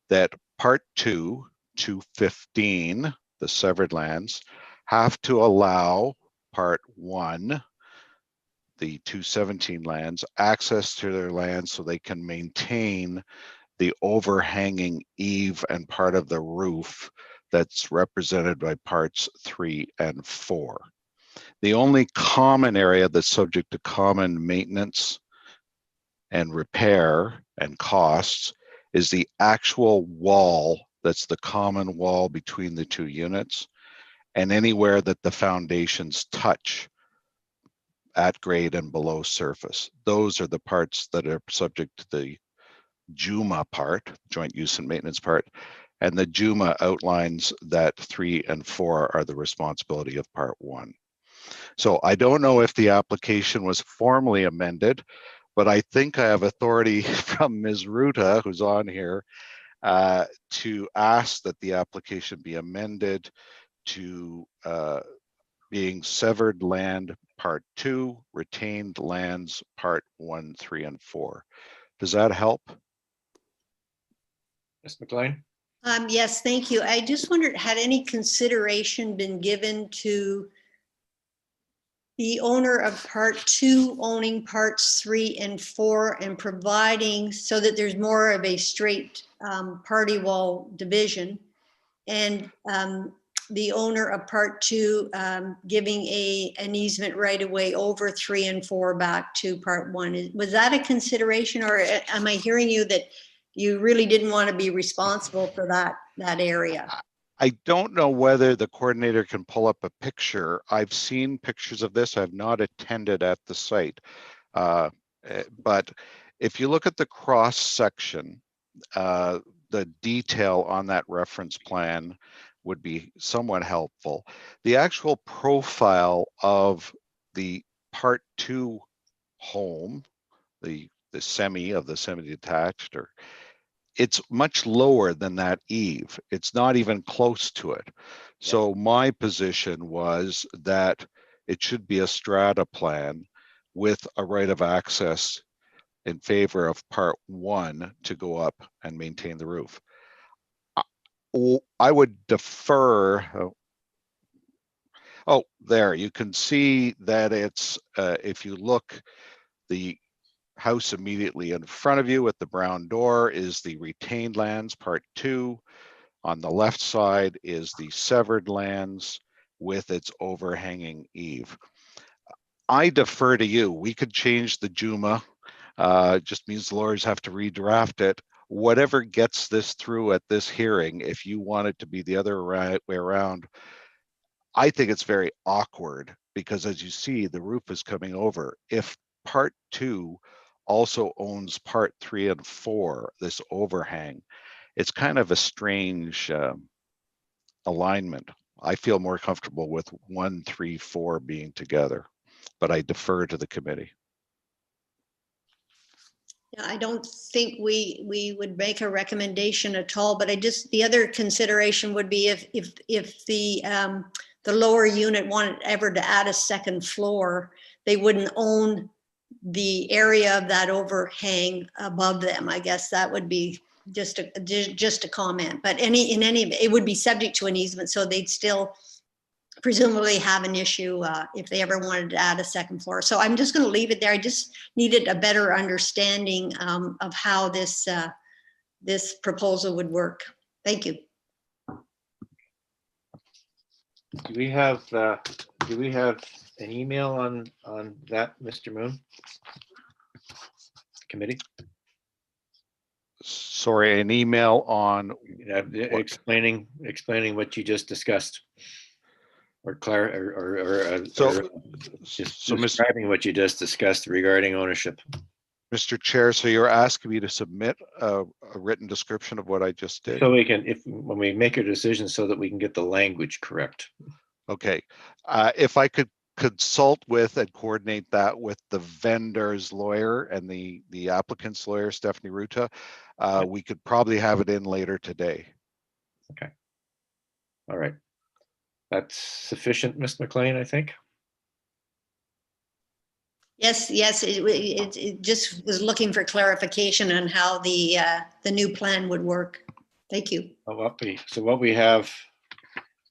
that part 2, 215, the severed lands, have to allow Part 1, the 217 lands, access to their land so they can maintain the overhanging eave and part of the roof that's represented by parts 3 and 4. The only common area that's subject to common maintenance and repair and costs is the actual wall that's the common wall between the two units, and anywhere that the foundations touch at grade and below surface. Those are the parts that are subject to the JUMA part, joint use and maintenance part, and the JUMA outlines that 3 and 4 are the responsibility of Part 1. So I don't know if the application was formally amended, but I think I have authority from Ms. Ruta, who's on here, to ask that the application be amended to being severed land Part 2, retained lands Part 1, 3, and 4. Does that help? Ms. McLean? Yes, thank you. I just wondered, had any consideration been given to the owner of Part 2 owning Parts 3 and 4 and providing so that there's more of a straight party wall division, and the owner of Part 2 giving an easement right away over 3 and 4 back to Part 1? Was that a consideration, or am I hearing you that you really didn't want to be responsible for that area? I don't know whether the coordinator can pull up a picture. I've seen pictures of this. I've not attended at the site. But if you look at the cross section, the detail on that reference plan would be somewhat helpful. The actual profile of the Part 2 home, the semi-detached, or it's much lower than that eave. It's not even close to it. So my position was that it should be a strata plan with a right of access in favor of Part 1 to go up and maintain the roof. I would defer. Oh, there, you can see that it's, if you look, the house immediately in front of you with the brown door is the retained lands, Part 2. On the left side is the severed lands with its overhanging eave. I defer to you. We could change the JUMA. Just means the lawyers have to redraft it. Whatever gets this through at this hearing, if you want it to be the other way around, I think it's very awkward because, as you see, the roof is coming over. If Part 2 also owns Part 3 and 4, this overhang, it's kind of a strange alignment. I feel more comfortable with 1, 3, 4 being together, but I defer to the committee. I don't think we would make a recommendation at all, but the other consideration would be if the lower unit wanted ever to add a second floor, they wouldn't own the area of that overhang above them. I guess that would be just a comment, but it would be subject to an easement, so they'd still presumably have an issue if they ever wanted to add a second floor. So I'm just going to leave it there. I just needed a better understanding of how this proposal would work. Thank you. Do we have an email on that, Mr. Moon? Committee? Sorry, an email on explaining what you just discussed, or describing what you just discussed regarding ownership. Mr. Chair, so you're asking me to submit a written description of what I just did? So we can, when we make a decision, so that we can get the language correct. Okay, if I could consult with and coordinate that with the vendor's lawyer and the applicant's lawyer, Stephanie Ruta, we could probably have it in later today. Okay. All right. That's sufficient, Ms. McLean, I think. Yes, it just was looking for clarification on how the new plan would work. Thank you. So what we have,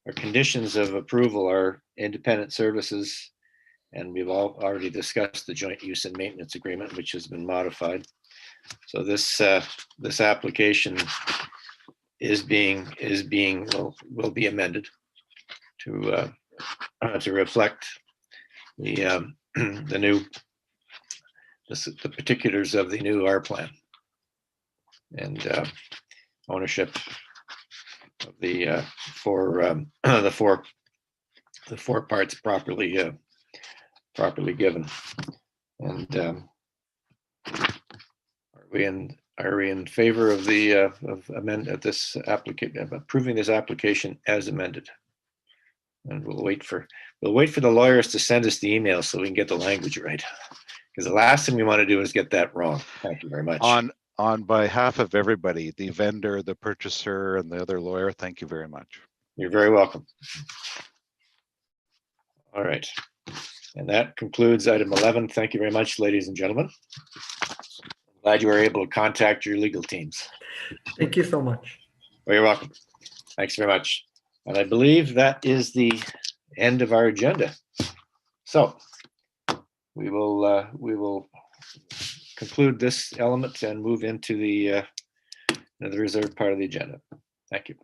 our conditions of approval are independent services And we've all already discussed the joint use and maintenance agreement, which has been modified. So this application will be amended to reflect the the particulars of the new R plan and ownership of the four parts properly given. And are we in favor of the approving this application as amended? And we'll wait for the lawyers to send us the email so we can get the language right. Because the last thing we want to do is get that wrong. Thank you very much. On behalf of everybody, the vendor, the purchaser, and the other lawyer, thank you very much. You're very welcome. All right. And that concludes item 11. Thank you very much, ladies and gentlemen. I'm glad you were able to contact your legal teams. Thank you so much. Well, you're welcome. Thanks very much. And I believe that is the end of our agenda. So we will conclude this element and move into the reserved part of the agenda. Thank you.